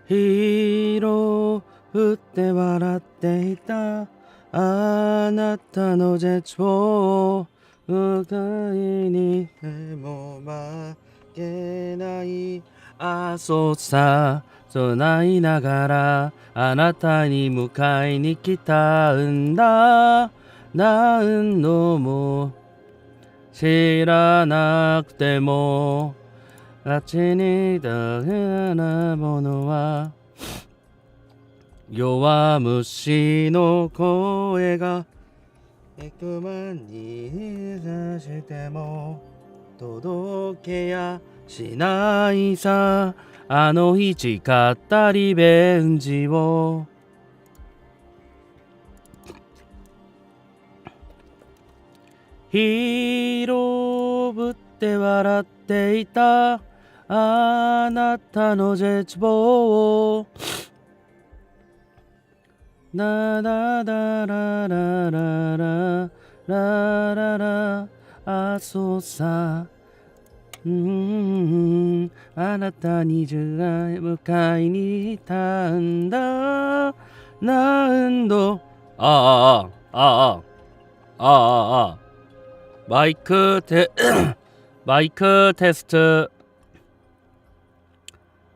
ヒーロー振って笑っていたあなたの絶望を迎えにでも負けないあそうさ備いながらあなたに迎えに来たんだ何度も知らなくてもあっちに大事なものは弱虫の声が100万にさしても届けやしないさあの日誓ったリベンジをヒーローぶって笑っていたあなたの絶望をララララララララララあそうさあなたに迎えに行ったんだ何度マイクテマイクテスト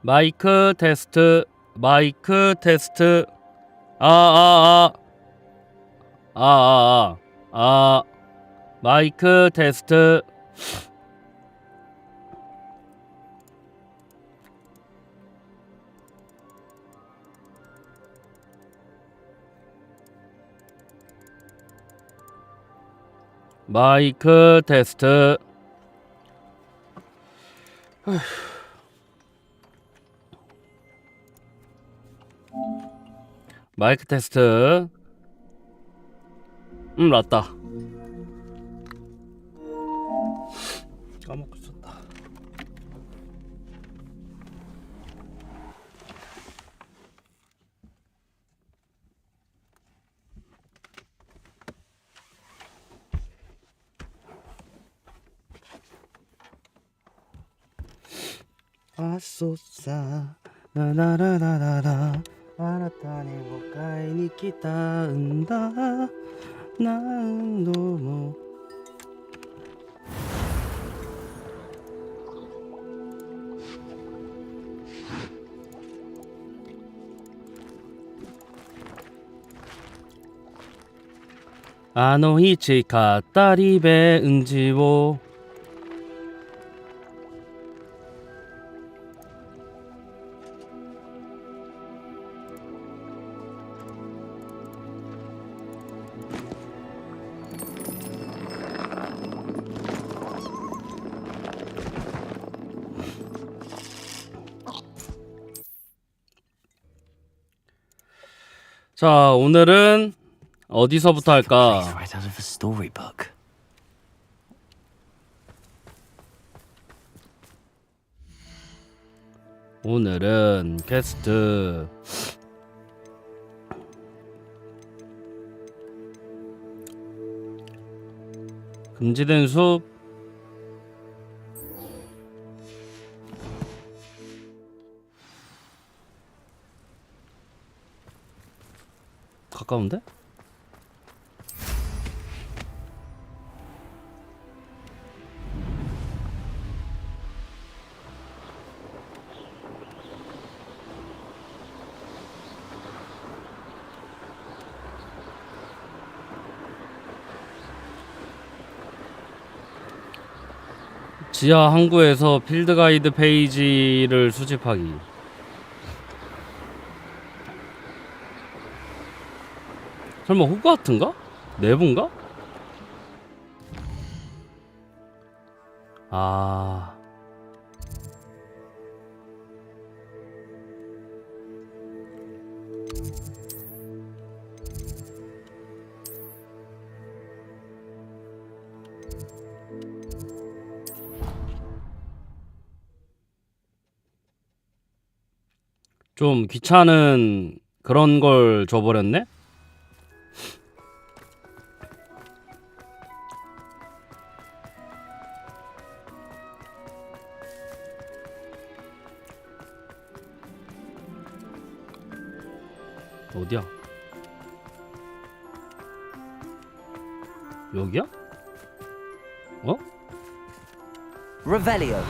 マイクテストマイクテストマイクテストマイクテスト마이크 테스트 맞다 까먹고 있었다 아쏘싸 라라라라라あなたに迎えに来たんだ何度もあの日誓ったリベンジを자, 오늘은 어디서부터 할까? 오늘은 게스트 금지된 숲 가까운데? 지하 항구에서 필드 가이드 페이지를 수집하기. 설마 호그와트인가? 내부인가? 아. 좀 귀찮은 그런 걸 줘버렸네? 어디야? 여기야? 어? Revelio.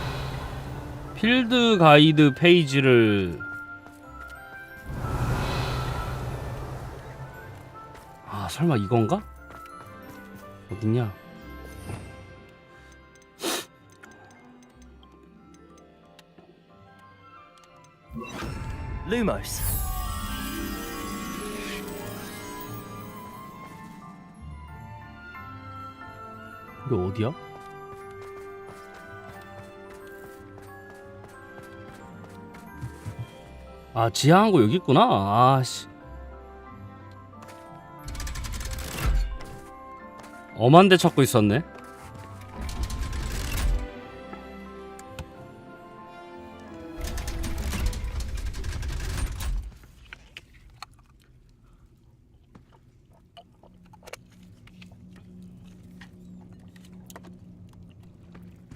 필드 가이드 페이지를 아 설마 이건가? 어딨냐? Lumos. 이게 어디야? 아 지하항구 여기 있구나. 아씨 엄한 데 찾고 있었네.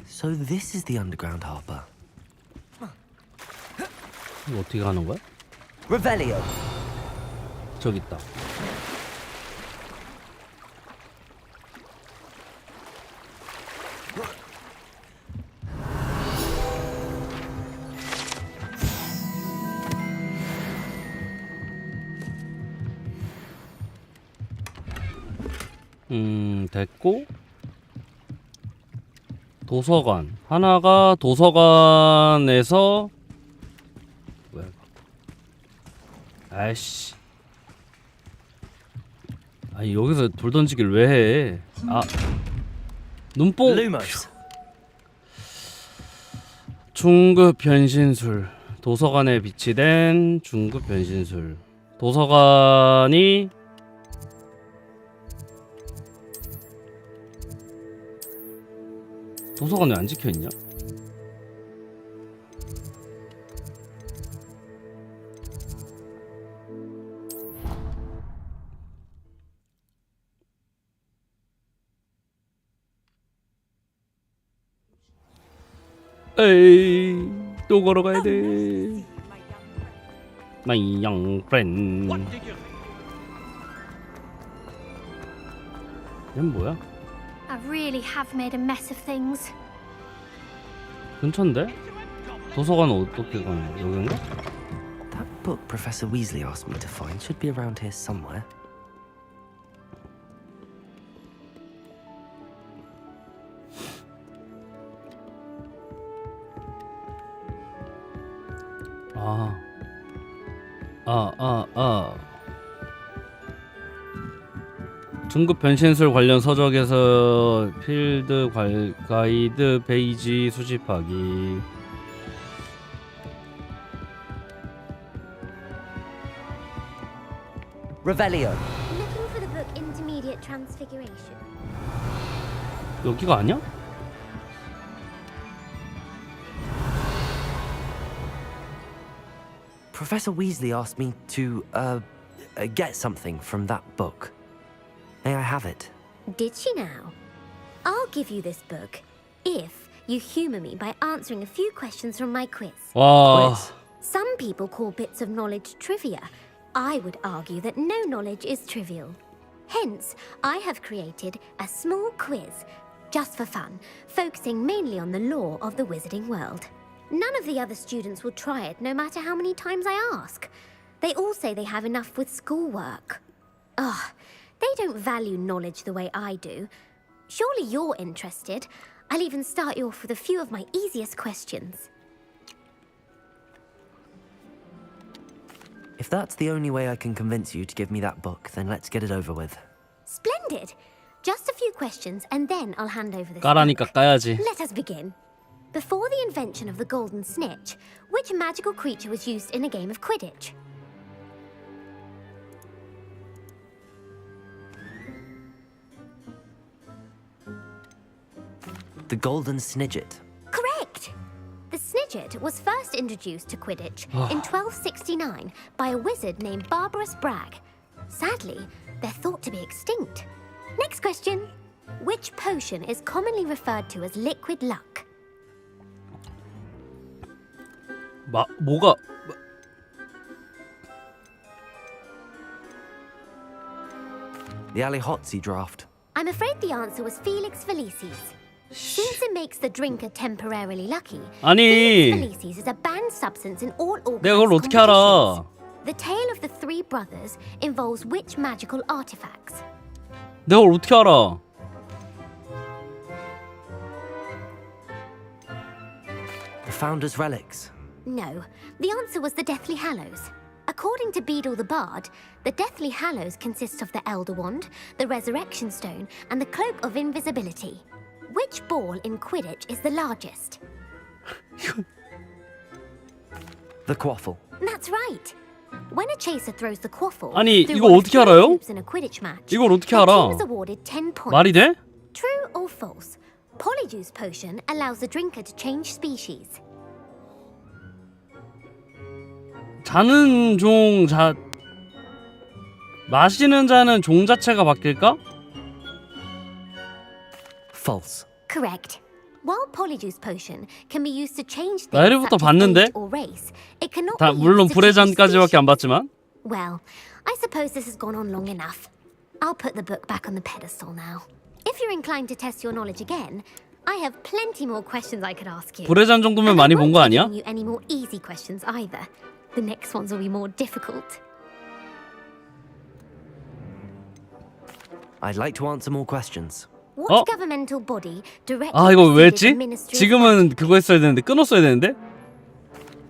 So this is the underground harbor. 이거 어떻게 가는 거야? Revelio. 저기 있다. 됐고 도서관 하나가 도서관에서 뭐야 이거 아이씨 아니 여기서 돌 던지기를 왜 해? 아 눈뽕 Lumos. 중급 변신술 도서관에 비치된 중급 변신술 도서관이 도서관 왜 안 찍혀있냐? 에이 또 걸어가야 돼. My young friend. 얘는 뭐야? I really have made a mess of things. 근처인데? 도서관 어떻게 가냐? 여긴가? That book Professor Weasley asked me to find should be around here somewhere. 중급 변신술 관련 서적에서 필드 가이드 페이지 수집하기. Revelio. Looking for the book Intermediate Transfiguration. 여기가 아니야? Professor Weasley asked me to, get something from that book. May I have it? Did she now? I'll give you this book if you humor me by answering a few questions from my quiz. 와. Quiz. Some people call bits of knowledge trivia. I would argue that no knowledge is trivial. Hence, I have created a small quiz, just for fun, focusing mainly on the lore of the wizarding world. None of the other students will try it, no matter how many times I ask. They all say they have enough with schoolwork. Ugh, they don't value knowledge the way I do. Surely you're interested. I'll even start you off with a few of my easiest questions. If that's the only way I can convince you to give me that book, then let's get it over with. Splendid! Just a few questions, and then I'll hand over this 까라니까 book. 까야지. Let us begin. Before the invention of the golden snitch, which magical creature was used in a game of Quidditch? The Golden Snidget. Correct! The Snidget was first introduced to Quidditch in 1269 by a wizard named Barbarous Bragg. Sadly, they're thought to be extinct. Next question. Which potion is commonly referred to as liquid luck? 뭐가 The Alihotzi draft. I'm afraid the answer was Felix Felicis. Since it makes the drinker temporarily lucky, 아니, Felix Felicis is a banned substance in all 내가 그걸 organized 어떻게 알아? competitions. The tale of the three brothers involves which magical artifacts? 내가 그걸 어떻게 알아? The Founder's relics. No, the answer was the Deathly Hallows. According to Beadle the Bard, the Deathly Hallows consists of the Elder Wand, the Resurrection Stone, and the Cloak of Invisibility. Which ball in Quidditch is the largest? The Quaffle. That's right. When a chaser throws the quaffle, 아니, through 이거 one of 어떻게 three 알아요? hoops in a Quidditch match, 이걸 어떻게 the 알아? team is awarded 10 points. 말이 돼? True or false? Polyjuice potion allows the drinker to change species. 자는 종 마시는 자는 종 자체가 바뀔까? False. Correct. While Polyjuice potion can be used to change 나 things 해리포터 such as 봤는데? age or race, it cannot 다 be 물론 used to 불의 change 잔까지밖에 안 species. 봤지만. Well, I suppose this has gone on long enough. I'll put the book back on the pedestal now. If you're inclined to test your knowledge again, I have plenty more questions I could ask you. 불의 잔 정도면 And I 많이 본 won't 거 be 아니야? giving you any more easy questions either. The next ones will be more difficult. I'd like to answer more questions. What governmental body directly 아, 이거 왜 preceded 했지? the Ministry of 지금은 Magic? 그거 했어야 되는데 끊었어야 되는데?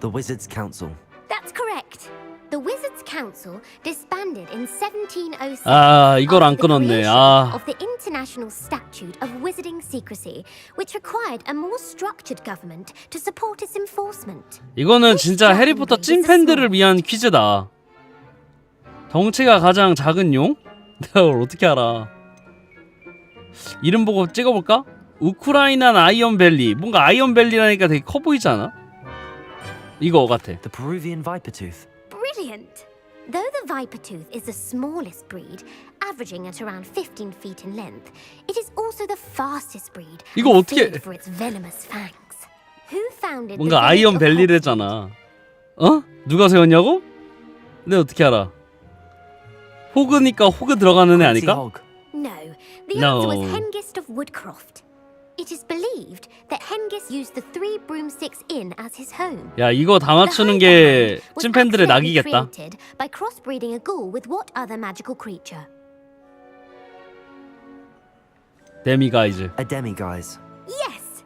The Wizards' Council. That's correct. The Wizards' Council disbanded in 1706. 아, 이걸 안 after the 끊었네. creation 아. of the International Statute of Wizarding Secrecy, which required a more structured government to support its enforcement. 이거는 진짜 해리포터 찐팬들을 위한 퀴즈다. 덩치가 가장 작은 용? 내가 그걸 어떻게 알아? 이름 보고 찍어볼까? 우크라이나 아이언벨리. 뭔가 아이언벨리라니까 되게 커 보이지 않아? 이거 같아. The Peruvian Viper Tooth. Brilliant! Though the viper tooth is the smallest breed, averaging at around 15 feet in length, it is also the fastest breed 이거 and 어떻게- feared for its venomous fangs. Who founded 뭔가 the village of 아이언벨리래잖아. 어? 누가 세웠냐고? 근데 어떻게 알아? 호그니까 호그 들어가는 애 Quincy 아닐까? Hogg. No, the No. answer was Hengist of Woodcroft. It is believed that Hengist used the Three Broomsticks Inn as his home. 야, 이거 다 맞추는 게 찐팬들의 낙이겠다. Created by crossbreeding a ghoul with what other magical creature? 데미가이즈. A Demiguise. Yes.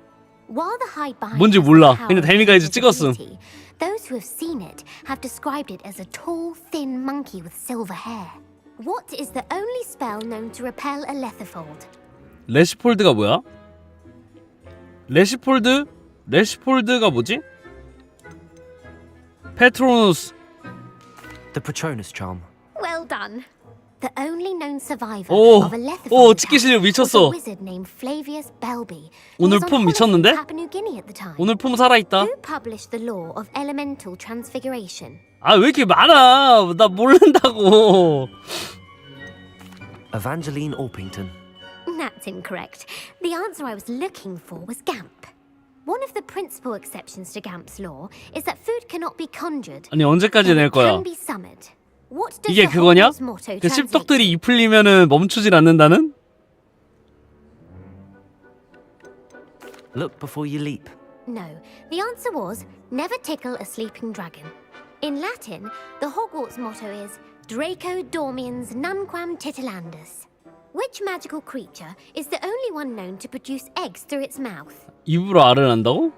While the hide behind 뭔지 has the 몰라. power 근데 of 데미가이즈 찍었음. invisibility, those who have seen it have described it as a tall, thin monkey with silver hair. What is the only spell known to repel a letherfold? 레시폴드가 뭐야? 레시폴드가 뭐지? 페트로누스. The Patronus Charm. Well done. The only known survivor 오, of a 오, letherfold 찍기 실력 was a 미쳤어. wizard named Flavius Belby. 오늘 He was on 폼 holiday in 미쳤는데? Papua New Guinea at the time. 오늘 폼 살아있다. Who published the law of elemental transfiguration? 아, 왜 이렇게 많아? 나 모른다고. Evangeline Orpington. That's incorrect. The answer I was looking for was Gamp. One of the principal exceptions to Gamp's law is that food cannot be conjured. 아니, 언제까지 낼 but 거야? can be summoned. What does 이게 the 그거냐? Hogwarts motto 그 translate? 씹덕들이 입 풀리면은 멈추질 않는다는? Look before you leap. No, the answer was never tickle a sleeping dragon. In Latin, the Hogwarts motto is Draco dormiens nunquam titilandus. Which magical creature is the only one known to produce eggs through its mouth? 입으로 알을 난다고?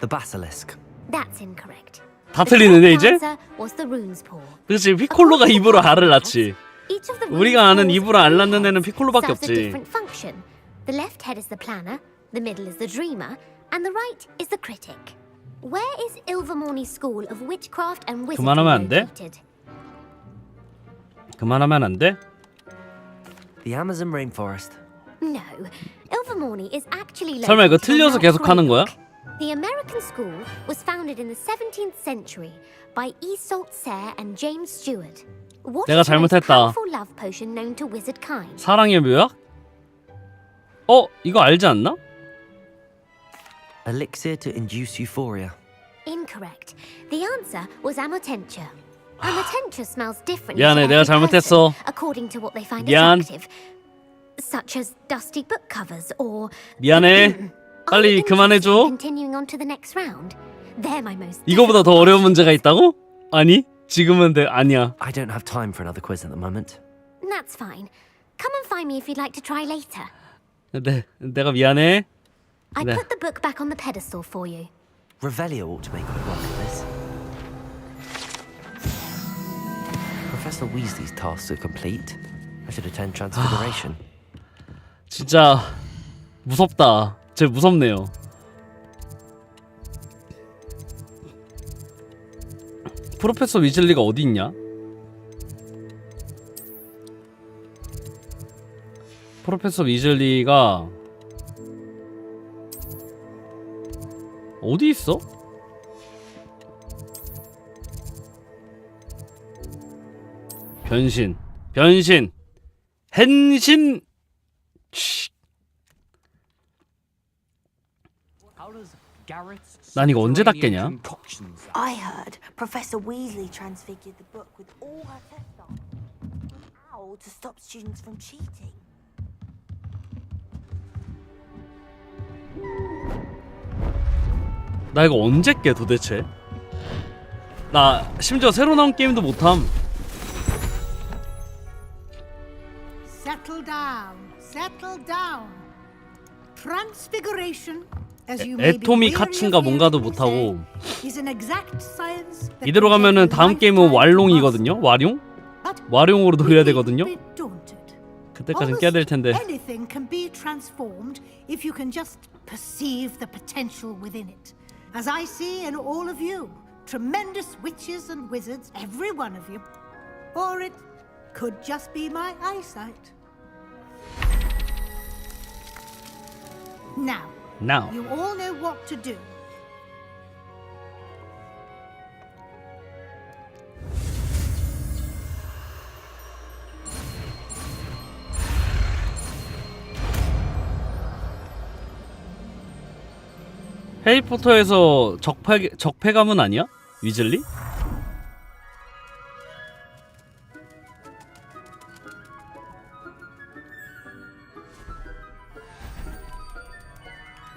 The Basilisk. That's incorrect. 다 The 틀리는데 correct 이제? answer was the rune's paw. 그렇지, 피콜로가 입으로 알을 낳지. Each of the 우리가 rune's 아는 paws 입으로 알 three 낳는 애는 heads 피콜로밖에 serves a 없지. different function. The left head is the planner, the middle is the dreamer, and the right is the critic. Where is Ilvermorny School of Witchcraft and Wizardry 그만하면 안 돼? located? 그만하면 안 돼? The Amazon rainforest. No, Ilvermorny is actually located 설마 이거 on 틀려서 Mount 계속 하는 거야? Greylock. The American school was founded in the 17th century by Isolde Sayre and James Stewart. What 내가 is the most 잘못했다. powerful love potion known to wizard kind? 사랑의 묘약? 어? 이거 알지 않나? Elixir to induce euphoria. Incorrect. The answer was Amotentia. And the tincture smells different. 미안해, 내가 잘못했어. According to what they find 미안. attractive, such as dusty book covers or. 미안해. 빨리 그만해줘. Continuing on to the next round. They're my most. 이거보다 더 어려운 문제가 있다고? 아니, 지금은 아니야. I don't have time for another quiz at the moment. That's fine. Come and find me if you'd like to try later. 네, 내가 미안해. I 네. put the book back on the pedestal for you. Revelio ought to make quick work of this. Professor Weasley's tasks are complete. I should attend Transfiguration. 진짜 무섭다. 쟤 무섭네요. 프로페서 위즐리가 어디 있냐? 프로페서 위즐리가 어디 있어? 변신, 변신, hen신. 난 이거 언제 닫겠냐? I heard Professor Weasley transfigured the book with all her test answers. How to stop students from cheating? 나 이거 언제 깨 도대체? 나 심지어 새로 나온 게임도 못함. Settle down. Settle down. Transfiguration, as you may be 애토미 weary 카츠인가 of 뭔가도 hearing me 못하고 say, is an exact science that 이대로 can 가면은 take a 다음 게임은 lifetime 왈롱이거든요. 와룡? But 와룡으로 we 돌려야 needn't 되거든요. be daunted. 그때까진 깨야 될 텐데. Anything can be transformed if you can just perceive the potential within it. As I see in all of you, tremendous witches and wizards, every one of you. Or it could just be my eyesight. Now, Now. you all know what to do. 해리포터에서 적폐가문 아니야? 위즐리?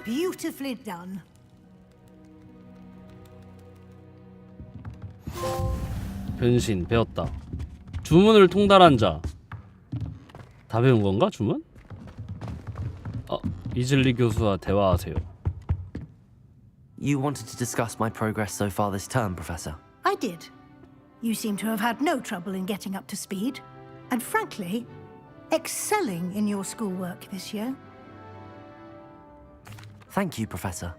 Beautifully done. 변신 배웠다. 주문을 통달한 자. 다 배운 건가? 주문? 위즐리 교수와 대화하세요. You wanted to discuss my progress so far this term, Professor. I did. You seem to have had no trouble in getting up to speed. And frankly, excelling in your schoolwork this year. Thank you, Professor.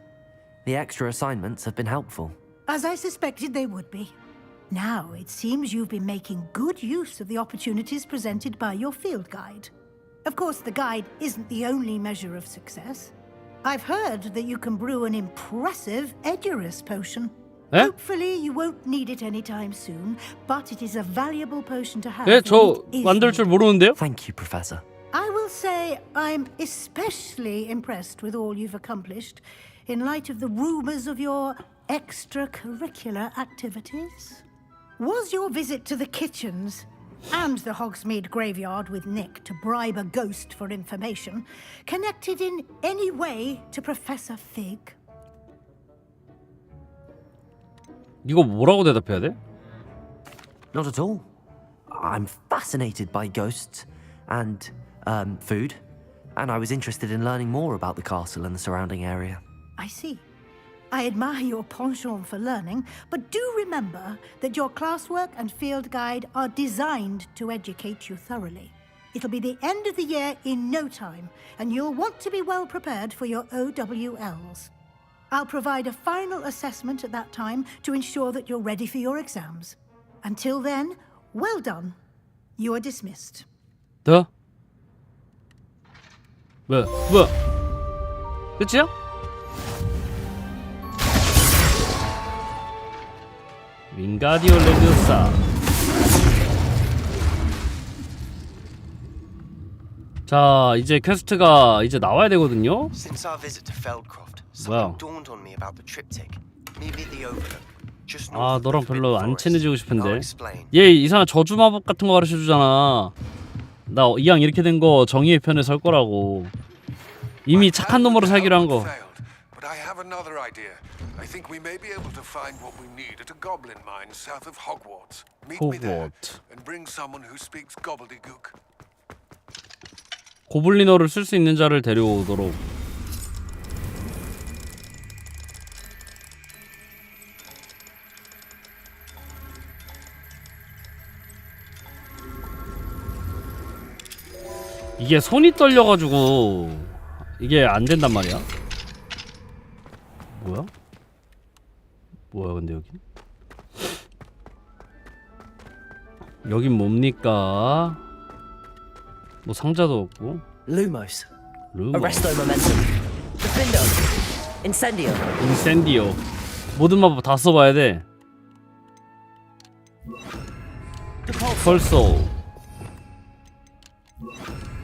The extra assignments have been helpful. As I suspected they would be. Now it seems you've been making good use of the opportunities presented by your field guide. Of course, the guide isn't the only measure of success. I've heard that you can brew an impressive Edurus potion. 에? Hopefully you won't need it anytime soon, but it is a valuable potion to have. 예, when 저 it is 만들 줄 needed. 모르는데요? Thank you, Professor. I will say I'm especially impressed with all you've accomplished in light of the rumors of your extracurricular activities. Was your visit to the kitchens and the Hogsmeade graveyard with Nick to bribe a ghost for information connected in any way to Professor Fig? 이거 뭐라고 대답해야 돼? Not at all. I'm fascinated by ghosts and food, and I was interested in learning more about the castle and the surrounding area. I see. I admire your penchant for learning, but do remember that your classwork and field guide are designed to educate you thoroughly. It'll be the end of the year in no time, and you'll want to be well prepared for your OWLs. I'll provide a final assessment at that time to ensure that you're ready for your exams. Until then, well done. You are dismissed. 더? 뭐야? 끝이야? 윙가디오 레비오사. 자, 이제 퀘스트가 이제 나와야 되거든요. Since our visit to Feldcroft, Wow. something dawned on me about the triptych. Maybe the Overlook. 아 너랑 별로 안 친해지고 싶은데. 얘 이상한 저주 마법 같은 거 가르쳐 주잖아. 나 이왕 이렇게 된 거 정의의 편에 설 거라고. 이미 착한 놈으로 살기로 한 거. But I have another idea. I think we may be able to find what we need at a goblin mine south of Hogwarts. Meet me there 호그와트. and bring someone who speaks gobbledygook. 고블린어를 쓸 수 있는 자를 데려오도록. 이게 손이 떨려가지고 이게 안 된단 말이야. 뭐야? 뭐야 근데 여긴? 여긴 뭡니까? 뭐 상자도 없고. Lumos. 루머. Arresto momentum. Defendo. Incendio. 인센디오. 모든 마법 다 써봐야 돼. 벌써.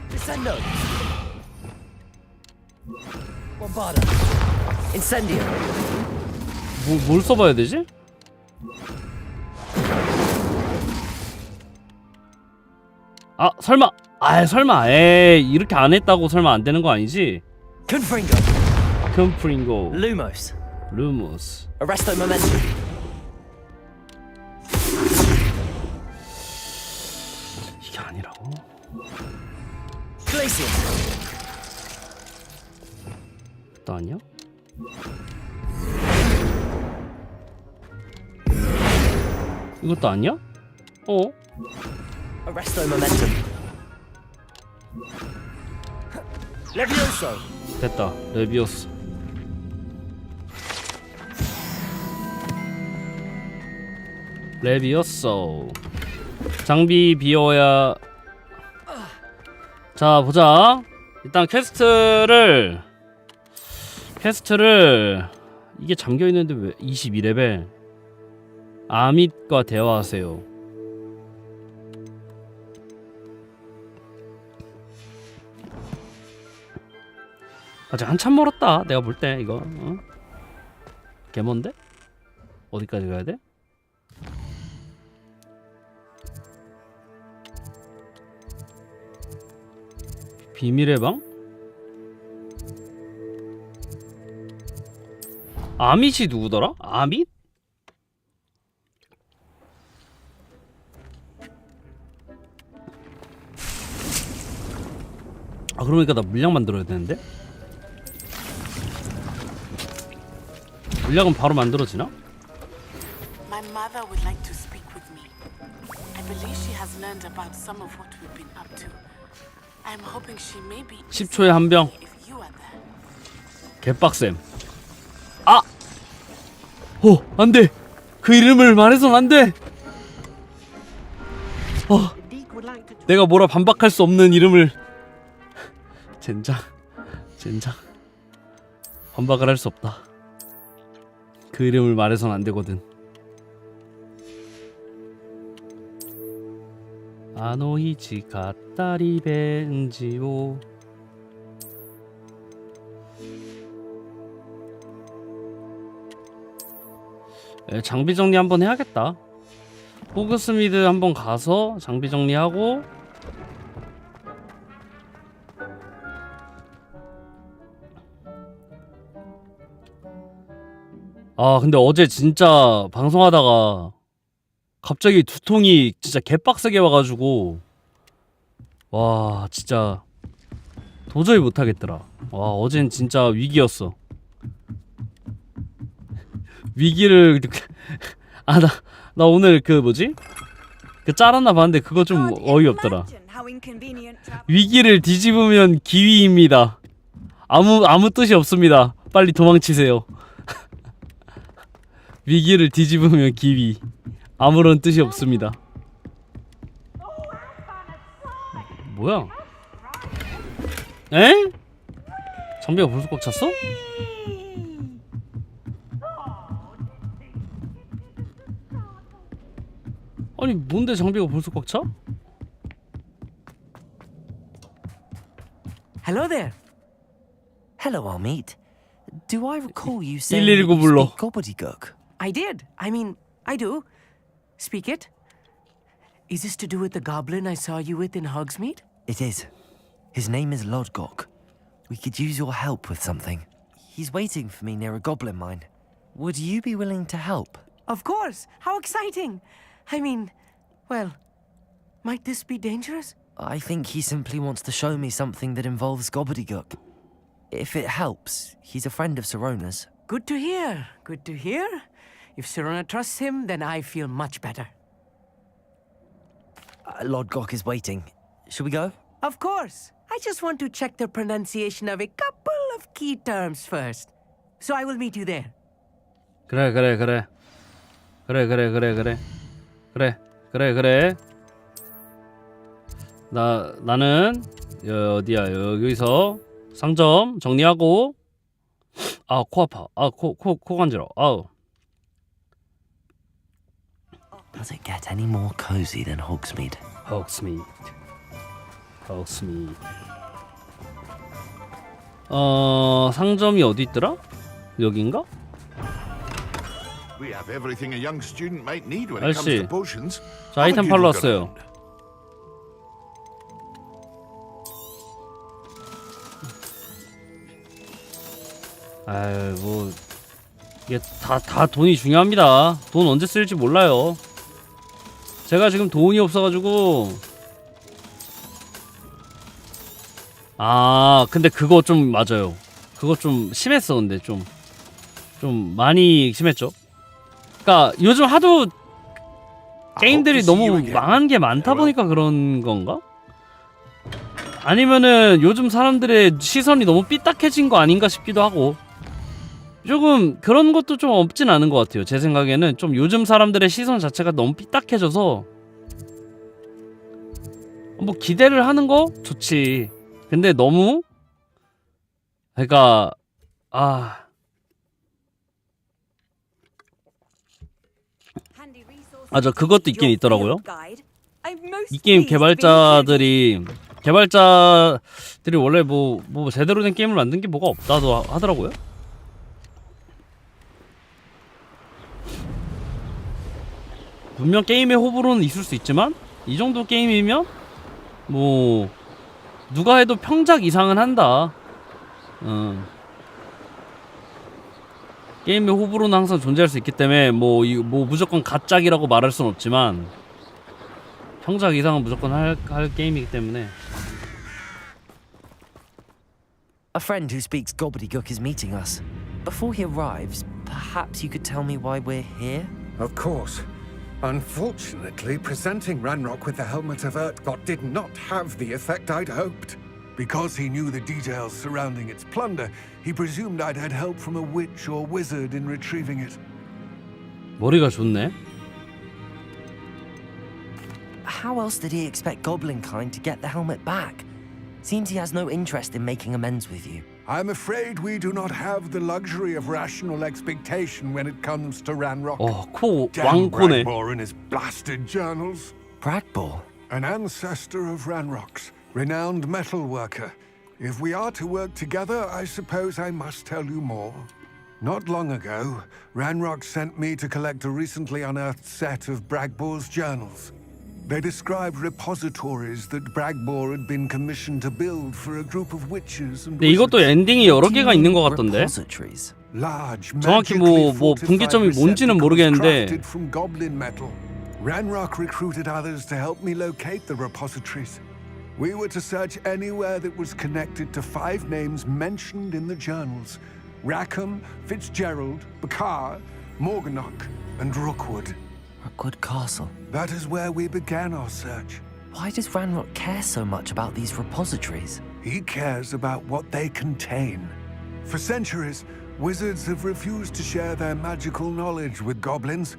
Descendo. Bombarda. Incendio. 뭘 써봐야 되지? 아 설마. 아 설마. 에이 이렇게 안 했다고 설마 안 되는 거 아니지? Confringo. 컴프링고. Lumos. 루머스. Arresto momentum. 이게 아니라고? Glacius. 또 아니야? 이것도 아니야? 어? Arresto momentum. Levioso. 됐다. 레비오스. 레비오소. 장비 비워야. 자 보자. 일단 퀘스트를 이게 잠겨있는데 왜 22레벨 아밋과 대화하세요. 아직 한참 멀었다 내가 볼 때 이거. 어? 개먼데? 어디까지 가야 돼? 비밀의 방? 아밋이 누구더라? 아밋? 아 그러니까 나 물약 만들어야 되는데? 물약은 바로 만들어지나? My mother would like to speak with me. I believe she has learned about some of what we've been up to. I'm hoping she may be 10초에 한 병. if you are there. 개빡셈. 아! 안돼! 그 이름을 말해선 안돼! 내가 뭐라 반박할 수 없는 이름을. 젠장. 반박을 할 수 없다. 그 이름을 말해선 안되거든. 아노이치 가따리 벤지오. 장비 정리 한번 해야겠다. 호그스미드 한번 가서 장비 정리하고. 아 근데 어제 진짜 방송하다가 갑자기 두통이 진짜 개빡세게 와가지고 와 진짜 도저히 못하겠더라. 와 어젠 진짜 위기였어. 위기를 나 오늘 그 뭐지? 그 짤하나 봤는데 그거 좀 어이없더라. 위기를 뒤집으면 기위입니다. 아무 뜻이 없습니다. 빨리 도망치세요. 위기를 뒤집으면 기위. 아무런 뜻이 없습니다. 뭐야? 에? 장비가 벌써 꽉 찼어? 아니 뭔데 장비가 벌써 꽉 차? Hello there. Hello, Amit. Do I recall you saying 119 that you 불러. speak gobbledygook? I did. I mean, I do. Speak it. Is this to do with the goblin I saw you with in Hogsmeade? It is. His name is Lodgok. We could use your help with something. He's waiting for me near a goblin mine. Would you be willing to help? Of course. How exciting. I mean, well, might this be dangerous? I think he simply wants to show me something that involves gobbledygook. If it helps, he's a friend of Sirona's. Good to hear. Good to hear. If Sirona trusts him, then I feel much better. Lodgok is waiting. Should we go? Of course. I just want to check the pronunciation of a couple of key terms first. So I will meet you there. 그래. 나는 어디야? 여기서 상점 정리하고. 아, 코 아파. 아, 코 간지러. 아우. Does it get any more cozy than Hogsmeade? Hogsmeade. 상점이 어디 있더라? 여긴가? We have everything a young student might need when it comes to 아저씨, potions. 저 아이템 팔러 왔어요. 아유, 뭐 이게 다 돈이 중요합니다. 돈 언제 쓸지 몰라요. 제가 지금 돈이 없어가지고. 아, 근데 그거 좀 맞아요. 그거 좀 심했어. 근데 좀 많이 심했죠. 그러니까 요즘 하도 게임들이 너무 망한 게 많다 보니까 그런 건가? 아니면은 요즘 사람들의 시선이 너무 삐딱해진 거 아닌가 싶기도 하고. 조금 그런 것도 좀 없진 않은 것 같아요. 제 생각에는 좀 요즘 사람들의 시선 자체가 너무 삐딱해져서 뭐 기대를 하는 거 좋지. 근데 너무 그러니까 저 그것도 있긴 있더라고요. 이 게임 개발자들이 원래 뭐 제대로 된 게임을 만든 게 뭐가 없다도 하더라고요. 분명 게임의 호불호는 있을 수 있지만 이 정도 게임이면 뭐 누가 해도 평작 이상은 한다. 게임의 호불호는 항상 존재할 수 있기 때문에 뭐 무조건 가짝이라고 말할 순 없지만 평작 이상은 무조건 할 게임이기 때문에. A friend who speaks gobbledygook is meeting us. Before he arrives, perhaps you could tell me why we're here? Of course. Unfortunately, presenting Ranrock with the helmet of Urtkot did not have the effect I'd hoped. Because he knew the details surrounding its plunder, he presumed I'd had help from a witch or wizard in retrieving it. 머리가 좋네. How else did he expect Goblinkind to get the helmet back? Seems he has no interest in making amends with you. I'm afraid we do not have the luxury of rational expectation when it comes to Ranrock. 코 Damn 왕코네. Bragbor and his blasted journals. Bragbor? An ancestor of Ranrock's, renowned metal worker. If we are to work together, I suppose I must tell you more. Not long ago, Ranrock sent me to collect a recently unearthed set of Bragbor's journals. They described repositories that Bragbor had been commissioned to build for a group of witches and 근데 이것도 엔딩이 여러 개가 있는 것 같던데. Repositories? large, 정확히 magically 뭐 분기점이 뭔지는 fortified 모르겠는데. crafted from goblin metal. Ranrock recruited others to help me locate the repositories. We were to search anywhere that was connected to 5 names mentioned in the journals: Rackham, Fitzgerald, Bakar, Morganach, and Rookwood. Rookwood Castle. That is where we began our search. Why does Ranrock care so much about these repositories? He cares about what they contain. For centuries, wizards have refused to share their magical knowledge with goblins.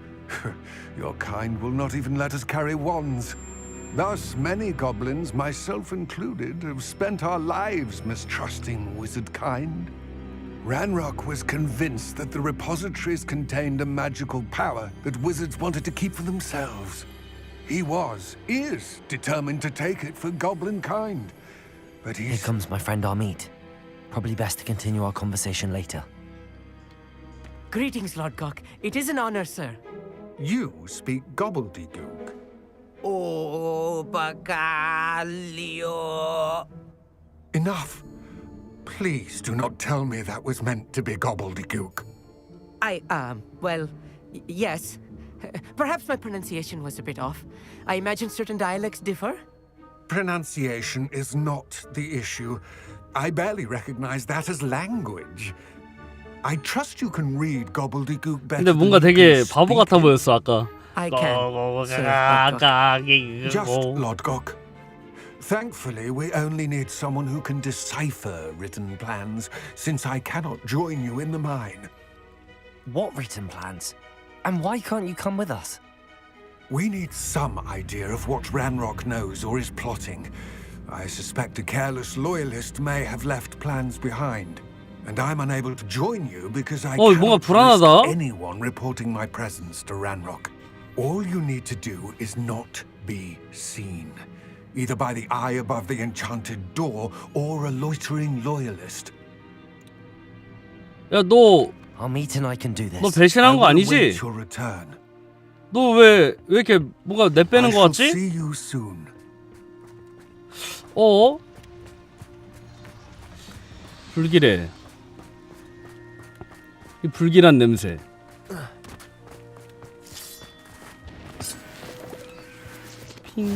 Your kind will not even let us carry wands. Thus, many goblins, myself included, have spent our lives mistrusting wizard kind. Ranrock was convinced that the repositories contained a magical power that wizards wanted to keep for themselves. He is determined to take it for goblin kind. But Here he's... comes my friend Amit. Probably best to continue our conversation later. Greetings, Lord Cock. It is an honor, sir. You speak gobbledygook. Oh, Bacalio. Enough. Please do not tell me that was meant to be gobbledygook. Well, yes. Perhaps my pronunciation was a bit off. I imagine certain dialects differ. Pronunciation is not the issue. I barely recognize that as language. I trust you can read gobbledygook better. 근데 뭔가 than you 되게 can 바보 speak 같아 it. 보였어 아까. I can. Sir Lord Cock. Just Lodgok. Thankfully, we only need someone who can decipher written plans, since I cannot join you in the mine. What written plans? And why can't you come with us? We need some idea of what Ranrock knows or is plotting. I suspect a careless loyalist may have left plans behind. And I'm unable to join you because I 뭔가 cannot 불안하다. risk anyone reporting my presence to Ranrock. All you need to do is not be seen. Either by the eye above the enchanted door or a loitering loyalist. 야, 너 Our meet and I can do this. 배신한 거 I will 아니지? await your return. 너 왜 이렇게 뭔가 내빼는 I 거 shall 같지? see you soon. 불길해. 이 불길한 냄새. 핑.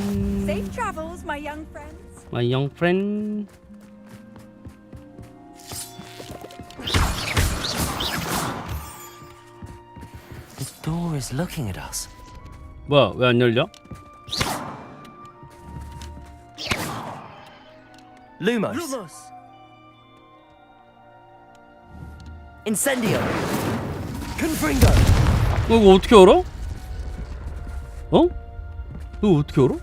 Safe travels, my young friends. My young friend. The door is looking at us. 뭐야? 왜 안 열려? Lumos. Lumos. Incendio. Confringo. 이거 어떻게 열어? 어? 이거 어떻게 열어?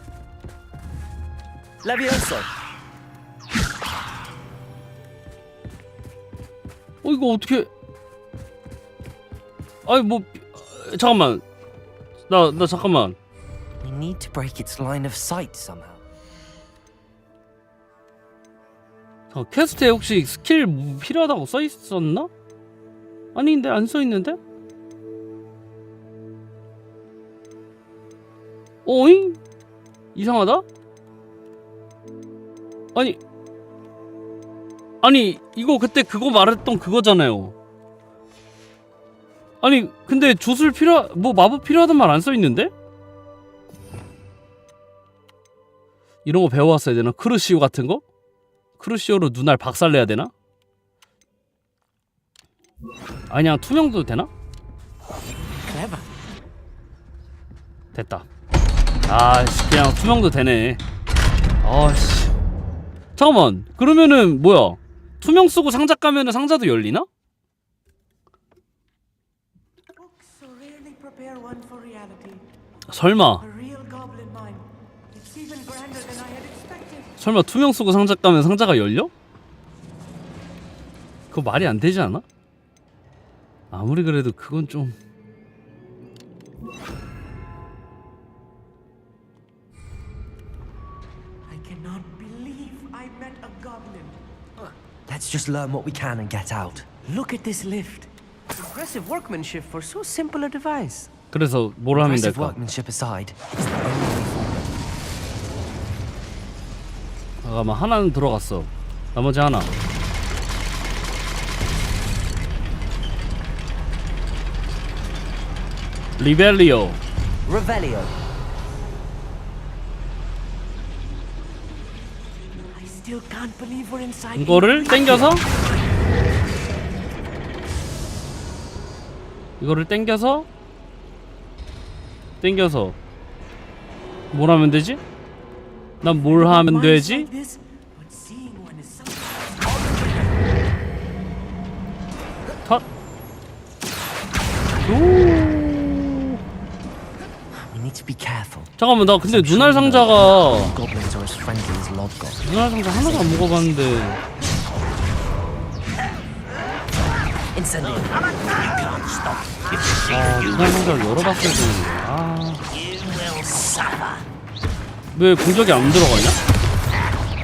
Levioso. 이거 어떻게? 아니 뭐 잠깐만. 나 잠깐만. We need to break its line of sight somehow. 퀘스트에 혹시 스킬 필요하다고 써 있었나? 아닌데 안 써 있는데? 어잉? 이상하다? 아니 이거 그때 그거 말했던 그거잖아요. 아니 근데 주술 뭐 마법 필요하단 말 안 써 있는데? 이런 거 배워왔어야 되나? 크루시오 같은 거? 크루시오로 눈알 박살내야 되나? 아니 그냥 투명도 되나? Clever. 됐다. 아씨 그냥 투명도 되네. 아씨 잠깐만 그러면은 뭐야 투명 쓰고 상자 까면은 상자도 열리나? Books so rarely prepare one for reality. 설마 A real goblin mine. It's even grander than I had expected. 설마 투명 쓰고 상자 까면 상자가 열려? 그거 말이 안 되지 않아? 아무리 그래도 그건 좀 I cannot believe I met a goblin. Let's just learn what we can and get out. Look at this lift. Impressive workmanship for so simple a device. 그래서 뭘 하면 Impressive 될까? workmanship aside, it's the only way forward. 잠깐만 하나는 들어갔어. 나머지 하나. 리벨리오. Revelio. I still can't believe we're inside. 이거를 땡겨서 뭘 하면 되지? 난 뭘 하면 되지? 탓. 오. We need to be careful. 잠깐만 나 근데 눈알 상자가 Goblins are as friendly as Lodgok. 눈알 상자 하나도 안 먹어봤는데. Incendio. 눈알 상자를 열어봤어야 되는데. 왜 공격이 안 들어가냐?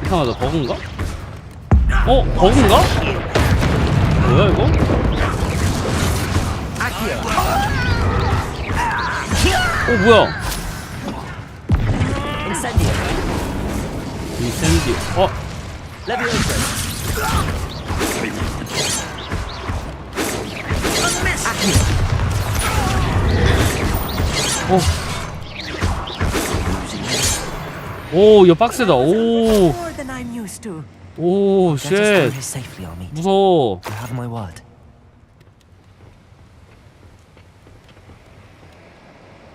이상하다. 버그인가? 버그인가? 뭐야 이거? 뭐야? Incendio. 인센디. Levioso. 오, 이거 빡세다. 오, More than I'm used to. 오, Get us through 쉣. here safely, Army. 무서워. You have my word.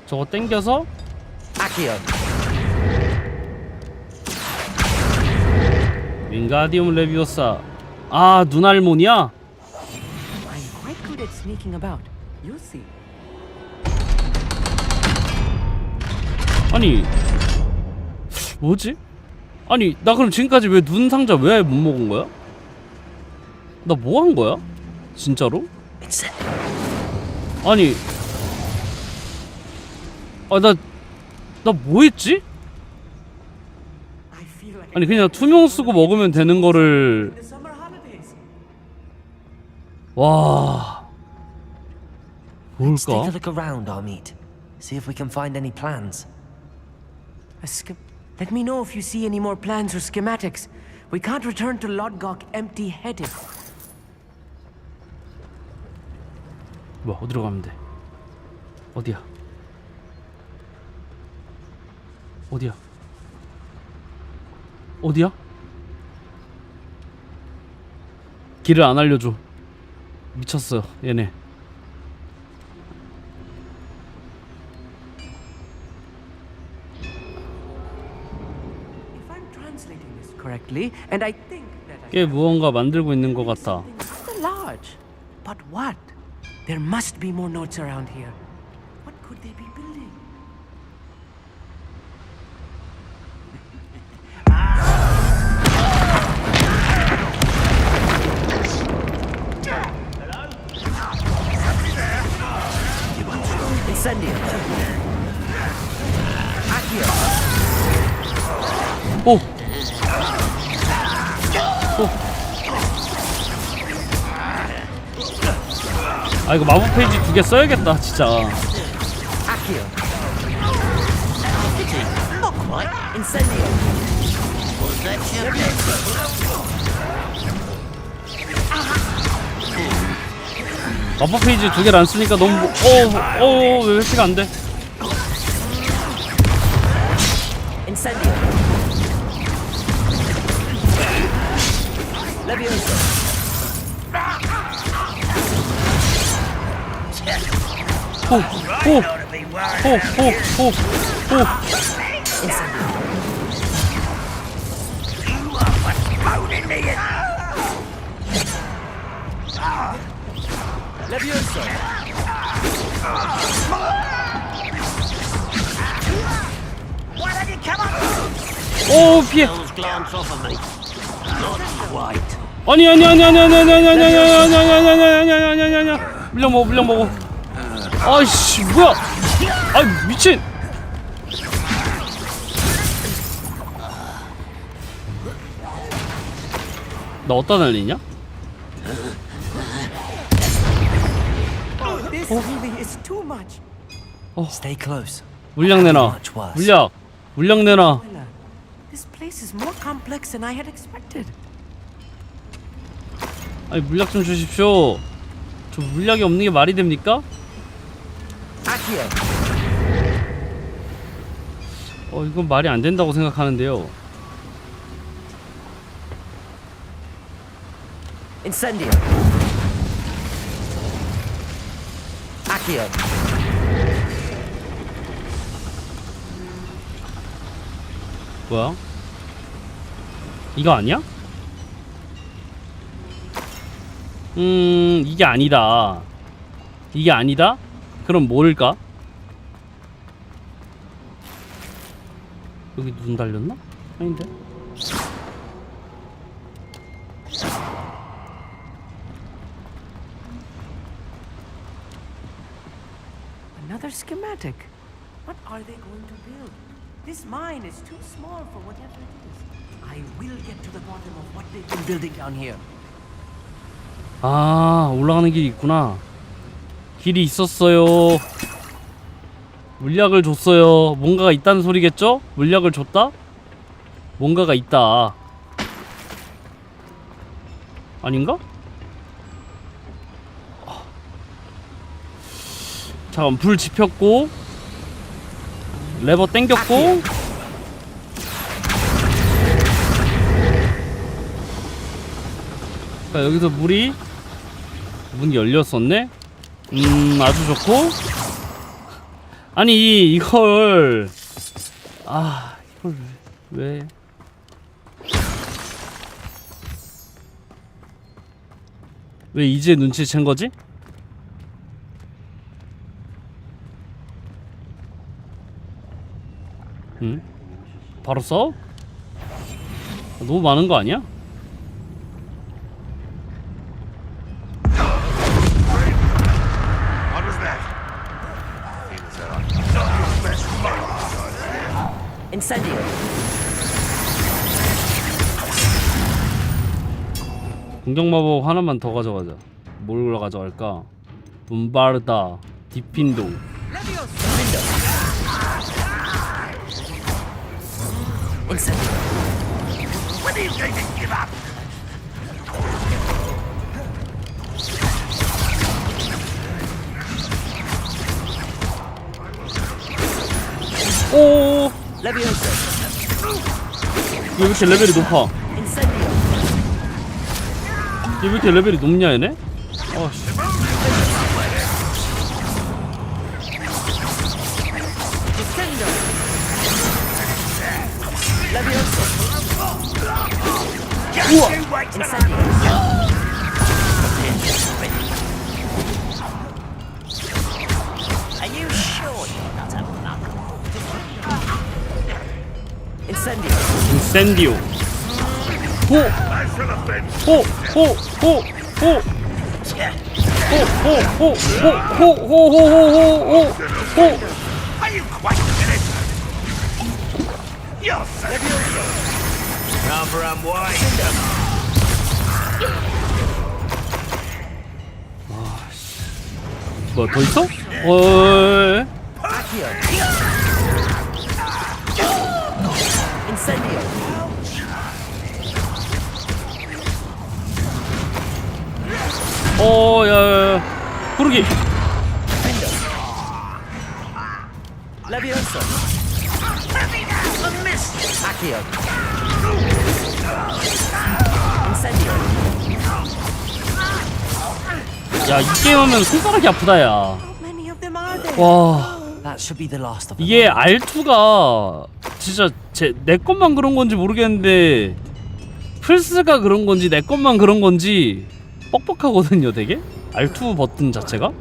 저거 땡겨서 Accio. 윙가디움 레비오사. 아, 눈알몬이야? I'm quite good at sneaking about. You'll see. 아니, 뭐지? 아니, 나 그럼 지금까지 왜 눈 상자 왜 못 먹은 거야? 나 뭐 한 거야? 진짜로? 아니, 나 뭐 했지? I feel like 아니, 그냥 투명 쓰고 먹으면 되는 거를. the summer holidays. 와. Let's take a 뭘까? look around, Armit. See if we can find any plans. Let me know if you see any more plans or schematics. We can't return to Lodgok empty-headed. 뭐야, 어디로 가면 돼? 어디야? 어디야? 어디야? 길을 안 알려줘. 미쳤어, 얘네. If I'm translating this correctly, and I think that I 꽤 무언가 만들고 있는 것 같아. something rather large. But what? There must be more notes around here. What could they be building? Incendio. Accio. 오! 오! 아, 이거 마법 페이지 2개 써야겠다, 진짜. Accio. Incendio. 마법 페이지 2개를 안 쓰니까 너무 왜 회피가 안 돼? Incendio. Levioso. Levioso. 오, 피해. 아니 물량 먹어. 아이씨, 뭐야? 아, 미친. 나 어디다 날리냐? This really is too much. Stay close. 물량 내놔. 물량 내놔. This place is more complex than I had expected. 아니, 물약 좀 주십시오. 저 물약이 없는 게 말이 됩니까? Accio. 이건 말이 안 된다고 생각하는데요. Incendio. Accio. 뭐야? 이거 아니야? 이게 아니다. 이게 아니다? 그럼 뭘까? 여기 눈 달렸나? 아닌데? Another schematic. What are they going to build? This mine is too small for whatever it is. I will get to the bottom of what they've been building down here. 아, 올라가는 길이 있구나. 길이 있었어요. 물약을 줬어요. 뭔가가 있다는 소리겠죠? 물약을 줬다? 뭔가가 있다. 아닌가? 잠깐, 불 지폈고 레버 땡겼고 자, 여기서 문이 열렸었네? 아주 좋고. 아니 이걸 이걸 왜 이제 눈치챈 거지? 응? 바로 써? 너무 많은 거 아니야? Incendio. 공격 마법 하나만 더 가져가자. 뭘 가져갈까? 붐바르다, 디핀도. Incendio. 오, Leviosa. 얘 왜 이렇게 레벨이 높아? Incendio. 얘 왜 이렇게 레벨이 높냐 얘네? 아씨. Descendo. Leviosa. 우와. Incendio. Are you sure you're not unlockable? Incendio. 인센디오. Are you quite finished? You're Number I'm wide. 뭐야, 더 있어? 어이. Accio. Incendio. 야야야. 구르기. Leviosa. Accio. Incendio. 야, 이 게임 하면 손가락이 아프다, 야. How many of them are there? 와. That should be the last of them. 이게 R2가 진짜 내 것만 그런 건지 모르겠는데 플스가 그런 건지 내 것만 그런 건지 뻑뻑하거든요, 되게? R2 버튼 자체가?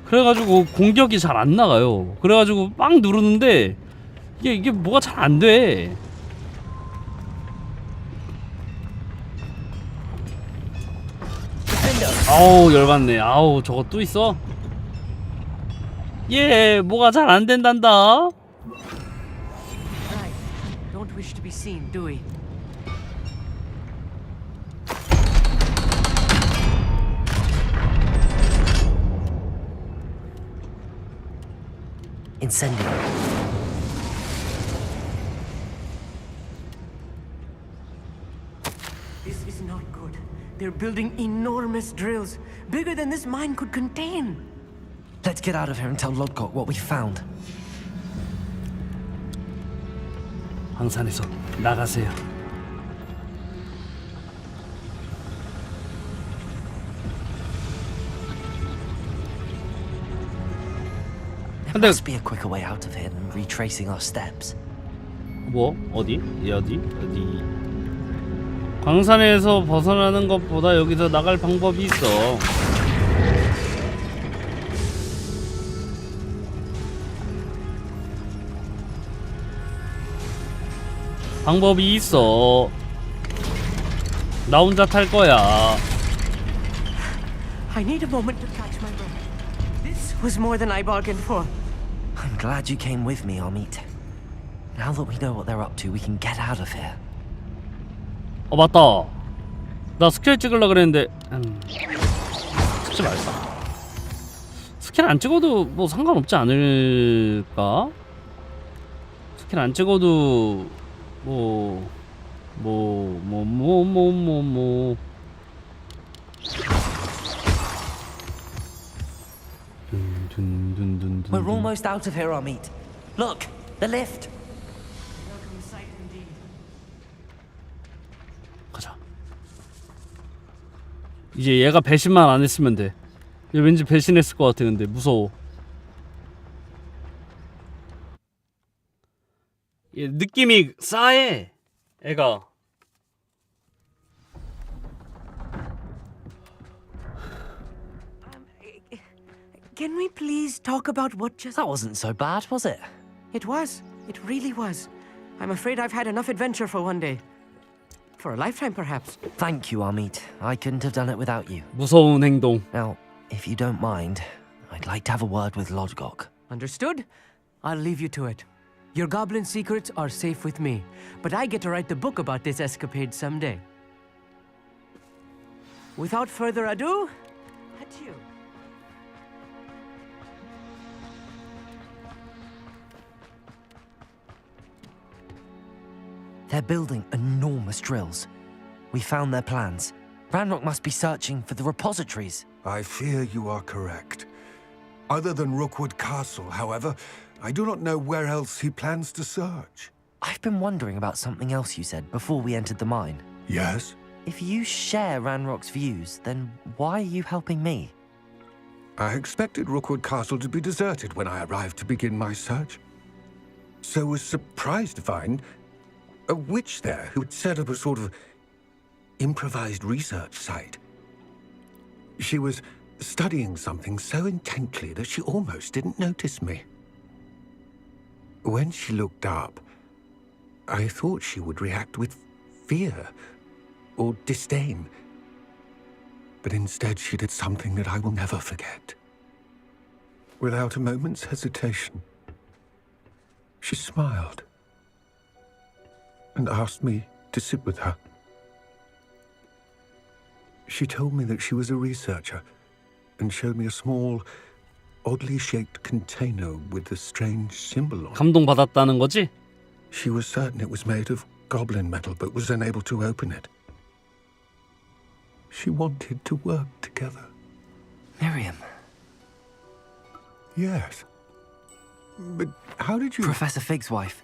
그래가지고 공격이 잘 안 나가요. 그래가지고 막 누르는데 이게 뭐가 잘 안 돼. 아우, 열받네. 아우, 저거 또 있어? 예, 뭐가 잘 안 된단다. Right. Don't wish to be seen, do we? Incendio. This is not good. They're building enormous drills, bigger than this mine could contain. Let's get out of here and tell Lodgok what we found. 황산에서 나가세요. There must be a quicker way out of here than retracing our steps. 뭐? 어디? 어디? 광산에서 벗어나는 것보다 여기서 나갈 방법이 있어. 방법이 있어. 나 혼자 탈 거야. I need a moment to catch my breath. This was more than I bargained for. I'm glad you came with me, Amit. Now that we know what they're up to, we can get out of here. 맞다. 나 스킬 찍으려고 그랬는데 찍지 말자. 스킬 안 찍어도 뭐 상관없지 않을까? 스킬 안 찍어도 We're almost out of here, Amit. Look, the lift. 가자. 이제 얘가 배신만 안 했으면 돼. 얘 왠지 배신했을 것 같아. 근데 무서워. 얘 느낌이 싸해. 애가. Can we please talk about what just... That wasn't so bad, was it? It was. It really was. I'm afraid I've had enough adventure for one day. For a lifetime, perhaps. Thank you, Amit. I couldn't have done it without you. 무서운 행동. Now, if you don't mind, I'd like to have a word with Lodgok. Understood? I'll leave you to it. Your goblin secrets are safe with me, but I get to write the book about this escapade someday. Without further ado, adieu. They're building enormous drills. We found their plans. Ranrock must be searching for the repositories. I fear you are correct. Other than Rookwood Castle, however, I do not know where else he plans to search. I've been wondering about something else you said before we entered the mine. Yes? If you share Ranrock's views, then why are you helping me? I expected Rookwood Castle to be deserted when I arrived to begin my search. So was surprised to find a witch there who had set up a sort of improvised research site. She was studying something so intently that she almost didn't notice me. When she looked up, I thought she would react with fear or disdain. But instead she did something that I will never forget. Without a moment's hesitation, she smiled and asked me to sit with her. She told me that she was a researcher and showed me a small, oddly shaped container with a strange symbol on it. 감동받았다는 거지? She was certain it was made of goblin metal, but was unable to open it. She wanted to work together. Miriam. Yes. But how did you... Professor Fig's wife.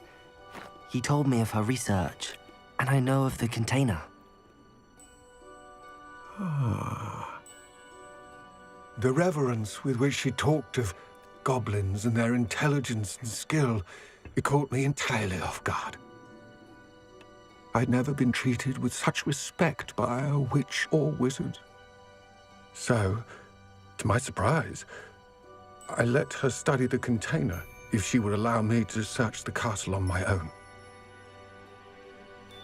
He told me of her research, and I know of the container. Ah. The reverence with which she talked of goblins and their intelligence and skill, it caught me entirely off guard. I'd never been treated with such respect by a witch or wizard. So, to my surprise, I let her study the container if she would allow me to search the castle on my own.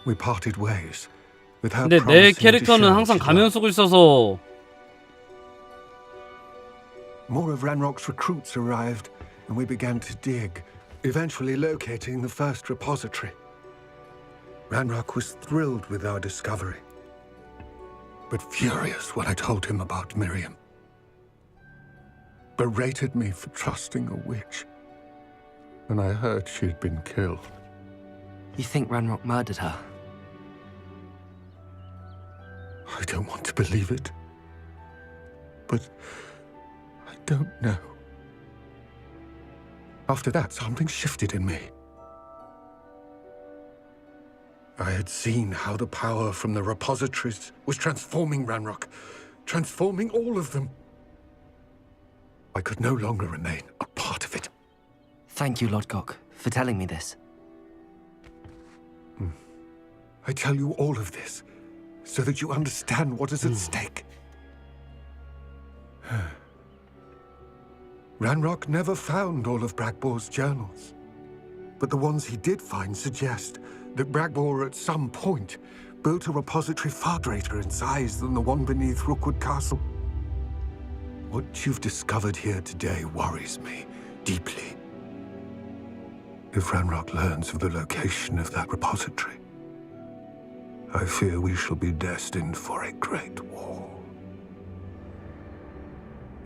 We parted ways, with her 근데 내 promising to 캐릭터는 share 항상 what she 가면 learned. 쓰고 있어서 More of Ranrock's recruits arrived, and we began to dig, eventually locating the first repository. Ranrock was thrilled with our discovery, but furious when I told him about Miriam. Berated me for trusting a witch, and I heard she'd been killed. You think Ranrock murdered her? I don't want to believe it, but I don't know. After that, something shifted in me. I had seen how the power from the repositories was transforming Ranrock, transforming all of them. I could no longer remain a part of it. Thank you, Lodgok, for telling me this. I tell you all of this so that you understand what is at stake. Ranrock never found all of Bragbor's journals, but the ones he did find suggest that Bragbor at some point built a repository far greater in size than the one beneath Rookwood Castle. What you've discovered here today worries me deeply. If Ranrock learns of the location of that repository, I fear we shall be destined for a great war.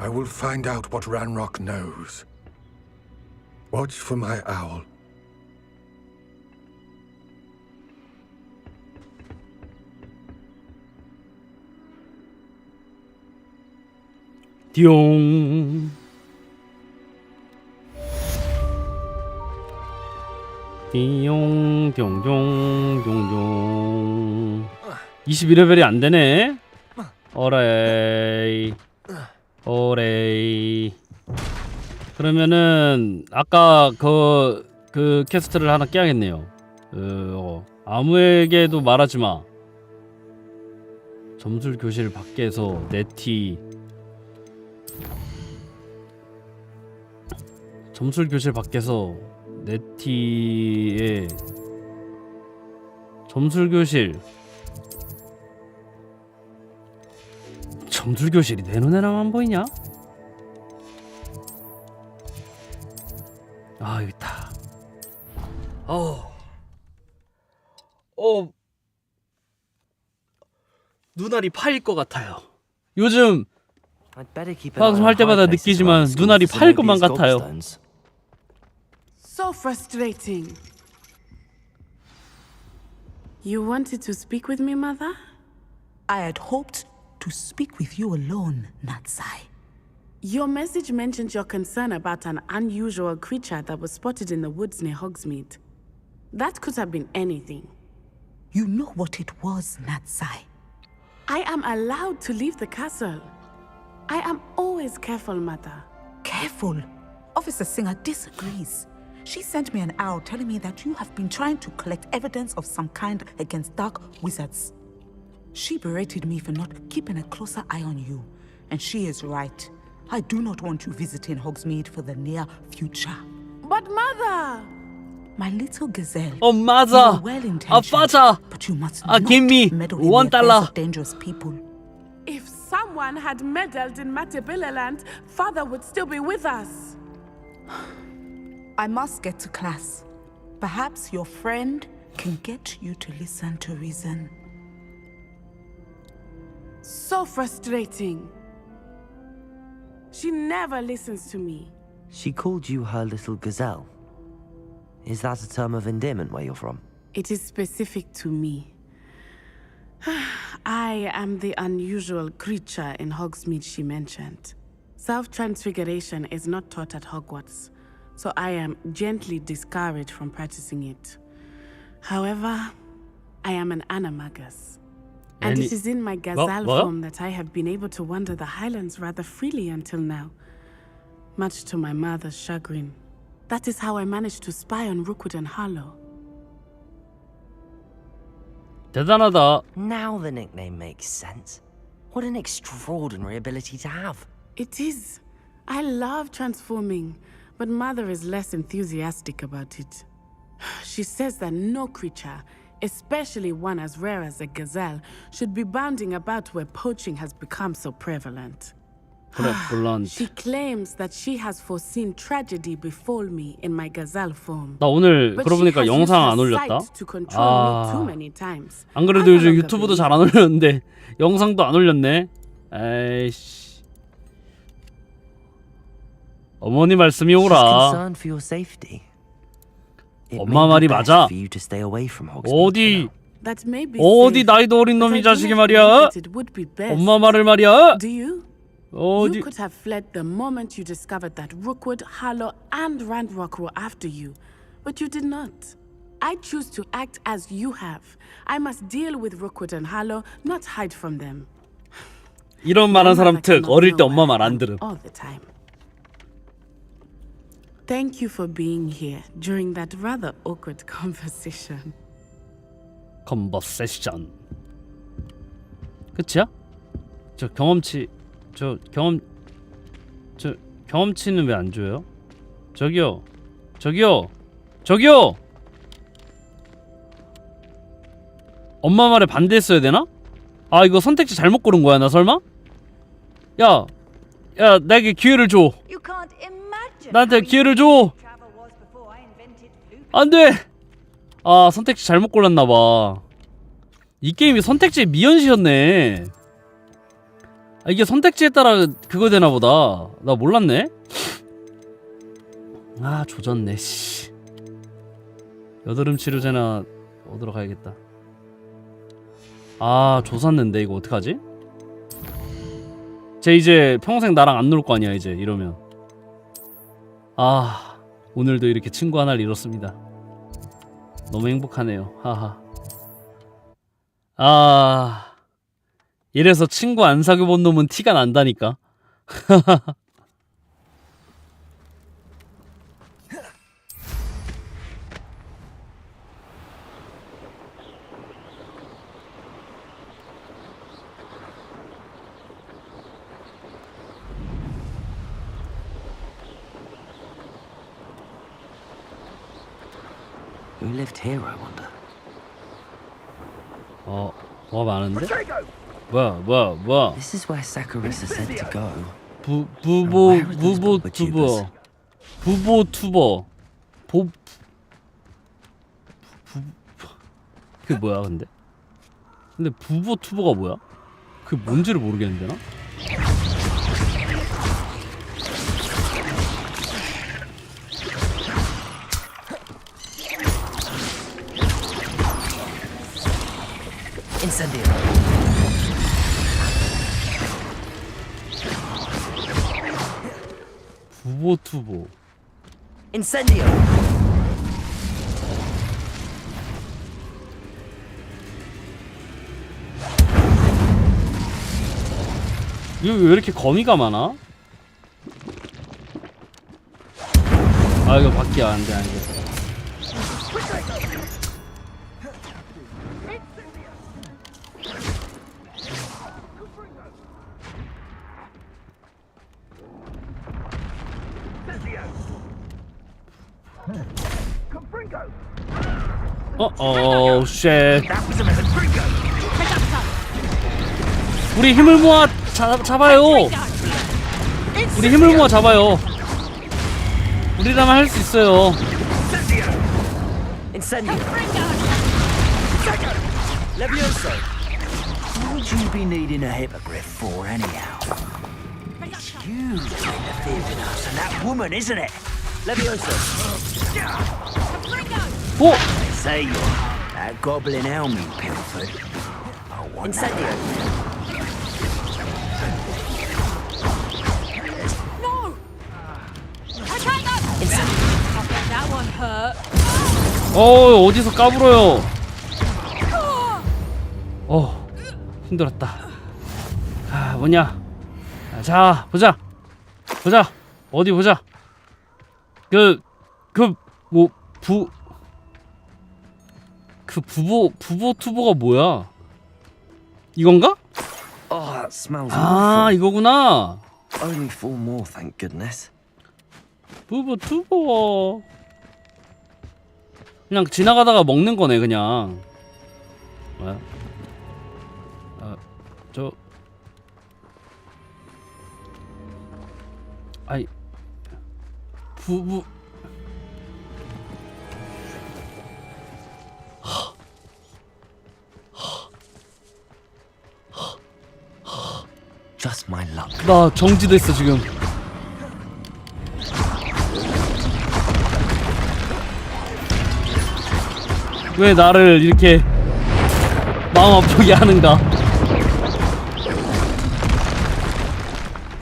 I will find out what Ranrock knows. Watch for my owl. 띠용. 띠용 뿅뿅뿅뿅. 21레벨이 안 되네. 오레이. 오레이. 그러면은 아까 그 퀘스트를 하나 깨야겠네요. 아무에게도 말하지 마. 점술 교실 밖에서 네티. 점술 교실 밖에서 네티의 점술 교실이 내 눈에만 보이냐? 아, 여기 있다. 눈알이 파일 것 같아요. 요즘 방송할 때마다 느끼지만 눈알이 파일 것만 같아요. So frustrating. You wanted to speak with me, Mother? I had hoped to speak with you alone, Natsai. Your message mentioned your concern about an unusual creature that was spotted in the woods near Hogsmeade. That could have been anything. You know what it was, Natsai. I am allowed to leave the castle. I am always careful, Mother. Careful. Officer Singer disagrees. She sent me an owl telling me that you have been trying to collect evidence of some kind against dark wizards. She berated me for not keeping a closer eye on you. And she is right. I do not want you visiting Hogsmeade for the near future. But Mother! My little gazelle. Oh, Mother! Father! But you must not give me meddle in $1. the affairs of dangerous people. If someone had meddled in Matabeleland, Father would still be with us. I must get to class. Perhaps your friend can get you to listen to reason. So frustrating. She never listens to me. She called you her little gazelle. Is that a term of endearment where you're from? It is specific to me. I am the unusual creature in Hogsmeade she mentioned. Self-transfiguration is not taught at Hogwarts, so I am gently discouraged from practicing it. However, I am an animagus. And it is in my gazelle form that I have been able to wander the Highlands rather freely until now. Much to my mother's chagrin. That is how I managed to spy on Rookwood and Harlow. 대단하다. Now the nickname makes sense. What an extraordinary ability to have. It is. I love transforming, but Mother is less enthusiastic about it. She says that no creature, especially one as rare as a gazelle, should be bounding about where poaching has become so prevalent. She claims that she has foreseen tragedy befall me in my gazelle form. 나 오늘 그러고 보니까 영상 안 올렸다. 안 그래도 요즘 유튜브도 잘 안 올렸는데 영상도 안 올렸네. 에이씨. 어머니 말씀이 오라. 엄마 말이 맞아. 어디 나이도 어린 놈이 자식이 말이야. 엄마 말을 말이야. You could have fled the moment you discovered that Rookwood, Harlow, and Ranrock were after you, but you did not. I choose to act as you have. I must deal with Rookwood and Harlow, not hide from them. 이런 말한 사람 특 어릴 때 엄마 말 안 들음. All the time. Thank you for being here during that rather awkward conversation. 컨버세션. 끝이야? 저 경험치는 왜 안 줘요? 저기요. 엄마 말에 반대했어야 되나? 아, 이거 선택지 잘못 고른 거야, 나 설마? 야, 나에게 기회를 줘. 나한테 기회를 줘. 안 돼. 아, 선택지 잘못 골랐나 봐. 이 게임이 선택지 미연시였네. 아, 이게 선택지에 따라 그거 되나 보다. 나 몰랐네. 아, 조졌네. 씨. 여드름 치료제나 얻으러 가야겠다. 아, 조샀는데 이거 어떡하지? 쟤 이제 평생 나랑 안 놀 거 아니야 이제 이러면. 아, 오늘도 이렇게 친구 하나를 잃었습니다. 너무 행복하네요. 하하. 아, 이래서 친구 안 사귀어 본 놈은 티가 난다니까. Who lived here, I wonder? 뭐가 많은데? 뭐야? This is where Saccharissa said to go. 부보투버. 그게 뭐야, 근데? 근데 부보투버가 뭐야? 그게 뭔지를 모르겠는데, 나? Incendio. 부보투버. Incendio. 이거 왜 이렇게 거미가 많아? 아, 이거 밖이야. 안 돼. 쉣. 우리 힘을 모아 잡아요. 우리 힘을 모아 잡아요. 우리라면 할 수 있어요. Incendio. Levioso. What would you be needing a hippogriff for, anyhow? It's you that interfered with us, and that woman, isn't it? Levioso. 오! They say you're that goblin helm you pilfered. I want Incendio. No! Incendio. I bet that one hurt. 어디서 까불어요? 힘들었다. 아, 뭐냐? 자, 보자. 어디 보자. 부보투보가 뭐야? 이건가? Oh, that smells 아, awful. 이거구나. Only 4 more, thank goodness. 부보투보. 그냥 지나가다가 먹는 거네, 그냥. 뭐야? 아이, Just my luck. 나 정지됐어 지금. 왜 나를 이렇게 마음 아프게 하는가?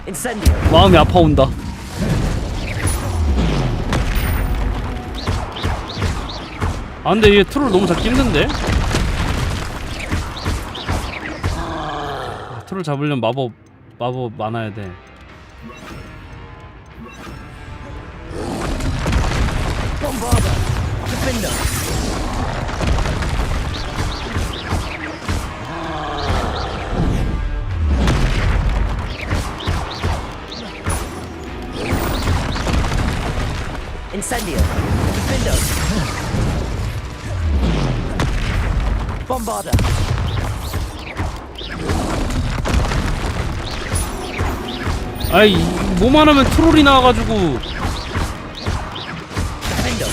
Incendio. 마음이 아파온다. 아, 근데 얘 트롤 너무 잡기 힘든데? 트롤 잡으려면 마법 많아야 돼. Bombarda. Defender. Incendio. Defender. Bombarda. 아이, 뭐만 하면 트롤이 나와가지고. Defender.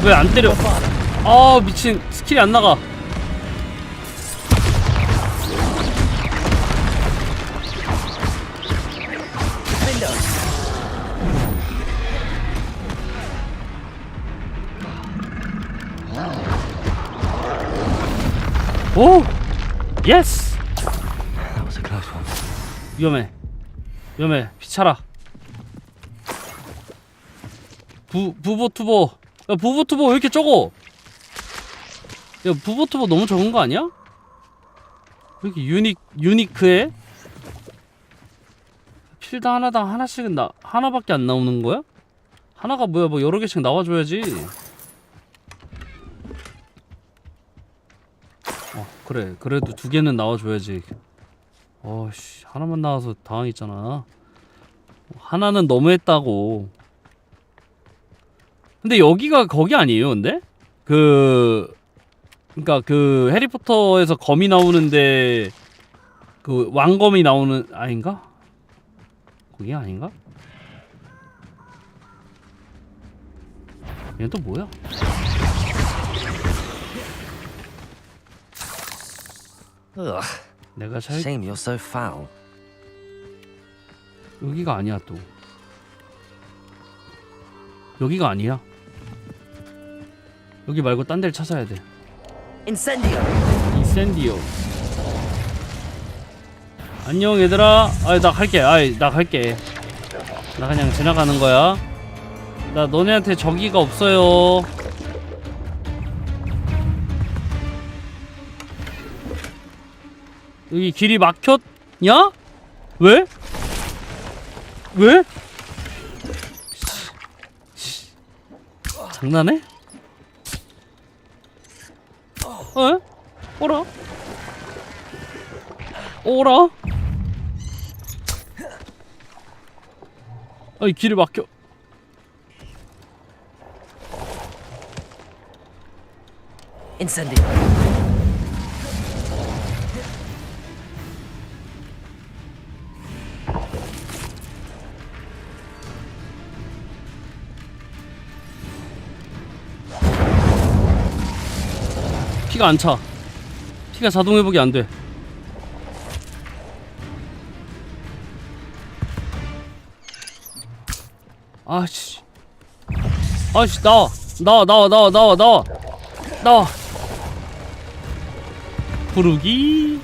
왜 안 때려? 아 미친 스킬이 안 나가. 오! 예스! That was a close one. 위험해. 위험해. 피차라. 부보투보. 야, 부보투보 왜 이렇게 적어? 야, 부보투보 너무 적은 거 아니야? 왜 이렇게 유니크해? 필드 하나당 하나씩은 하나밖에 안 나오는 거야? 하나가 뭐야, 뭐 여러 개씩 나와줘야지. 그래, 그래도 2개는 나와줘야지. 어씨, 하나만 나와서 당황했잖아. 하나는 너무했다고. 근데 여기가 거기 아니에요, 근데? 그니까 그 해리포터에서 검이 나오는데 그 왕검이 나오는 아닌가? 거기 아닌가? 얘는 또 뭐야? Ugh. 내가 잘 Shame you're so foul. 여기가 아니야 또. 여기가 아니야. 여기 말고 딴 데를 찾아야 돼. Incendio. 인센디오. 안녕 얘들아. 나 갈게. 나 갈게. 나 그냥 지나가는 거야. 나 너네한테 적의가 없어요. 여기 길이 막혔냐? 왜? 왜? 장난해? 오라? 오라? 아이 길이 막혀. Incendio. 피가 안 차. 피가 자동 회복이 안 돼. 아씨. 아씨 나와. 나와. 부르기.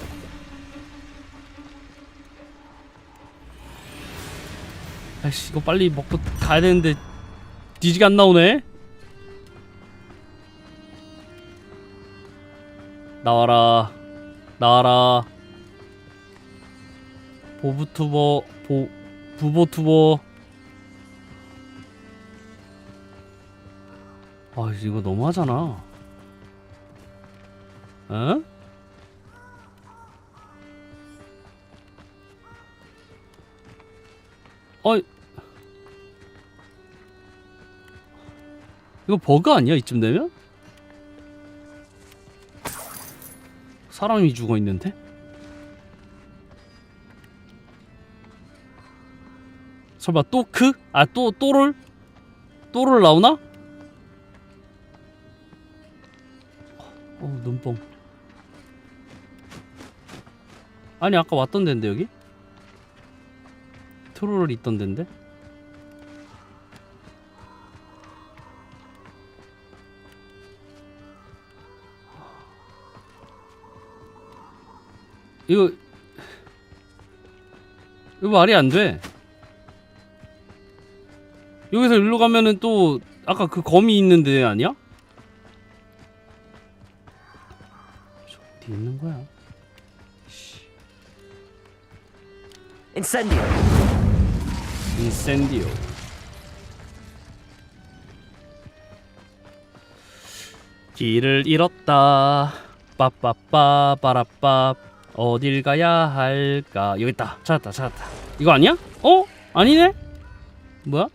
아이씨 이거 빨리 먹고 가야 되는데 뒤지게 안 나오네. 나와라. 부보투버. 아 이거 너무하잖아. 어? 이거 버그 아니야 이쯤 되면? 사람이 죽어 있는데? 설마 또 크? 또롤 나오나? 눈뽕. 아니 아까 왔던 데인데 여기? 트롤 있던 데인데? 이거 말이 안 돼. 여기서 일로 가면은 또 아까 그 검이 있는 데 아니야? 어디 있는 거야? Incendio. 길을 잃었다. 빠빠빠 빠라빠. 어딜 가야 할까? 여기 있다. 찾았다. 이거 아니야? 아니네? 뭐야?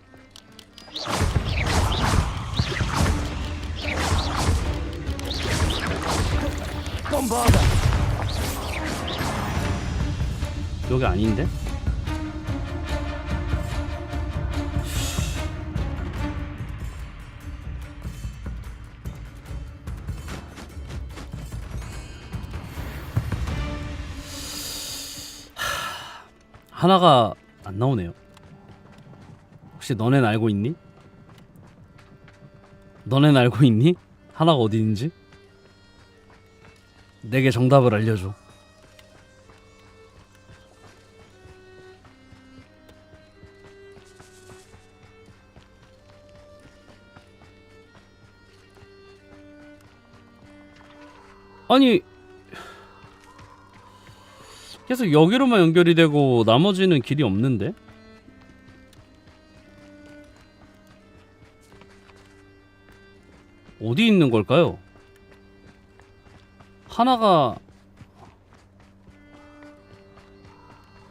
여기 아닌데? 하나가 안 나오네요. 혹시 너넨 알고 있니? 너넨 알고 있니? 하나가 어디 있는지? 내게 정답을 알려줘. 아니 계속 여기로만 연결이 되고 나머지는 길이 없는데? 어디 있는 걸까요? 하나가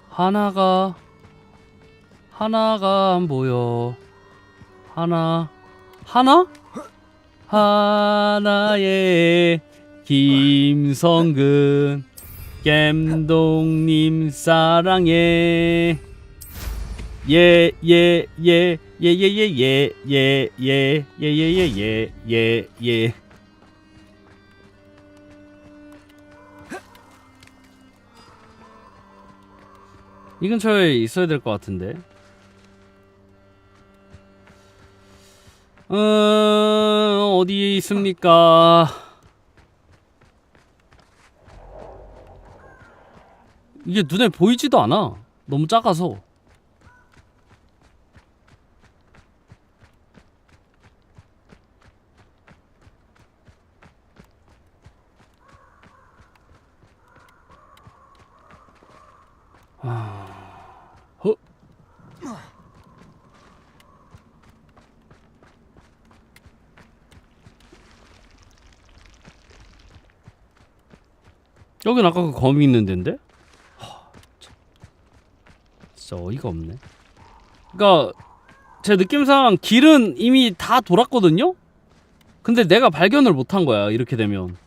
안 보여. 하나 하나의 김성근 겜동님 사랑해. 예. 이 근처에 있어야 될 것 같은데. 어디에 있습니까? 이게 눈에 보이지도 않아. 너무 작아서. 여긴 아까 그 거미 있는 데인데? 진짜 어이가 없네. 그니까 제 느낌상 길은 이미 다 돌았거든요? 근데 내가 발견을 못한 거야. 이렇게 되면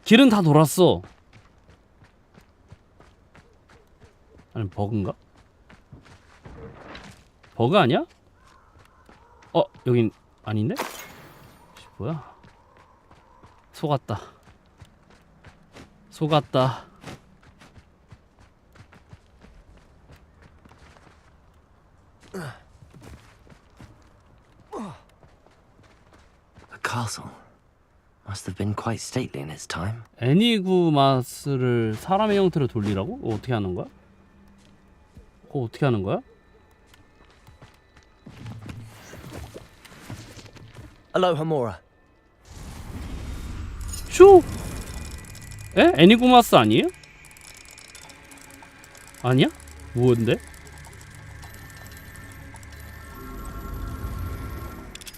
길은 다 돌았어. 아니 버그인가? 버그 아니야? 여긴 아닌데? 뭐야? 속았다. The castle must have been quite stately in its time. 애니구마스를 사람의 형태로 돌리라고? 어떻게 하는 거야? 어떻게 하는 거야? Aloha, Mora. 쇼! 에? 애니구마스 아니에요? 아니야? 뭔데?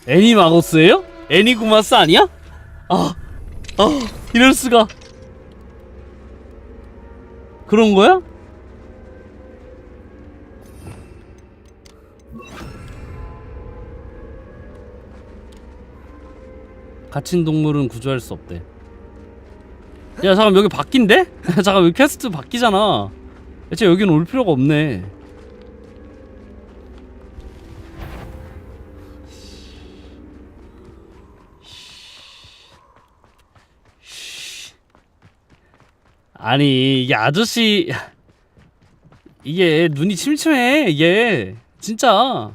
애니마고스예요? 애니구마스 아니야? 이럴 수가. 그런 거야? 갇힌 동물은 구조할 수 없대. 야 잠깐 여기 바뀐데? 잠깐 여기 퀘스트 바뀌잖아. 대체 여기는 올 필요가 없네. 아니 이게 아저씨 이게 눈이 침침해. 이게 진짜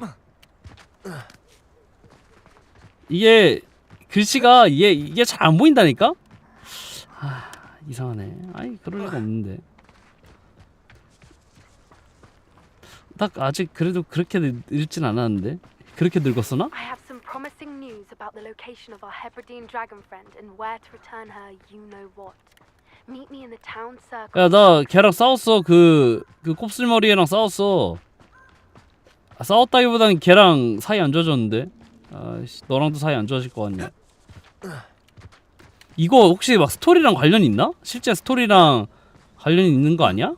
이게 글씨가 이게 잘 안 보인다니까? 이상하네. 아니 그럴 리가 없는데. 딱 아직 그래도 그렇게 늙진 않았는데. 그렇게 늙었으나? I have some promising news about the location of our Hebridean dragon friend and where to return her you know what. Meet me in the town circle. 야, 나 걔랑 싸웠어. 그 곱슬머리애랑 싸웠어. 싸웠다기보다는 걔랑 사이 안 좋아졌는데. 너랑도 사이 안 좋아질 것 같냐? 이거 혹시 막 스토리랑 관련 있나? 실제 스토리랑 관련 있는 거 아니야?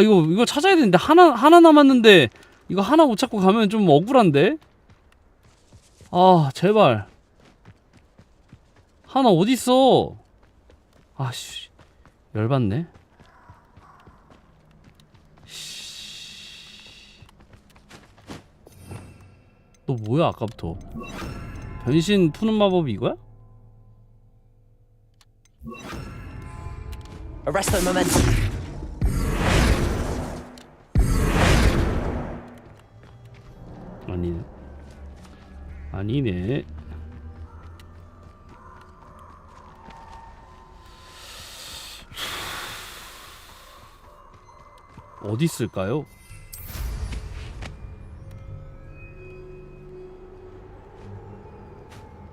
이거 찾아야 되는데 하나 남았는데 이거 하나 못 찾고 가면 좀 억울한데? 제발. 하나 어딨어? 씨. 열받네. 너 뭐야 아까부터? 변신 푸는 마법이 이거야? Arresto momentum. 아니네. 어디 있을까요?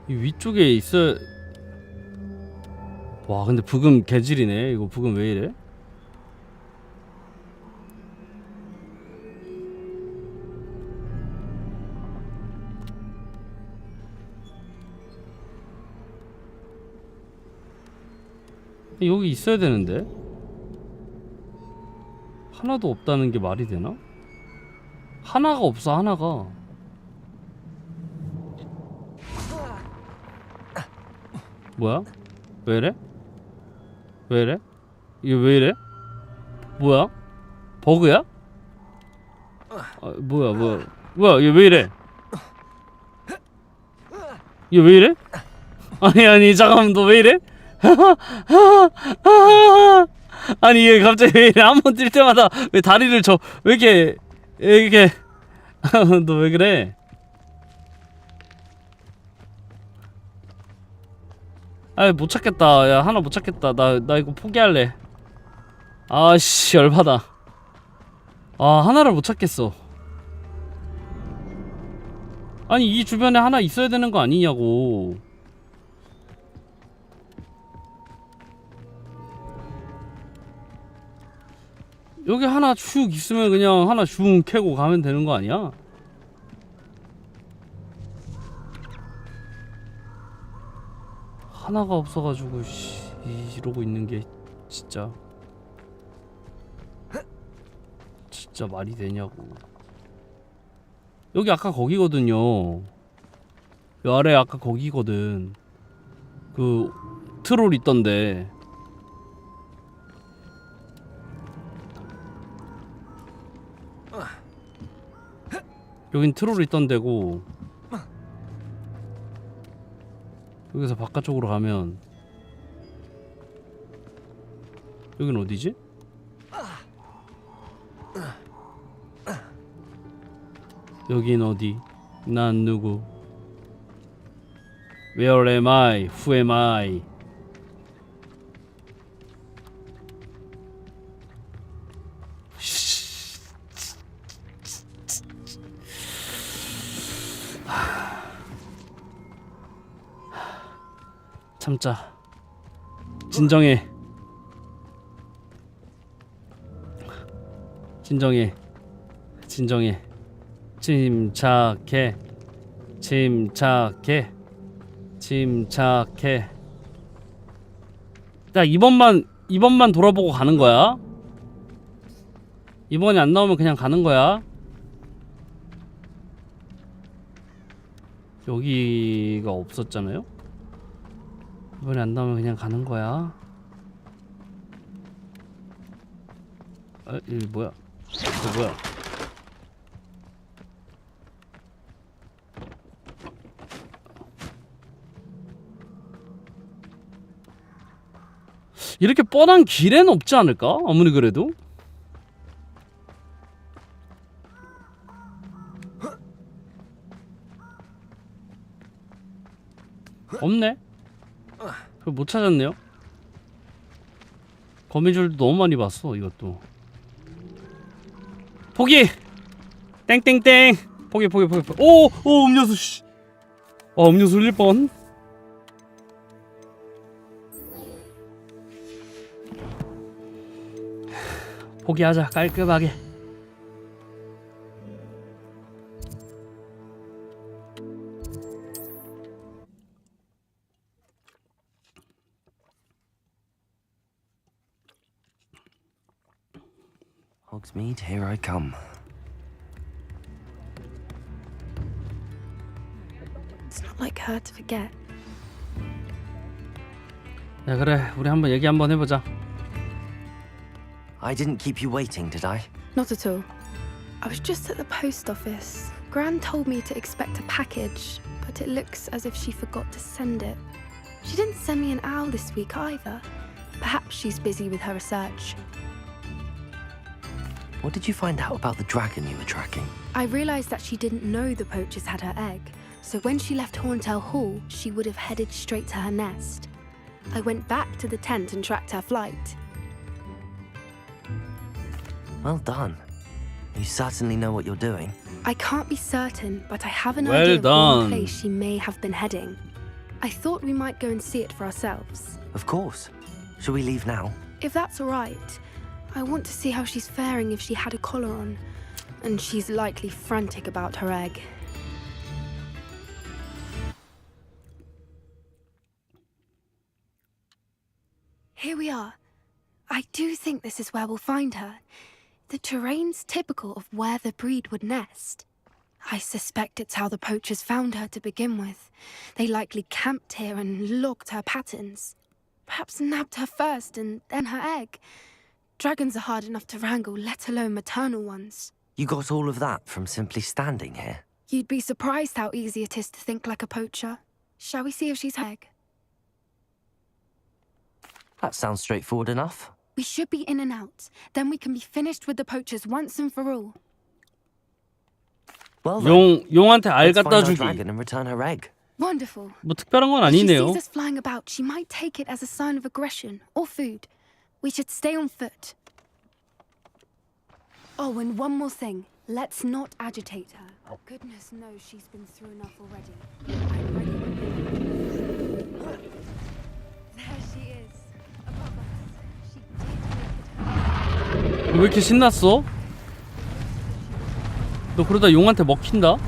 이 위쪽에 있어. 와, 근데 부금 개질이네. 이거 부금 왜 이래? 여기 있어야 되는데 하나도 없다는 게 말이 되나? 하나가 없어. 하나가. 뭐야? 왜 이래? 왜 이래? 이게 왜 이래? 뭐야? 버그야? 아, 뭐야 이게 왜 이래? 이게 왜 이래? 아니 잠깐만, 너 왜 이래? 아니 얘 갑자기 왜 이래? 한 번 뛸 때마다 왜 다리를 왜 이렇게 너 왜 그래? 아이, 못 찾겠다. 야, 하나 못 찾겠다. 나 이거 포기할래. 아씨, 열받아. 아, 하나를 못 찾겠어. 아니, 이 주변에 하나 있어야 되는 거 아니냐고. 여기 하나 슉 있으면 그냥 하나 슝 캐고 가면 되는 거 아니야? 하나가 없어가지고 이러고 있는 게 진짜 말이 되냐고. 여기 아까 거기거든요. 이 아래 아까 거기거든. 그 트롤 있던데. 여긴 트롤 있던 데고, 여기서 바깥쪽으로 가면 여긴 어디지? 여긴 어디? 난 누구? Where am I? Who am I? 참자. 진정해. 침착해. 야, 이번만 돌아보고 가는 거야. 이번이 안 나오면 그냥 가는 거야. 여기가 없었잖아요. 이번에 안 나오면 그냥 가는 거야. 아, 이게 뭐야? 이거 뭐야? 이렇게 뻔한 길에는 없지 않을까? 아무리 그래도. 없네. 그걸 못 찾았네요. 거미줄도 너무 많이 봤어. 이것도 포기. 땡땡땡. 포기. 오 음료수. 씨. 음료수 흘릴 뻔. 포기하자. 깔끔하게. Hogsmeade, here I come. It's not like her to forget. 야, 그래. 우리 한번 얘기 한번 해보자. I didn't keep you waiting, did I? Not at all. I was just at the post office. Gran told me to expect a package, but it looks as if she forgot to send it. She didn't send me an owl this week either. Perhaps she's busy with her research. What did you find out about the dragon you were tracking? I realised that she didn't know the poachers had her egg, so when she left Horntail Hall, she would have headed straight to her nest. I went back to the tent and tracked her flight. Well done. You certainly know what you're doing. I can't be certain, but I have an Well idea of done. one place she may have been heading. I thought we might go and see it for ourselves. Of course. Shall we leave now? If that's all right, I want to see how she's faring if she had a collar on. And she's likely frantic about her egg. Here we are. I do think this is where we'll find her. The terrain's typical of where the breed would nest. I suspect it's how the poachers found her to begin with. They likely camped here and logged her patterns. Perhaps nabbed her first and then her egg. Dragons are hard enough to wrangle, let alone maternal ones. You got all of that from simply standing here? You'd be surprised how easy it is to think like a poacher. Shall we see if she's her egg? That sounds straightforward enough. We should be in and out. Then we can be finished with the poachers once and for all. Well then, 용한테 알 let's find 갖다 our 주기. dragon and return her egg. Wonderful. 뭐 특별한 건 If she 아니네요. sees us flying about, she might take it as a sign of aggression or food. We should stay on foot. Oh, and one more thing. Let's not agitate her. Goodness knows she's been through enough already. I'm ready. There she is. Above us. She did make it. 왜 이렇게 신났어? 너 그러다 용한테 먹힌다?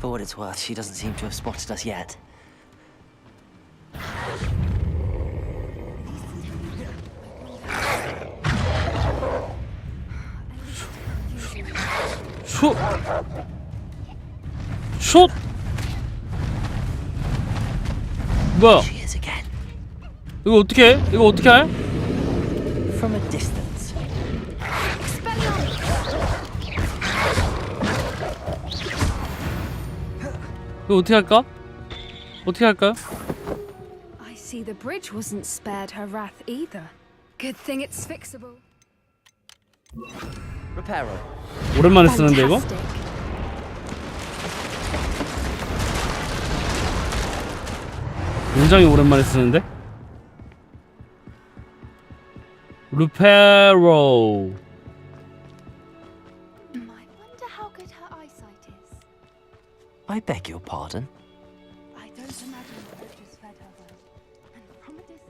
For what it's worth, she doesn't seem to have spotted us yet. 슛! 슛! 뭐야? She is again. 이거 어떻게 해? 이거 어떻게 해? From a distance. 이거 어떻게 할까? 어떻게 할까요? I see the bridge wasn't spared her wrath either. Good thing it's fixable. Reparo. 오랜만에 쓰는데 이거? Fantastic. 굉장히 오랜만에 쓰는데? 루페로. I wonder how good her eyesight is. I beg your pardon. I don't imagine the poachers fed her well. And from a distance,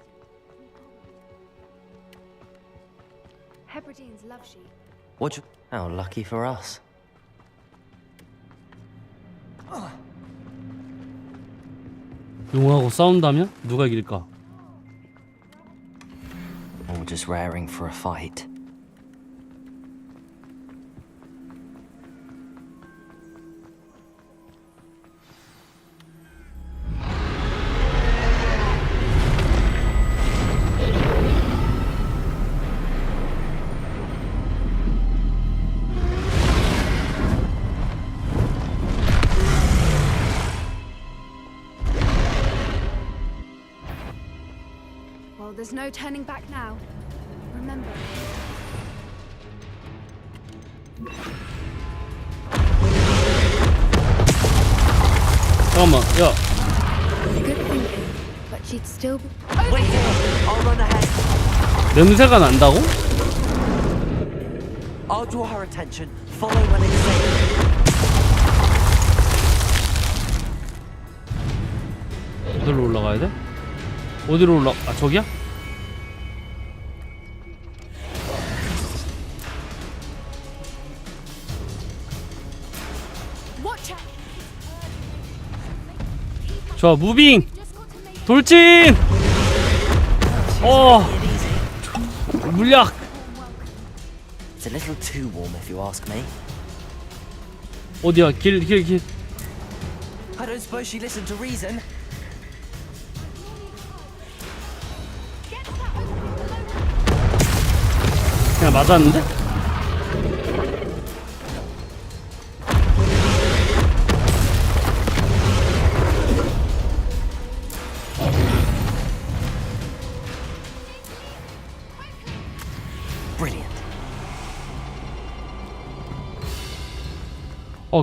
Hebrideans love sheep. What? How lucky for us. 용하고 싸운다면 누가 이길까? Or just raring for a fight. Well, there's no turning back now. Remember. 잠깐만, 야, Good thinking. But she'd still be... Wait here! I'll run ahead. 냄새가 난다고? I'll draw her attention. Follow when it's safe. 어디로 올라가야 돼? 어디로 올라? 아 저기야? Watch out! 좋아, 무빙! 돌진! 물약! It's a little too warm if you ask me. 어디야? 길. I don't suppose she listened to reason. 그냥 맞았는데?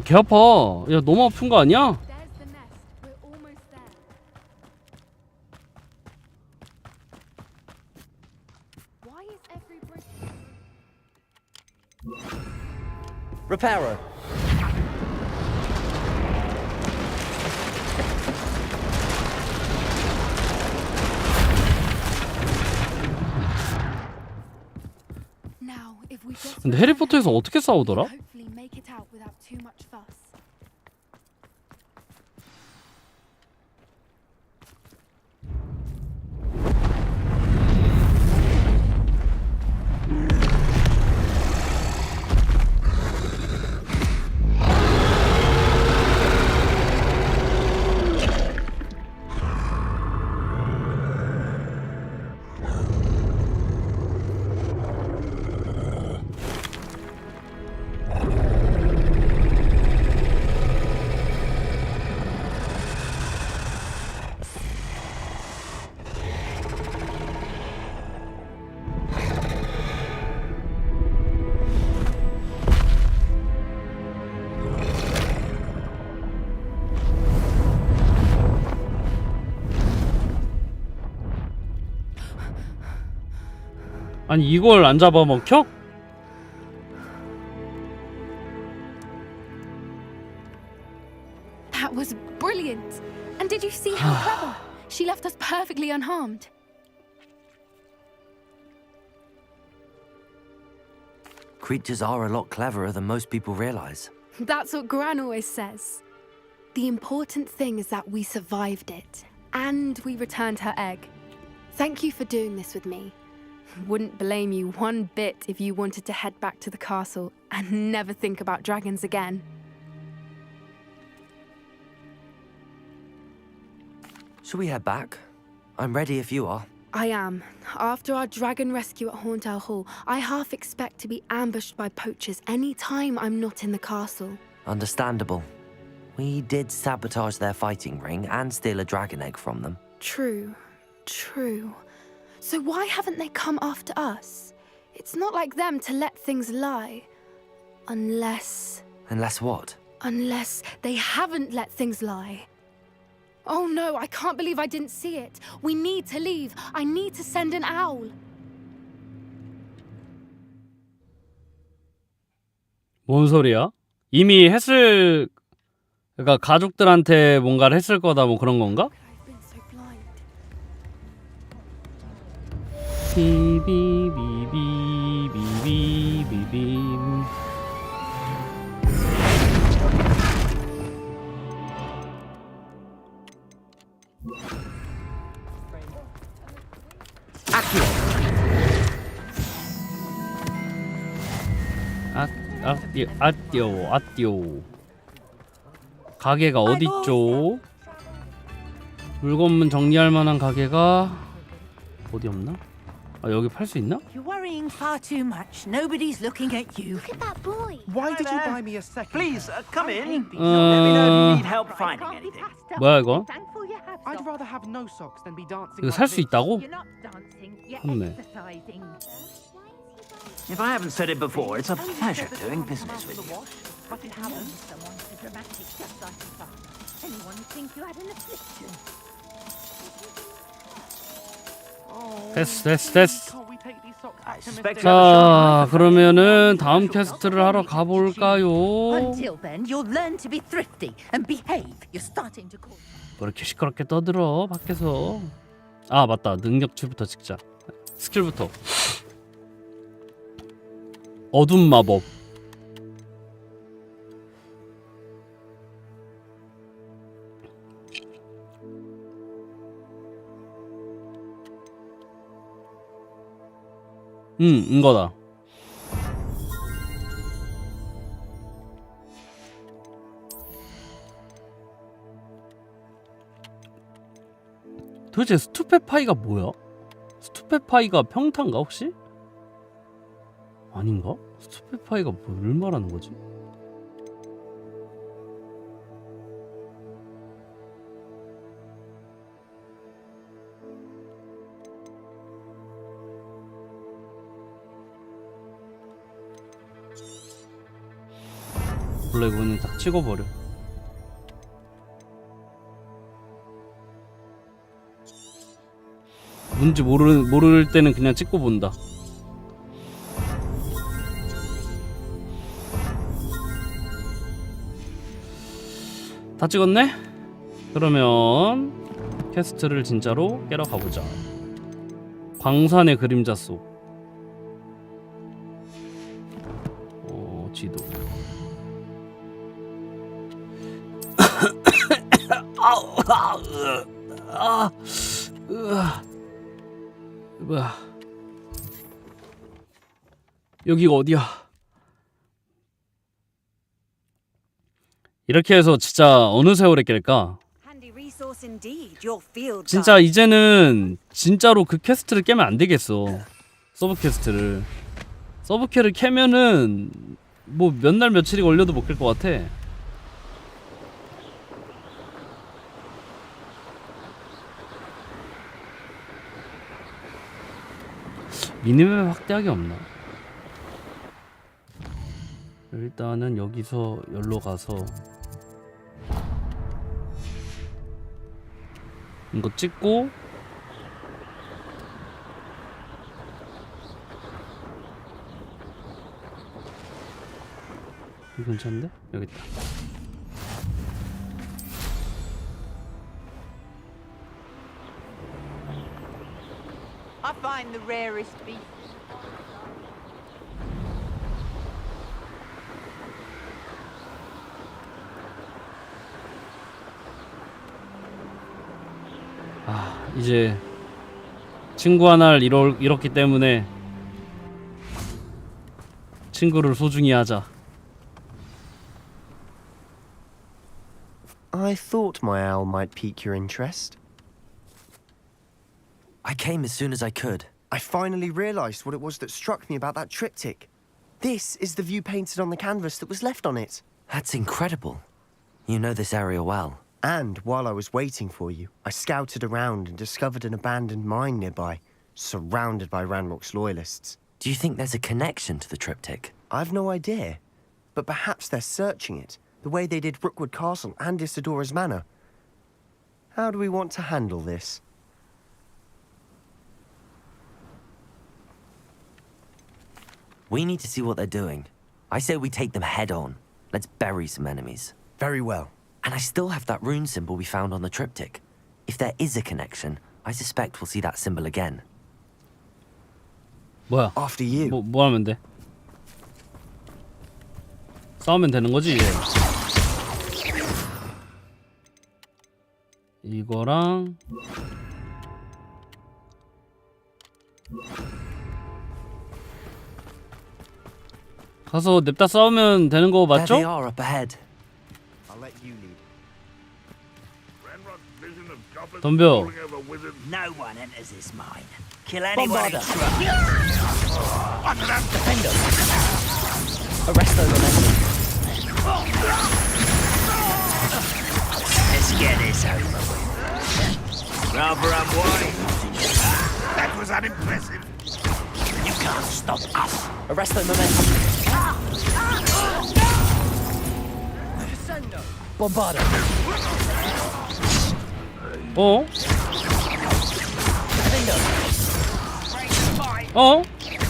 개 아파. 야, 너무 아픈 거 아니야? There's the nest. We're almost there. Why is every bridge... Reparo. Now, if we just 근데 해리포터에서 어떻게 싸우더라? hopefully make it out without too much fuss. 아니 이걸 안 잡아먹혀? That was brilliant. And did you see how clever? She left us perfectly unharmed. Creatures are a lot cleverer than most people realize. That's what Gran always says. The important thing is that we survived it, and we returned her egg. Thank you for doing this with me. Wouldn't blame you one bit if you wanted to head back to the castle and never think about dragons again. Shall we head back? I'm ready if you are. I am. After our dragon rescue at Hauntel Hall, I half expect to be ambushed by poachers any time I'm not in the castle. Understandable. We did sabotage their fighting ring and steal a dragon egg from them. True. So why haven't they come after us? It's not like them to let things lie. Unless what? Unless they haven't let things lie. Oh no, I can't believe I didn't see it. We need to leave. I need to send an owl. 뭔 소리야? 이미 했을... 그러니까 가족들한테 뭔가를 했을 거다 뭐 그런 건가? I've been so blind. 비비비비비비비. 아띠오. 가게가 어딨죠? 물건문 정리할 만한 가게가 어디 없나? 아, 여기 팔 수 있나? You're worrying far too much. Nobody's looking at you. Look at that boy. Why did you buy me a second? Please, come in. Let me know if you need help finding anything. 뭐야 이거? I'd rather have no socks than be dancing. 이거 살 수 있다고? 네. If I haven't said it before, it's a pleasure doing business with you. But it happens. Someone so dramatic, just like a fun. Anyone would think you had an affliction. 됐어. I suspect 자, 그러면은 다음 퀘스트를 하러 가볼까요? Until then, you'll learn to be thrifty and behave. You're starting to call. 뭐 이렇게 시끄럽게 떠들어 밖에서. 아 맞다, 능력치부터 찍자. 스킬부터. 어둠 마법. 이거다. 도대체 스투페파이가 뭐야? 스투페파이가 평탄가 혹시? 아닌가? 스투페파이가 뭘 말하는 거지? 몰라 이거는 딱 찍어버려. 뭔지 모를 때는 그냥 찍고 본다. 다 찍었네? 그러면 퀘스트를 진짜로 깨러 가보자. 광산의 그림자 속. 지도. 뭐야? 여기가 어디야? 이렇게 해서 진짜 어느 세월에 깰까? 진짜 이제는 진짜로 그 퀘스트를 깨면 안 되겠어. 서브 퀘스트를. 서브 퀘를 캐면은 뭐 몇 날 며칠이 걸려도 못 깰 것 같아. 미니맵 확대하기 없나? 일단은 여기서 여기로 가서 이거 찍고 이거 괜찮은데? 여기 있다. I find the rarest beef. 이제 친구 하나를 잃었기 때문에 친구를 소중히 하자. I thought my owl might pique your interest. I came as soon as I could. I finally realized what it was that struck me about that triptych. This is the view painted on the canvas that was left on it. That's incredible. You know this area well. And while I was waiting for you, I scouted around and discovered an abandoned mine nearby, surrounded by Ranrock's loyalists. Do you think there's a connection to the triptych? I've no idea, but perhaps they're searching it, the way they did Rookwood Castle and Isidora's Manor. How do we want to handle this? We need to see what they're doing. I say we take them head on. Let's bury some enemies. Very well. And I still have that rune symbol we found on the triptych. If there is a connection, I suspect we'll see that symbol again. 뭐야? After you. 뭐 하면 돼? 싸우면 되는 거지? 이거랑 가서 냅다 싸우면 되는 거 맞죠? There they are up ahead. I'll let you lead. 덤벼. No one enters this mine. Kill anyone who tries. Defend them. Arrest those men. Let's get this over with. Rather unwise. That was unimpressive. You can't stop us. Arrest those men. Bombarda. 어? 어?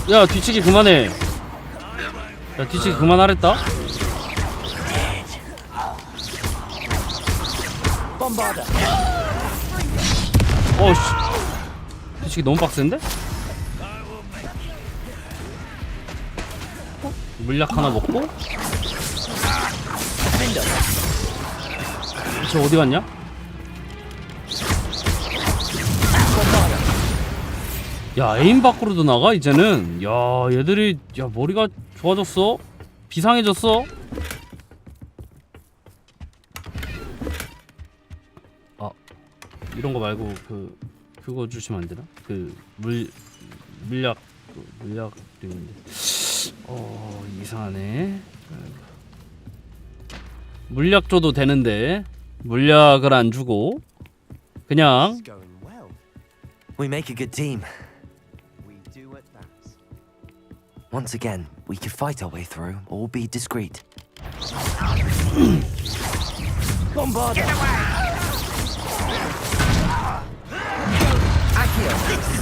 야 뒤치기 그만해. 야 뒤치기 그만하랬다. 어씨 뒤치기 너무 빡센데? 물약 하나 먹고. 저 어디 갔냐? 야 에임 밖으로도 나가 이제는. 야 얘들이 야 머리가 좋아졌어. 비상해졌어. 아 이런 거 말고 그거 주시면 안 되나? 그 물약 있는데. 이상하네. 물약 줘도 되는데 물약을 안 주고 그냥. We make a good team. We do at that. Once again, we could fight our way through or be discreet. Bombarder!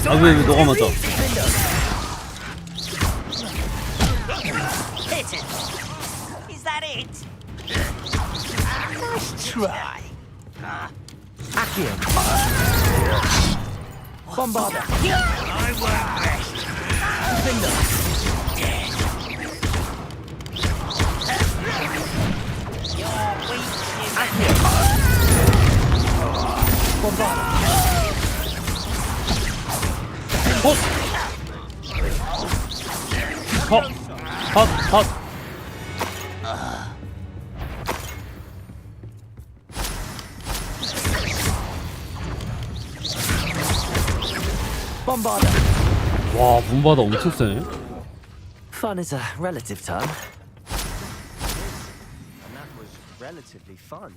아, 왜 너가 맞아? Hit it! Is that it? Nice try. Accio. Bombarder. I won't rest. Finger. Dead. You're weak. Accio. Bombarder. 헛. Bombarder. 와, 문바다 엄청 세네. Fun is a relative term. And that was relatively fun.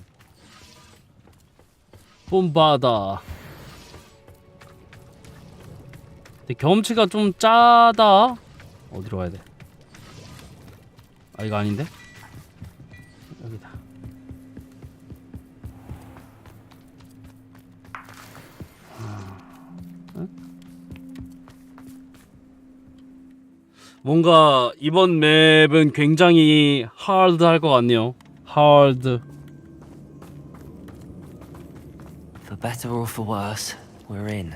문바다. 근데 경험치가 좀 짜다. 어디로 가야 돼? 아, 이거 아닌데? 여기다. 뭔가 이번 맵은 굉장히 하드할 것 같네요. 하드. For better or for worse, we're in.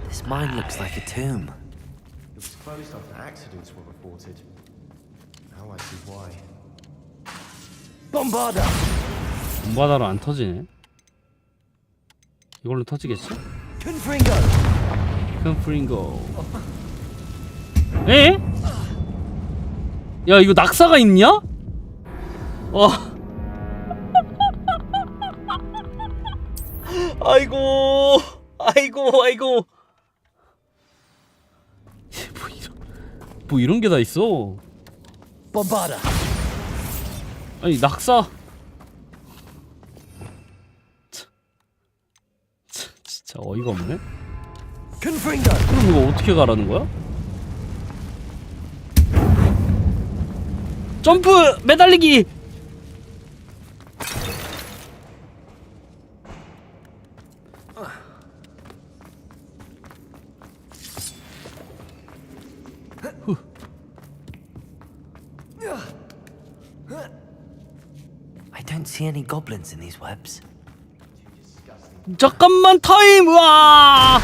This mine looks like a tomb. It was closed after accidents were reported. Now I see why. Bombarder. 문바다로 안 터지네. 이걸로 터지겠지? Confringo. 컴프링고. 에? 야, 이거 낙사가 있냐? 아이고. 뭐 이런 게 다 있어. Bombarder. 아니, 낙사. 진짜 어이가 없네. Confringo. 그럼 이거 어떻게 가라는 거야? 점프! 매달리기! I don't see any goblins in these webs. 잠깐만, 타임! 와!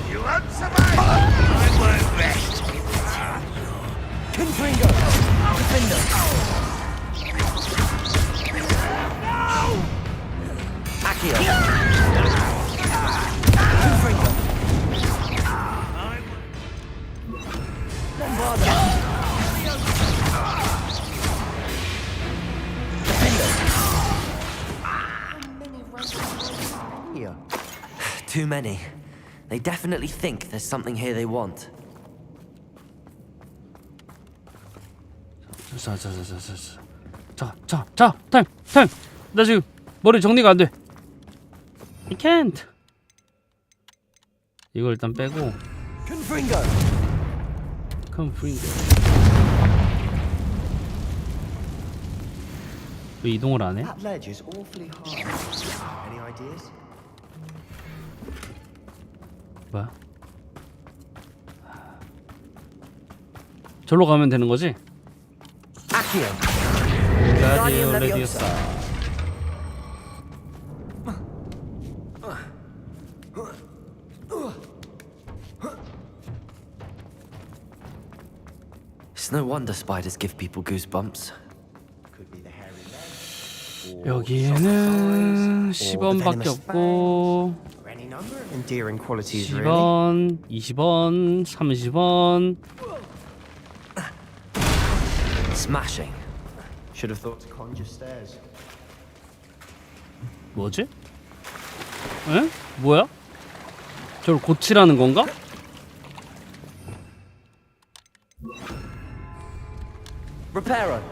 You won't survive. I won't rest. Confringo. Defender. No. Accio. Confringo. Bombarder. Here. Too many. They definitely think there's something here they want. 자, 타임! 나 지금 머리 정리가 안 돼. I can't. 이거 일단 빼고. Confringo. 왜 이동을 안 해? That ledge is awfully hard. Any ideas? 뭐야? 절로 가면 되는 거지? Accio. 가디오 레디오사. It's no wonder spiders give people goosebumps. Could be the hairy leg. 여기에는 10원밖에 없고. Any number of endearing qualities, really. 10원, 20원, 30원. Smashing. Should have thought to conjure stairs. 뭐지? 에? 뭐야? 저를 고치라는 건가? Reparo.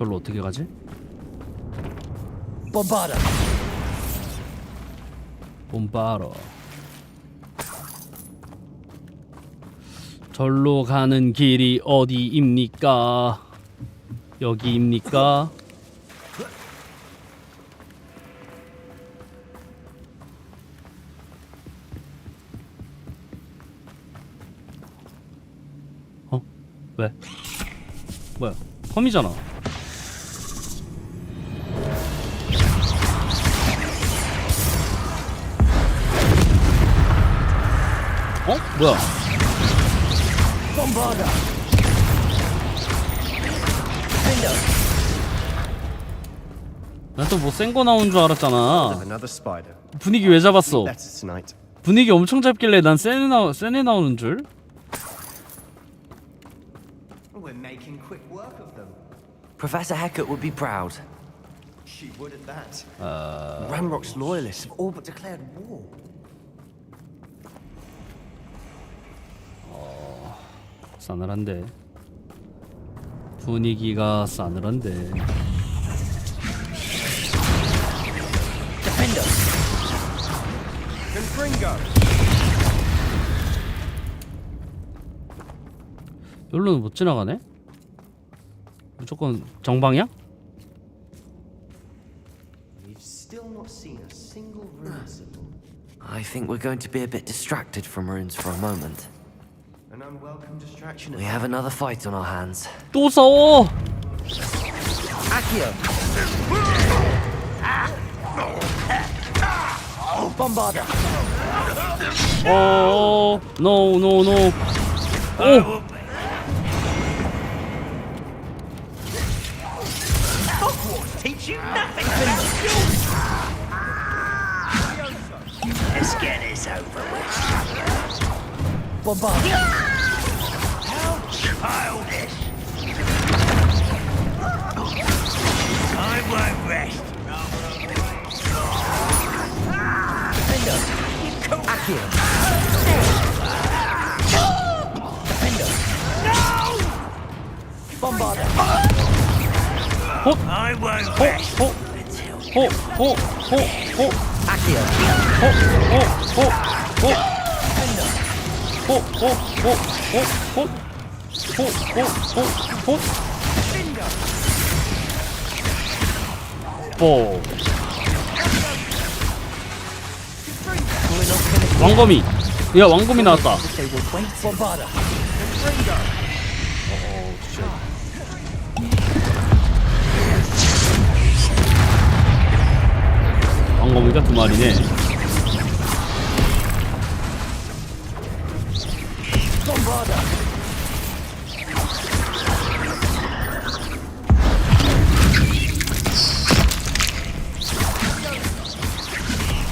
저로 어떻게 가지? Bombarda. 봄바로. 절로 가는 길이 어디입니까? 여기입니까? 어? 왜? 뭐야? 컴이잖아. 어? 뭐야? Bombarda. 난 또 뭐 센 거 나온 줄 알았잖아. Another spider. 분위기 왜 잡았어? Letters tonight. 분위기 엄청 잡길래 난 센 애 나오는 줄? We're making quick work of them. Professor Hecat would be proud. She would at that. Ranrock's loyalists have all but declared war. 싸늘한데. 분위기가 싸늘한데. Defender. Confringo. 여기로는 못 지나가네? 무조건 정방이야? We've still not seen a single rune symbol. I think we're going to be a bit distracted from runes for a moment. An unwelcome distraction. We have another fight on our hands. 또 싸워! Accio. Bombarda. 어, no, no, no. 오! Teach you nothing. Let's get this over with. Bombarda. How childish. I won't rest. Defender. Accio. Defender. No! Bombarda. I won't rest. Accio. 뽀. 왕검이. 야, 왕검이 나왔다. Bombarda. 왕검이가 두 마리네. Bombarda.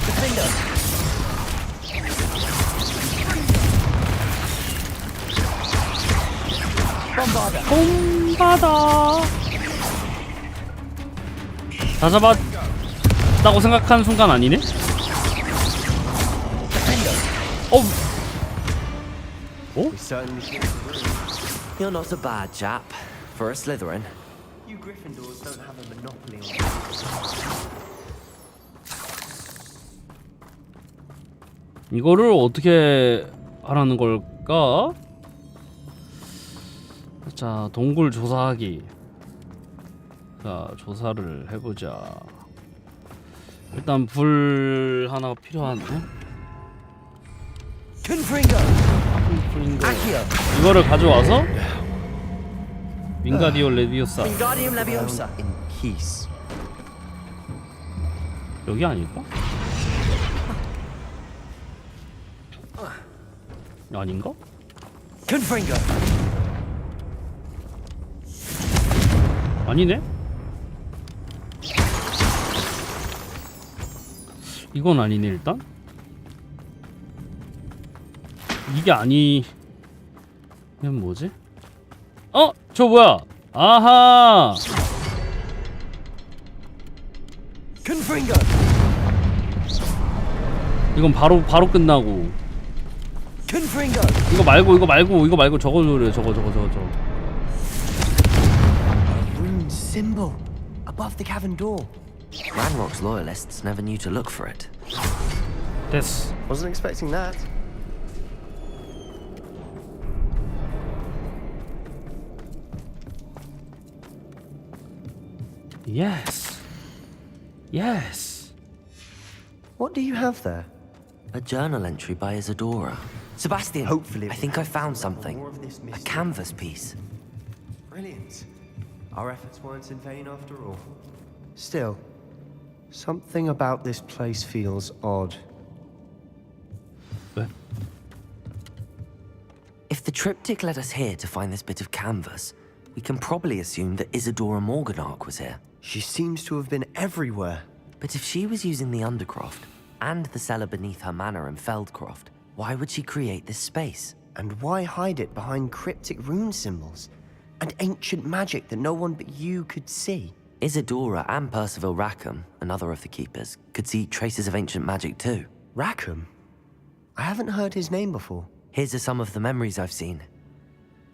Defender. Bombarda. 봄바다. 다 잡았다고 생각한 순간 아니네? 어? We certainly should. You're not a bad chap for a Slytherin. You Gryffindors don't have a monopoly on. 이거를 어떻게 하라는 걸까? 자, 동굴 조사하기. 자, 조사를 해보자. 일단 불 하나 필요한데? Confringo. 불인거. Accio. 이거를 가져와서 윙가디오 레비오사. Wingardium Leviosa. In peace. 여기 아닐까? 아닌가? Confringo. 아니네? 이건 아니네 일단. 이게 아니. 이건 뭐지? 어? 저 뭐야? 아하! Confringo. 이건 바로 끝나고. Confringo. 이거 말고 저거 노래 저거. Rune symbol above the cavern door. Ranrock's loyalists never knew to look for it. 됐어. Wasn't expecting that. Yes. Yes. What do you have there? A journal entry by Isadora. Sebastian, Hopefully I think I found something. more of this A mystery. canvas piece. Brilliant. Our efforts weren't in vain after all. Still, something about this place feels odd. 왜? If the triptych led us here to find this bit of canvas, we can probably assume that Isadora Morganark was here. She seems to have been everywhere. But if she was using the Undercroft and the cellar beneath her manor in Feldcroft, why would she create this space? And why hide it behind cryptic rune symbols? And ancient magic that no one but you could see? Isadora and Percival Rackham, another of the keepers, could see traces of ancient magic too. Rackham? I haven't heard his name before. Here's some of the memories I've seen.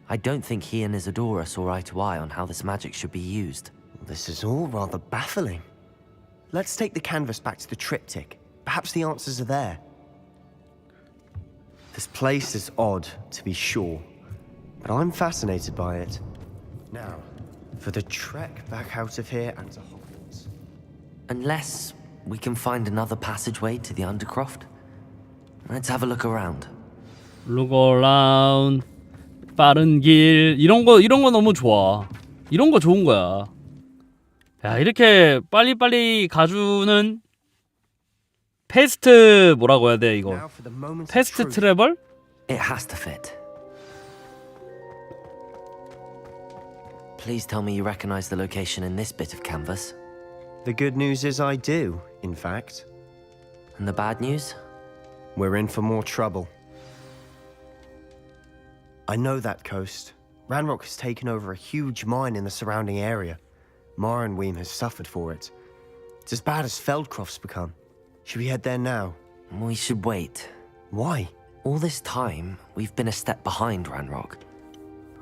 I don't think he and Isadora saw eye to eye on how this magic should be used. This is all rather baffling. Let's take the canvas back to the triptych. Perhaps the answers are there. This place is odd, to be sure, but I'm fascinated by it. Now, for the trek back out of here and to Hogwarts. Unless we can find another passageway to the Undercroft. Let's have a look around. Look around. 빠른 길. 이런 거 너무 좋아. 이런 거 좋은 거야. 야, 이렇게 빨리빨리 가주는 패스트 뭐라고 해야 돼 이거? 패스트 트래블? It has to fit. Please tell me you recognize the location in this bit of canvas. The good news is I do, in fact. And the bad news? We're in for more trouble. I know that coast. Ranrock has taken over a huge mine in the surrounding area. Mornweem has suffered for it. It's as bad as Feldcroft's become. Should we head there now? We should wait. Why? All this time, we've been a step behind Ranrock.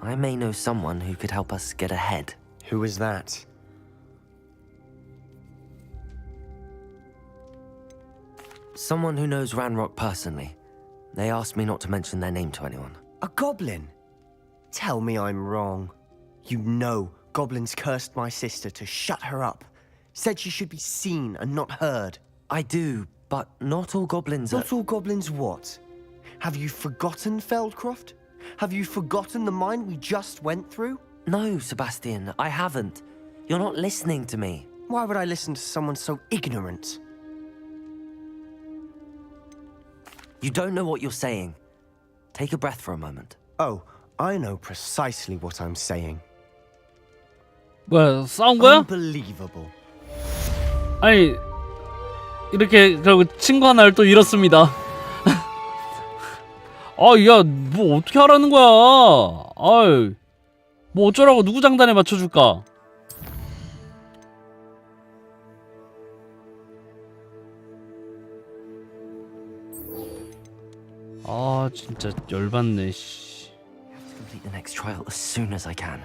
I may know someone who could help us get ahead. Who is that? Someone who knows Ranrock personally. They asked me not to mention their name to anyone. A goblin? Tell me I'm wrong. You know goblins cursed my sister to shut her up. Said she should be seen and not heard. I do, but not all goblins are... Not all goblins what? Have you forgotten Feldcroft? Have you forgotten the mine we just went through? No, Sebastian, I haven't. You're not listening to me. Why would I listen to someone so ignorant? You don't know what you're saying. Take a breath for a moment. Oh, I know precisely what I'm saying. 뭐야, 싸운 거야? Unbelievable. 아니, 이렇게 결국 친구 하나를 또 잃었습니다. 아, 야, 뭐 어떻게 하라는 거야? 아이, 뭐 어쩌라고 누구 장단에 맞춰줄까? 아, 진짜 열받네. 씨. Complete the next trial as soon as I can.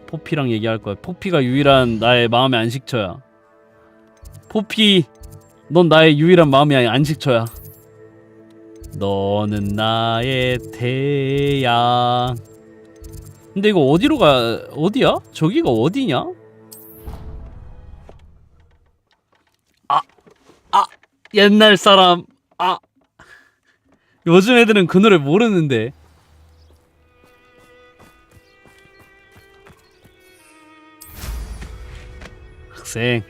포피랑 얘기할 거야. 포피가 유일한 나의 마음의 안식처야. 포피, 넌 나의 유일한 마음의 안식처야. 너는 나의 태양. 근데 이거 어디로 가? 어디야? 저기가 어디냐? 옛날 사람. 요즘 애들은 그 노래 모르는데. 학생.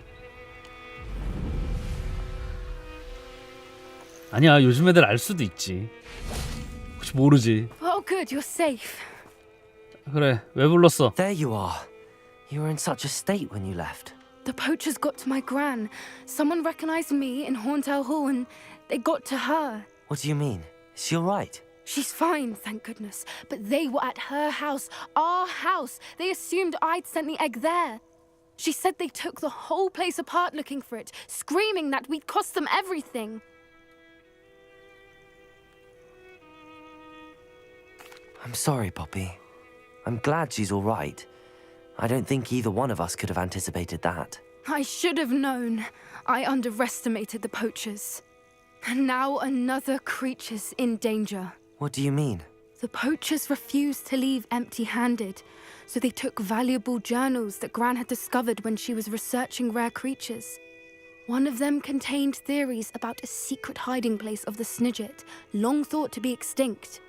아니야, 요즘 애들 알 수도 있지. 혹시 모르지. Oh, good, you're safe. 그래, 왜 불렀어? There you are. You were in such a state when you left. The poachers got to my gran. Someone recognized me in Horntail Hall and they got to her. What do you mean? Is she alright? She's fine, thank goodness. But they were at her house, our house. They assumed I'd sent the egg there. She said they took the whole place apart looking for it, screaming that we'd cost them everything. I'm sorry, Poppy. I'm glad she's all right. I don't think either one of us could have anticipated that. I should have known. I underestimated the poachers. And now another creature's in danger. What do you mean? The poachers refused to leave empty-handed, so they took valuable journals that Gran had discovered when she was researching rare creatures. One of them contained theories about a secret hiding place of the Snidget, long thought to be extinct.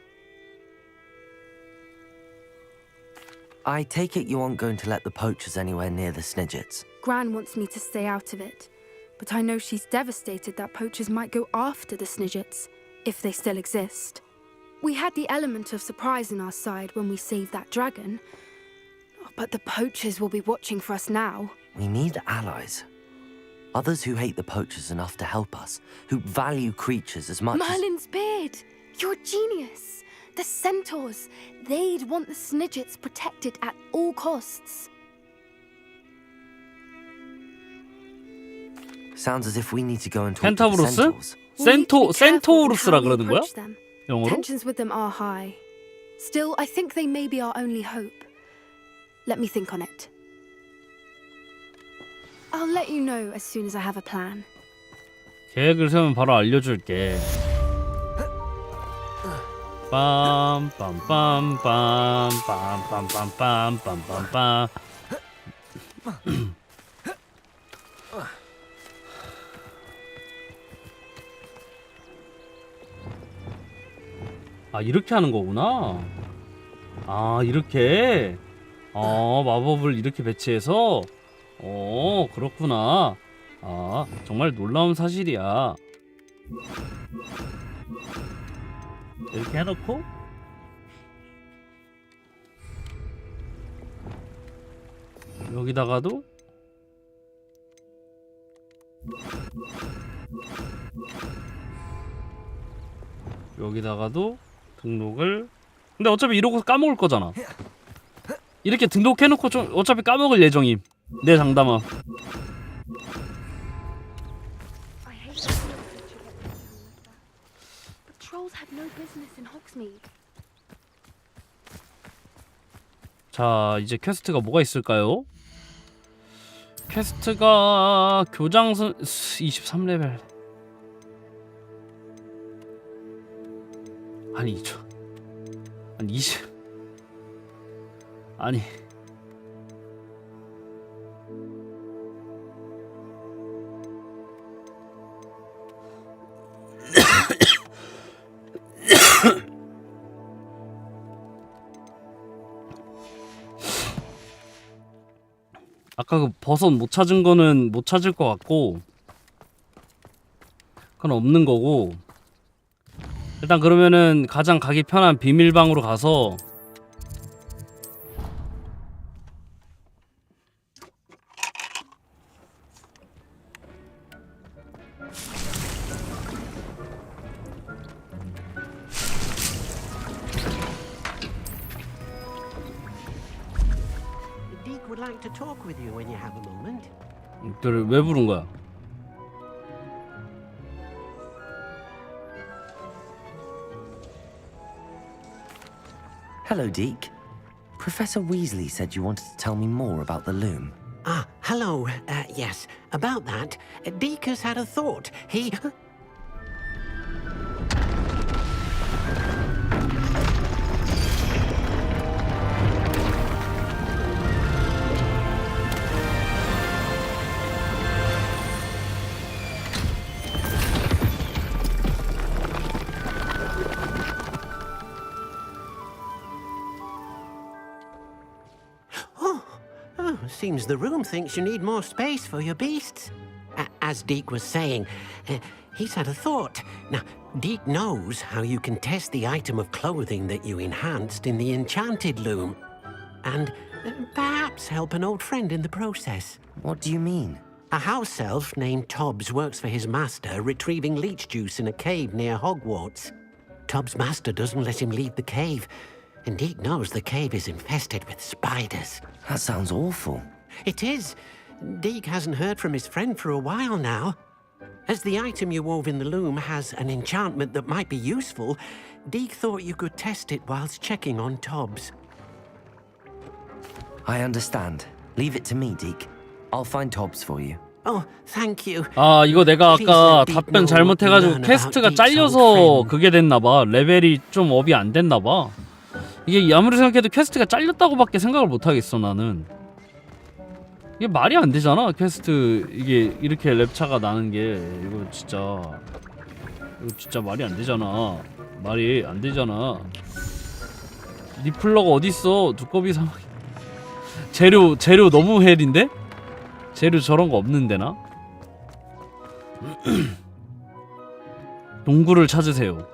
I take it you aren't going to let the poachers anywhere near the Snidgets. Gran wants me to stay out of it, but I know she's devastated that poachers might go after the Snidgets, if they still exist. We had the element of surprise on our side when we saved that dragon, but the poachers will be watching for us now. We need allies. Others who hate the poachers enough to help us, who value creatures as much Merlin's beard! You're a genius! The centaurs! They'd want the Snidgets protected at all costs. Sounds as if we need to go and talk to the 켄타브로스? centaurs. 센토루스라 그러는 거야? 영어로? Tensions with them are high. Still, I think they may be our only hope. Let me think on it. I'll let you know as soon as I have a plan. 계획을 세우면 바로 알려줄게. 빰빰빰빰빰빰빰빰빰빰빰. 아, 이렇게 하는 거구나. 아, 이렇게. 마법을 이렇게 배치해서. 그렇구나. 아, 정말 놀라운 사실이야. 이렇게 해놓고 여기다가도 등록을. 근데 어차피 이러고 까먹을 거잖아. 이렇게 등록해놓고 좀 어차피 까먹을 예정임. 내 장담함. 자, 이제 퀘스트가 뭐가 있을까요? 퀘스트가 교장선 23레벨. 아니 아니 20 아니 아까 그 버섯 못 찾은 거는 못 찾을 것 같고, 그건 없는 거고. 일단 그러면은 가장 가기 편한 비밀방으로 가서 Deke would like to talk with you when you have a moment. 너를 왜 부른 거야? Hello, Deke. Professor Weasley said you wanted to tell me more about the loom. Ah, hello. Yes, about that. Deke has had a thought. He... Seems the room thinks you need more space for your beasts. As Deke was saying, he's had a thought. Now, Deke knows how you can test the item of clothing that you enhanced in the enchanted loom. And perhaps help an old friend in the process. What do you mean? A house elf named Tobbs works for his master retrieving leech juice in a cave near Hogwarts. Tobbs' master doesn't let him leave the cave. And Deke knows the cave is infested with spiders. That sounds awful. It is. Deke hasn't heard from his friend for a while now. As the item you wove in the loom has an enchantment that might be useful, Deke thought you could test it whilst checking on Tobbs. I understand. Leave it to me, Deke. I'll find Tobbs for you. Oh, thank you. 아, 이거 내가 아까 답변 잘못해가지고 퀘스트가 잘려서 그게 됐나봐. 레벨이 좀 업이 안 됐나봐. 이게 아무리 생각해도 퀘스트가 잘렸다고밖에 생각을 못하겠어 나는. 이게 말이 안 되잖아. 퀘스트 이게 이렇게 랩차가 나는 게 이거 진짜 말이 안 되잖아. 말이 안 되잖아. 니플러가 어딨어? 두꺼비 사막. 재료 너무 헬인데? 재료 저런 거 없는데 나? 동굴을 찾으세요.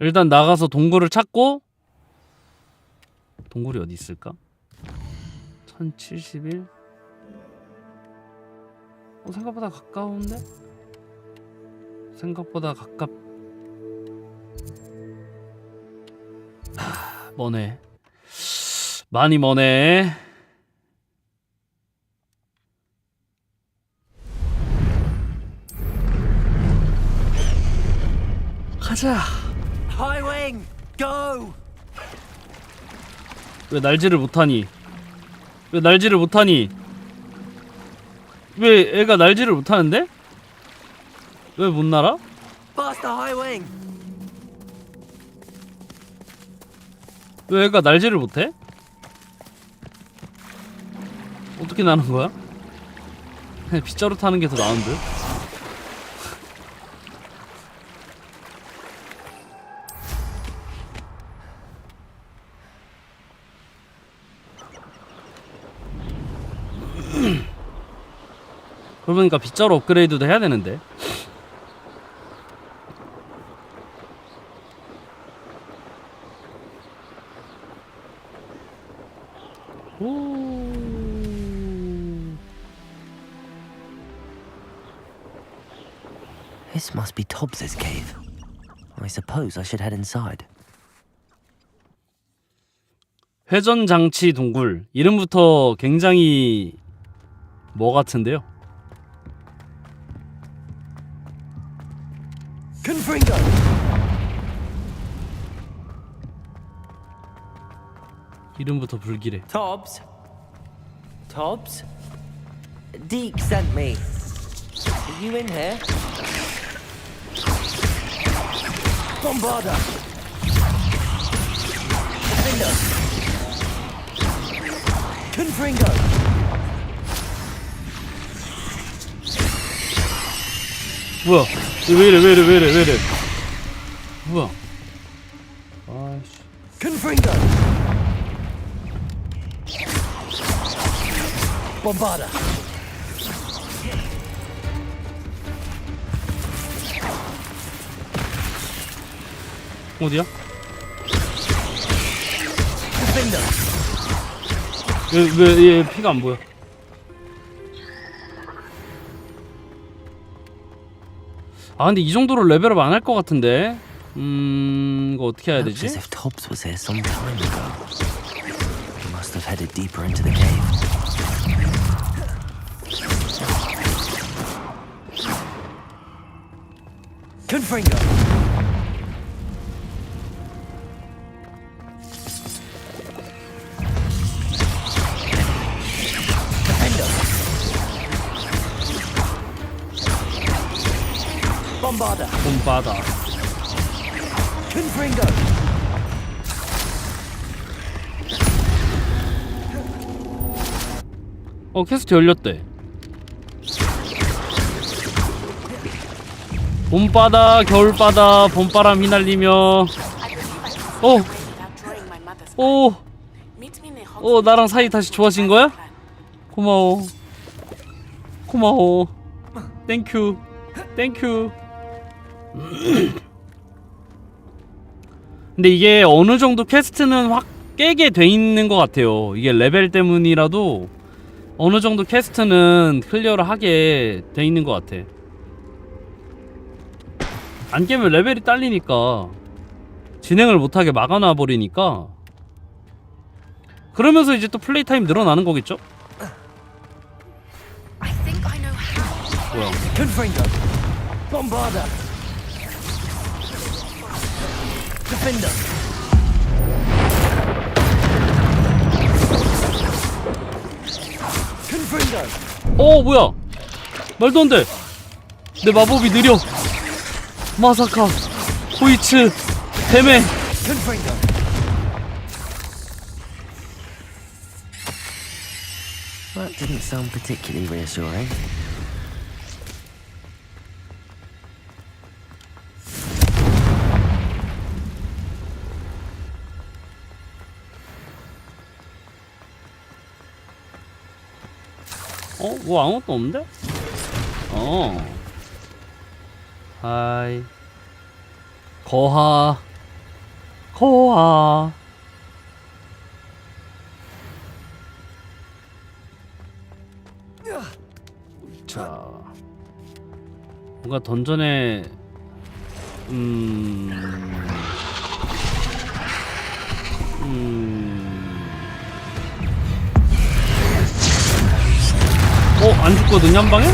일단 나가서 동굴을 찾고, 동굴이 어디 있을까? 1071? 생각보다 가까운데? 생각보다 머네. 많이 머네. 가자. Highwing, go. 왜 날지를 못하니? 왜 날지를 못하니? 왜 애가 날지를 못하는데? 왜 못 날아? Faster, Highwing. 왜 애가 날지를 못해? 어떻게 나는 거야? 그냥 빗자루 타는 게 더 나은 듯? 그러니까 빗자루 업그레이드도 해야 되는데. This must be Tobbs's cave. I suppose I should head inside. 회전 장치 동굴. 이름부터 굉장히 뭐 같은데요? Confringo! 이름부터 불길해. Tobbs? Tobbs? Deke sent me. Are you in here? Bombarda! Defender! Confringo! 뭐야? 왜 이래? 뭐야? 아이씨. Confringo! Bombarda! 어디야? Defender! 왜 얘 피가 안 보여? 아 근데 이 정도로 레벨업 안 할 것 같은데. 이거 어떻게 해야 되지? Looks as if Tobbs was here some time ago. He must have headed deeper into the cave. Confringo! Bombarda! Confringo! 퀘스트 열렸대. 봄바다, 겨울바다, 봄바람 휘날리며. 나랑 사이 다시 좋아진 거야? 고마워. 땡큐. 근데 이게 어느 정도 퀘스트는 확 깨게 돼 있는 것 같아요. 이게 레벨 때문이라도 어느 정도 퀘스트는 클리어를 하게 돼 있는 것 같아. 안 깨면 레벨이 딸리니까 진행을 못하게 막아놔 버리니까. 그러면서 이제 또 플레이 타임 늘어나는 거겠죠? 뭐야? Confringo! Bombarda! Defender! 뭐야? 말도 안 돼. 내 마법이 느려. 마사카, 호이츠, 뱀에. That didn't sound particularly reassuring. 뭐 아무것도 없는데? 하이. 거하. 자, 뭔가 던전에 안 죽거든요, 한 방에?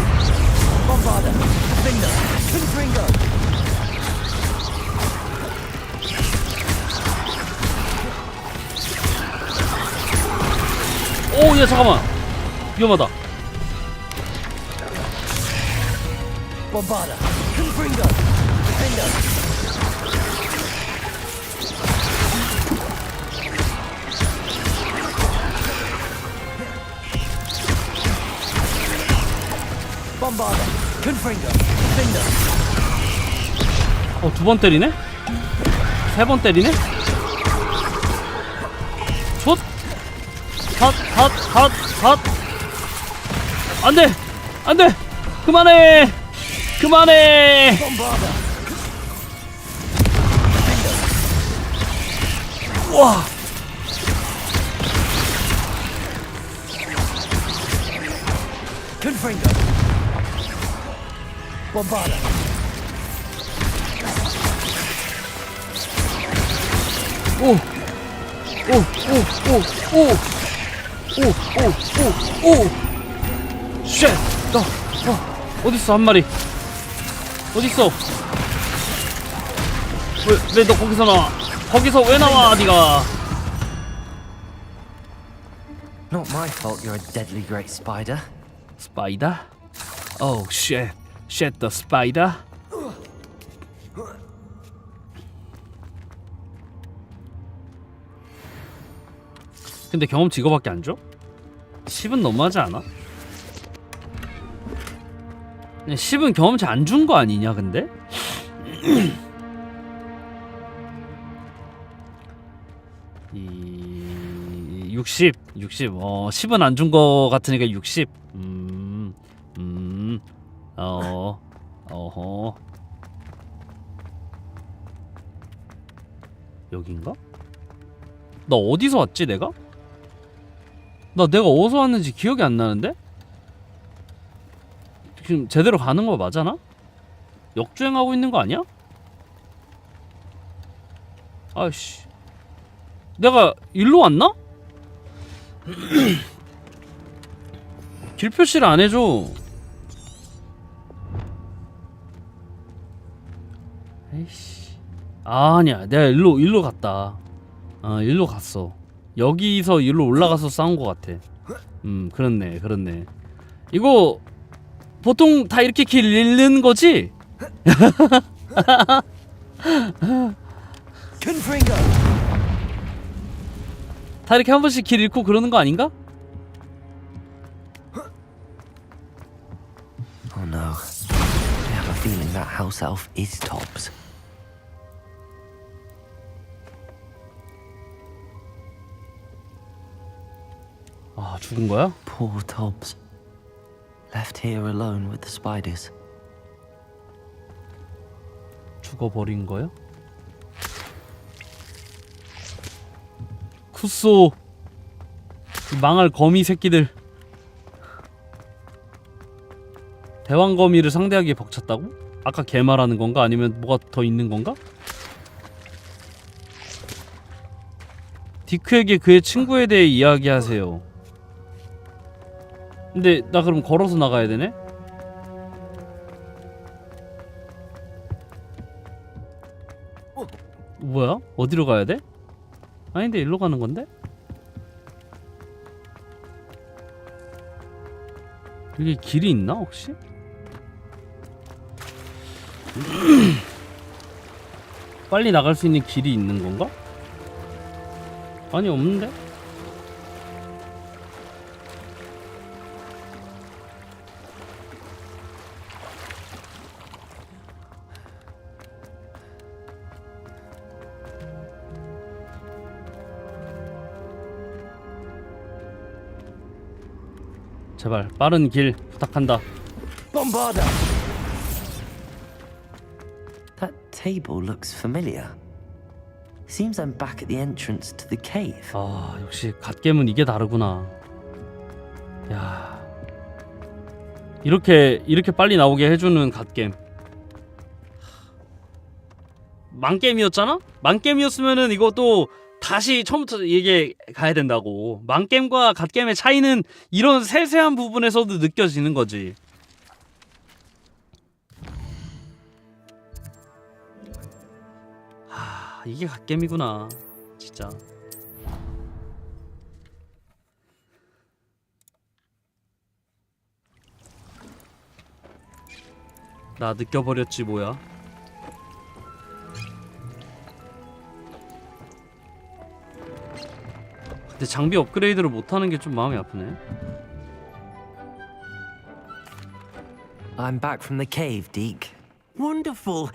야, 잠깐만. 위험하다. 두 번 때리네? 세 번 때리네? 촛! 핫! 안 돼! 안 돼! 그만해! 와! 쉣! 어딨어, 한 마리? 어딨어? 왜 너 거기서 나와? 거기서 왜 나와, 니가? Not my fault you're a deadly great spider. Spider? Oh, shit. Shit, the spider? 근데 경험치 이거밖에 안 줘? 10은 너무하지 않아? 10은 경험치 안 준 거 아니냐 근데? 60 10은 안 준 거 같으니까 60 어허 여긴가? 나 어디서 왔지 내가? 내가 어디서 왔는지 기억이 안 나는데? 지금 제대로 가는 거 맞아나? 역주행하고 있는 거 아니야? 아이씨, 내가 일로 왔나? 길 표시를 안 해줘. 에이씨, 아니야, 내가 일로 갔다. 일로 갔어. 여기서 일로 올라가서 싸운 것 같아. 그렇네. 이거 보통 다 이렇게 길 잃는 거지? 다 이렇게 한 번씩 길 잃고 그러는 거 아닌가? Oh no. I have a feeling that house elf is Tobbs. 아, 죽은 거야? Poor Tobbs. Left here alone with the spiders. 죽어버린 거야? 쿠쏘, 망할 거미 새끼들. 대왕거미를 상대하기에 벅찼다고? 아까 개 말하는 건가? 아니면 뭐가 더 있는 건가? 디크에게 그의 친구에 대해 이야기하세요. 근데 나 그럼 걸어서 나가야 되네? 뭐야? 어디로 가야 돼? 아닌데 일로 가는 건데? 여기 길이 있나 혹시? 빨리 나갈 수 있는 길이 있는 건가? 아니 없는데? 제발 빠른 길 부탁한다. Bombarda! That table looks familiar. Seems I'm back at the entrance to the cave. 아, 역시 갓겜은 이게 다르구나. 야, 이렇게 빨리 나오게 해주는 갓겜. 망겜이었잖아? 망겜이었으면은 이것도 다시 처음부터 얘기해 가야 된다고. 망겜과 갓겜의 차이는 이런 세세한 부분에서도 느껴지는 거지. 하, 이게 갓겜이구나. 진짜. 나 느껴버렸지 뭐야. 근데 장비 업그레이드를 못하는 게 좀 마음이 아프네. I'm back from the cave, Deke. Wonderful.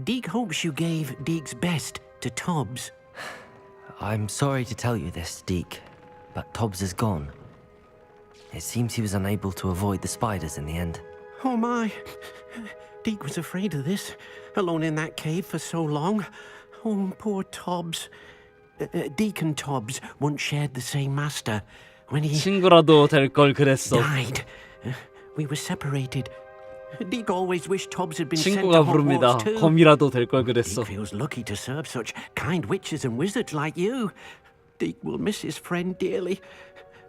Deke hopes you gave Deke's best to Tobbs. I'm sorry to tell you this, Deke, but Tobbs is gone. It seems he was unable to avoid the spiders in the end. Oh my. Deke was afraid of this, alone in that cave for so long. Oh, poor Tobbs. Deke and Tobbs once shared the same master. When he 친구라도 될 걸 그랬어. died, we were separated. Deke always wished Tobbs had been sent to 친구가 부릅니다. Hogwarts too. 검이라도 될 걸 그랬어. Deke feels lucky to serve such kind witches and wizards like you. Deke will miss his friend dearly,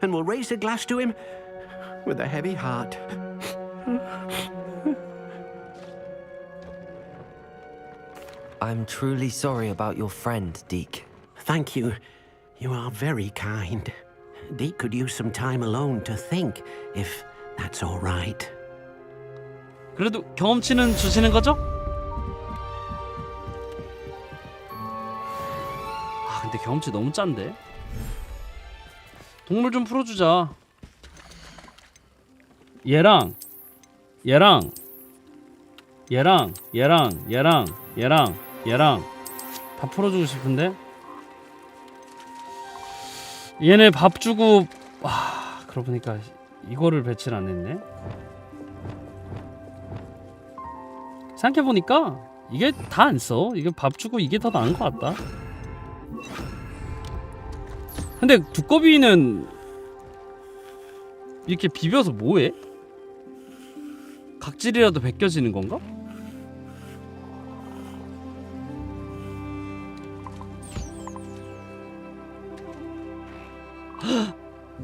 and will raise a glass to him with a heavy heart. I'm truly sorry about your friend, Deke. Thank you. You are very kind. Deke could use some time alone to think, if that's all right. 그래도 경험치는 주시는 거죠? 아, 근데 경험치 너무 짠데. 동물 좀 풀어주자. 얘랑 다 풀어주고 싶은데. 얘네 밥 주고. 와, 그러고 보니까 이거를 배치를 안 했네. 생각해보니까 이게 다 안 써. 이게 밥 주고 이게 더 나은 것 같다. 근데 두꺼비는 이렇게 비벼서 뭐해? 각질이라도 벗겨지는 건가?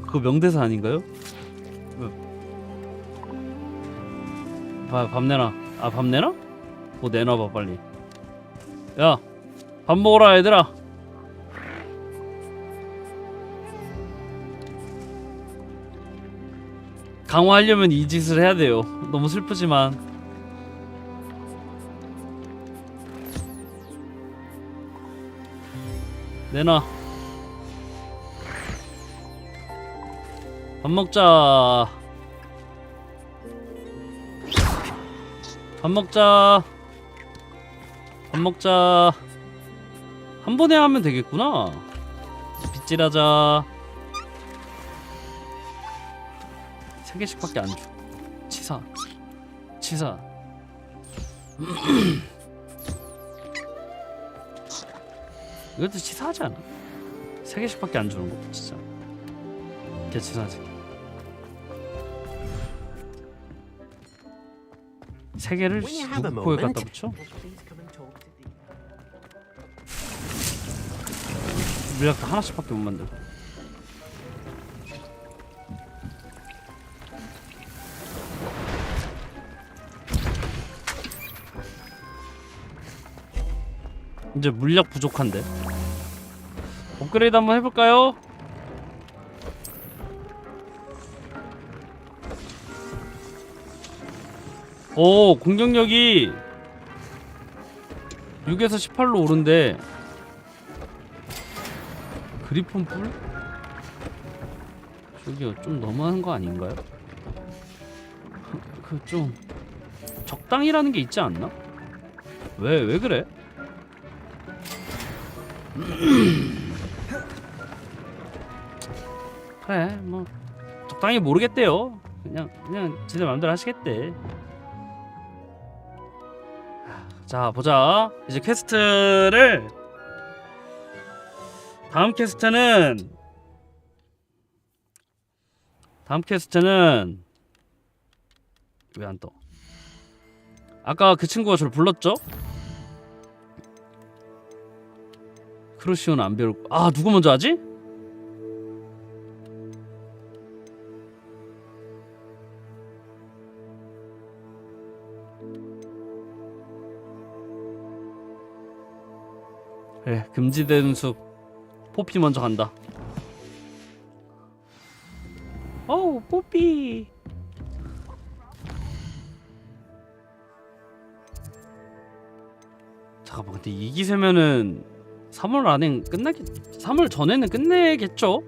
그거 명대사 아닌가요? 밥 내놔. 아, 밥 내놔? 뭐 내놔봐 빨리. 야, 밥 먹어라 얘들아. 강화하려면 이 짓을 해야 돼요. 너무 슬프지만. 내놔. 밥 먹자. 밥 먹자. 밥 먹자. 한 번에 하면 되겠구나. 빗질하자. 3개씩밖에 안 줘. 치사. 이것도 치사하지 않아? 3개씩밖에 안 주는 거 진짜. 개치사하지. 3개를 누구 코에 갖다 붙여? 물약도 하나씩밖에 못 만들어. 이제 물약 부족한데. 업그레이드 한번 해볼까요? 오, 공격력이 6에서 18로 오른대. 그리폰 뿔? 저기요, 좀 너무한 거 아닌가요? 그 좀 적당히라는 게 있지 않나? 왜 그래? 그래, 뭐 적당히 모르겠대요. 그냥 지들 마음대로 하시겠대. 자, 보자. 이제 퀘스트를 다음 퀘스트는 왜 안 떠? 아까 그 친구가 저를 불렀죠? 크루시오는 안 배울. 아, 누구 먼저 하지? 그래, 금지된 숲 포피 먼저 간다. 어우, 포피. 잠깐만, 근데 이 기세면은 3월 안엔 3월 전에는 끝내겠죠?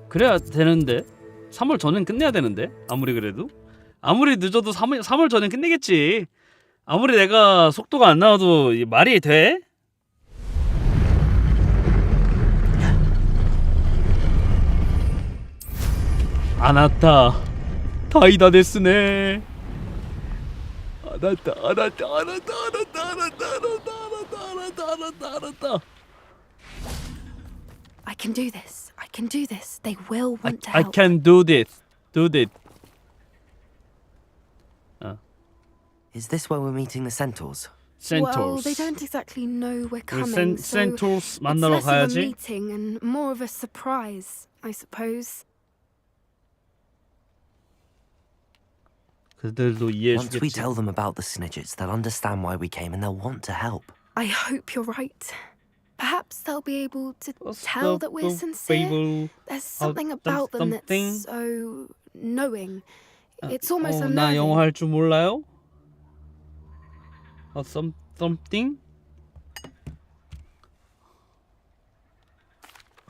그래야 되는데 3월 전엔 끝내야 되는데 아무리 그래도 아무리 늦어도 3월 전엔 끝내겠지. 아무리 내가 속도가 안 나와도 말이 돼? 아나타 다이다 데스네. 아나타. I can do this. I can do this. They will want to I help. can do this. Is this where we're meeting the centaurs? Well, they don't exactly know we're coming, so centaurs it's 만나러 less of a 가야지. meeting and more of a surprise, I suppose. 그들도 이해해 Once we 주겠지. tell them about the Snidgets, they'll understand why we came and they'll want to help. I hope you're right. Perhaps they'll be able to tell that we're sincere. There's something about them that's so knowing. It's almost 나 unnerving. 영어 할 줄 몰라요? something?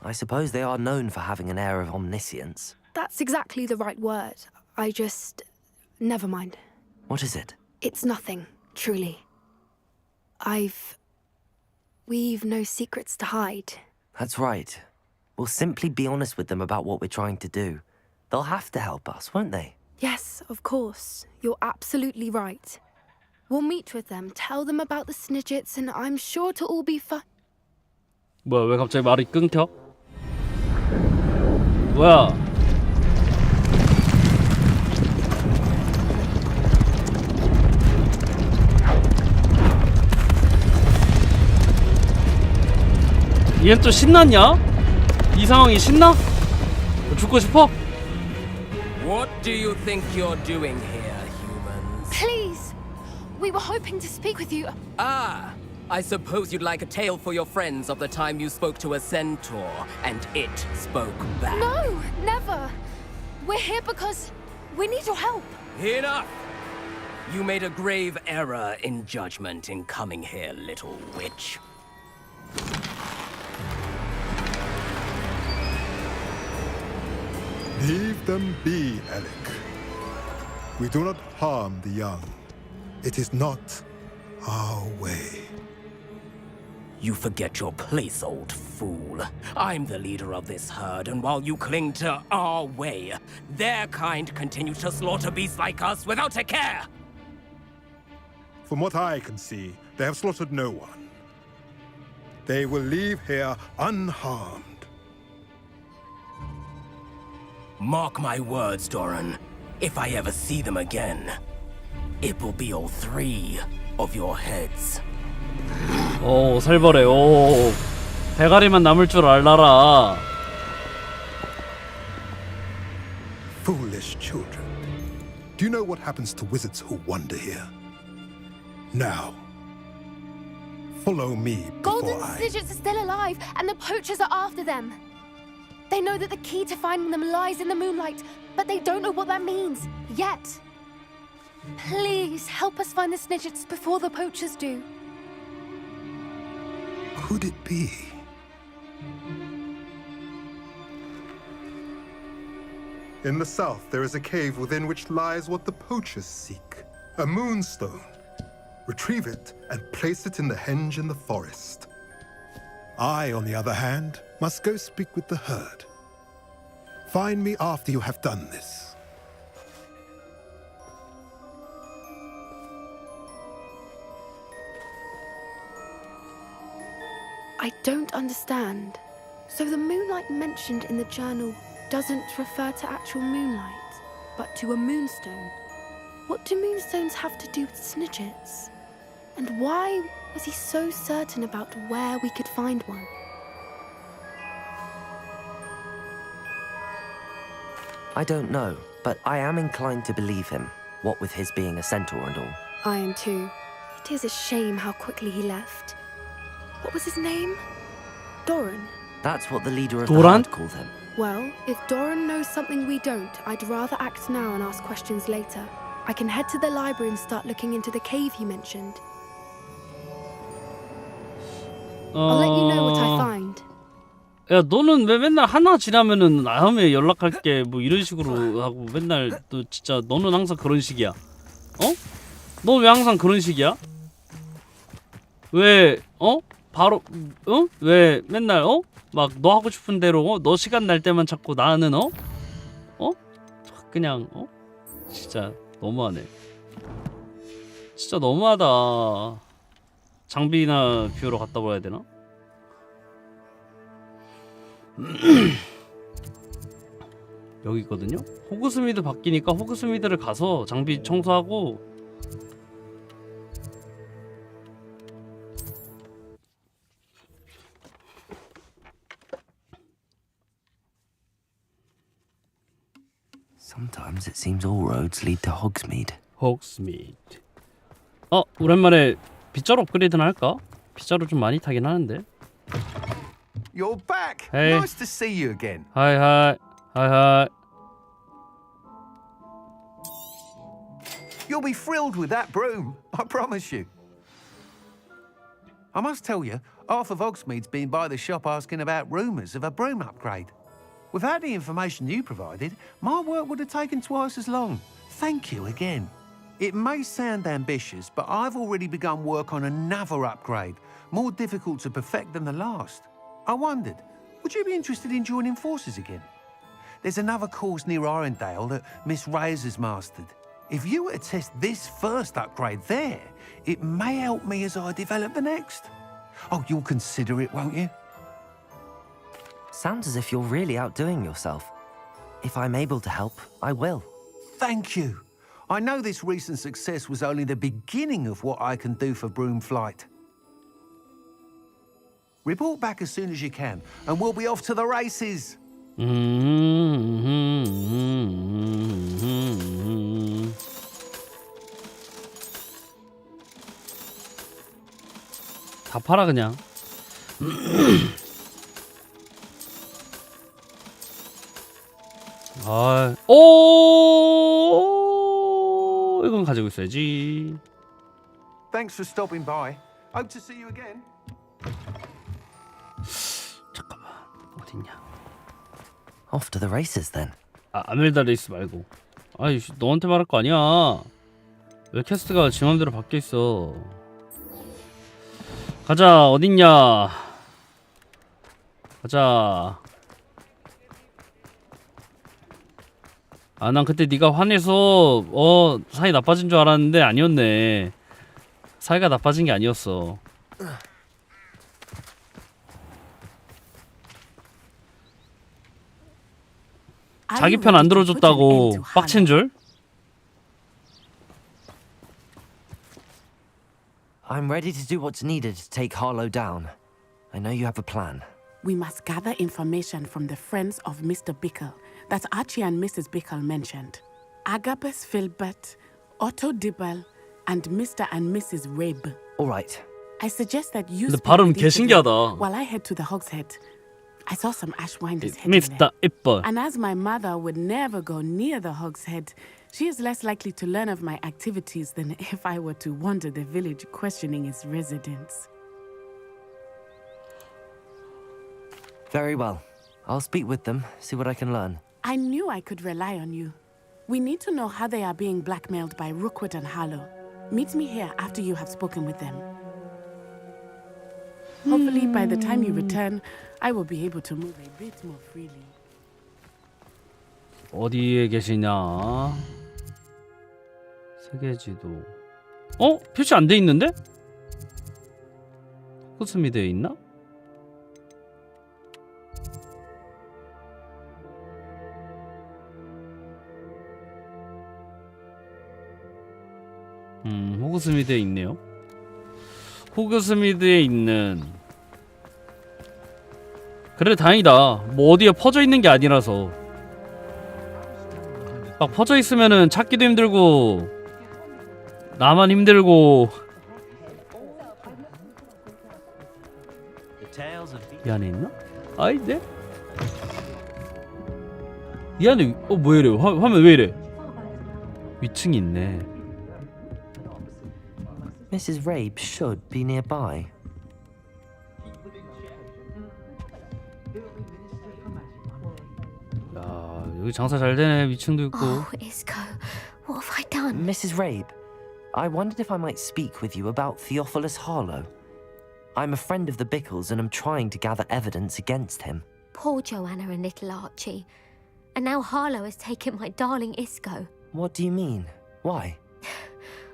I suppose they are known for having an air of omniscience. That's exactly the right word. I just... Never mind. What is it? It's nothing, truly. We've no secrets to hide. That's right. We'll simply be honest with them about what we're trying to do. They'll have to help us, won't they? Yes, of course. You're absolutely right. We'll meet with them, tell them about the Snidgets, and I'm sure to all be fine. 뭐야, 왜 갑자기 말이 끊겨? 뭐야? 얘는 또 신났냐? 이 상황이 신나? 죽고 싶어? What do you think you're doing here, humans? Please! We were hoping to speak with you. Ah, I suppose you'd like a tale for your friends of the time you spoke to a centaur and it spoke back. No, never. We're here because we need your help. Enough! You made a grave error in judgment in coming here, little witch. Leave them be, Alec. We do not harm the young. It is not our way. You forget your place, old fool. I'm the leader of this herd, and while you cling to our way, their kind continue to slaughter beasts like us without a care! From what I can see, they have slaughtered no one. They will leave here unharmed. Mark my words, Doran. If I ever see them again, it will be all three of your heads. 오, 살벌해. 오, 대가리만 남을 줄 알라라. Foolish children. Do you know what happens to wizards who wander here? Now, follow me Golden before I... Snidgets are still alive, and the poachers are after them. They know that the key to finding them lies in the moonlight, but they don't know what that means, yet. Please help us find the snidgets before the poachers do. Could it be? In the south, there is a cave within which lies what the poachers seek. A moonstone. Retrieve it and place it in the henge in the forest. I, on the other hand, must go speak with the herd. Find me after you have done this. I don't understand. So the moonlight mentioned in the journal doesn't refer to actual moonlight, but to a moonstone. What do moonstones have to do with snidgets? And why was he so certain about where we could find one? I don't know, but I am inclined to believe him, what with his being a centaur and all. I am too. It is a shame how quickly he left. What was his name? Doran. That's what the leader of the Doran? herd called him. Well, if Doran knows something we don't, I'd rather act now and ask questions later. I can head to the library and start looking into the cave he mentioned. I'll let you know what I find. 야, 너는 왜 맨날 하나 지나면은 다음에 연락할게 뭐 이런 식으로 하고 맨날 너 진짜 너는 항상 그런 식이야. 어? 너 왜 항상 그런 식이야? 왜 바로 왜 맨날 막 너 하고 싶은 대로 너 시간 날 때만 자꾸 나는 그냥 진짜 너무하네. 진짜 너무하다. 장비나 비우러 갔다 와야 되나? 여기 있거든요. 호그스미드 바뀌니까 호그스미드를 가서 장비 청소하고 Sometimes it seems all roads lead to Hogsmeade. 호그스미드. 오랜만에 빗자루 업그레이드나 할까? 빗자루 좀 많이 타긴 하는데. You're back. Hey. Nice to see you again. 하이. You'll be thrilled with that broom, I promise you. I must tell you, half of Hogsmeade's been by the shop asking about rumours of a broom upgrade. Without the information you provided, my work would have taken twice as long. Thank you again. It may sound ambitious, but I've already begun work on another upgrade, more difficult to perfect than the last. I wondered, would you be interested in joining forces again? There's another course near Arendale that Miss Reyes has mastered. If you were to test this first upgrade there, it may help me as I develop the next. Oh, you'll consider it, won't you? Sounds as if you're really outdoing yourself. If I'm able to help, I will. Thank you. I know this recent success was only the beginning of what I can do for Broomflight. Report back as soon as you can, and we'll be off to the races. 다 팔아 그냥. 이건 가지고 있어야지. Thanks for stopping by. Hope to see you again. 잠깐만, 어딨냐? Off to the races then. 아멜다 레이스 말고. 너한테 말할 거 아니야. 왜 캐스트가 지 맘대로 바뀌어 있어? 가자, 어딨냐? 가자. 난 그때 네가 화내서 사이 나빠진 줄 알았는데 아니었네. 사이가 나빠진 게 아니었어. 자기 편 안 들어줬다고 빡친 줄? I'm ready to do what's needed to take Harlow down. I know you have a plan. We must gather information from the friends of Mr. Bickle that Archie and Mrs. Bickle mentioned. Agabus Filbert, Otto Dibble, and Mr. and Mrs. Rabe. All right. I suggest that you 근데 speak 발음 with 개 each of them 신기하다. while I head to the Hogshead. I saw some ashwinders heading Mr. there. Ippo. And as my mother would never go near the Hog's Head, she is less likely to learn of my activities than if I were to wander the village questioning its residents. Very well. I'll speak with them, see what I can learn. I knew I could rely on you. We need to know how they are being blackmailed by Rookwood and Harlow. Meet me here after you have spoken with them. Hopefully, by the time you return, I will be able to move a bit more freely. 어디에 계시냐? 세계지도. 어? 표시 안 돼 있는데? 호그스미드에 있나? 호그스미드에 있네요. 호그스미드에 있는. 그래 다행이다. 뭐 어디에 퍼져 있는 게 아니라서. 막 퍼져 있으면은 찾기도 힘들고 나만 힘들고. 이 안에 있나? 아이 네? 이 안에 뭐 이래? 화면 왜 이래? 위층이 있네. Mrs. Rabe should be nearby. 야, 여기 장사 잘 되네. 위층도 있고. Oh, Isco, what have I done? Mrs. Rabe, I wondered if I might speak with you about Theophilus Harlow. I'm a friend of the Bickles and I'm trying to gather evidence against him. Poor Joanna and little Archie. And now Harlow has taken my darling Isco. What do you mean? Why?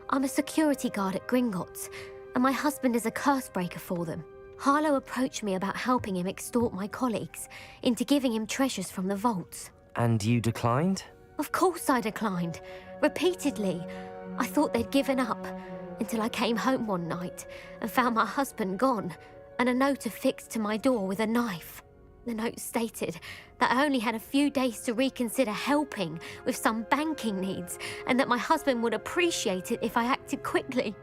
I'm a security guard at Gringotts, and my husband is a curse breaker for them. Harlow approached me about helping him extort my colleagues into giving him treasures from the vaults. And you declined? Of course I declined. Repeatedly. I thought they'd given up, until I came home one night and found my husband gone, and a note affixed to my door with a knife. The note stated that I only had a few days to reconsider helping with some banking needs, and that my husband would appreciate it if I acted quickly.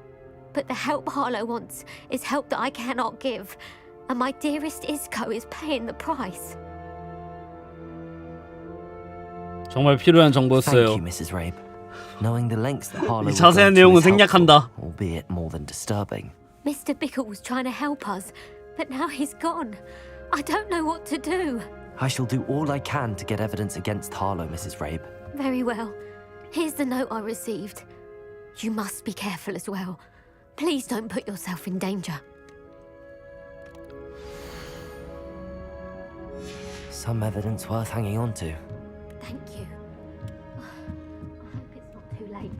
But the help Harlow wants is help that I cannot give, and my dearest Isco is paying the price. 정말 필요한 정보였어요. Thank you, Mrs. Rabe. Knowing the lengths that Harlow 이 자세한 내용은 생략한다. albeit more than disturbing. Mr. Bickle was trying to help us, but now he's gone. I don't know what to do. I shall do all I can to get evidence against Harlow, Mrs. Rabe. Very well. Here's the note I received. You must be careful as well. Please don't put yourself in danger. Some evidence worth hanging on to. Thank you. I hope it's not too late.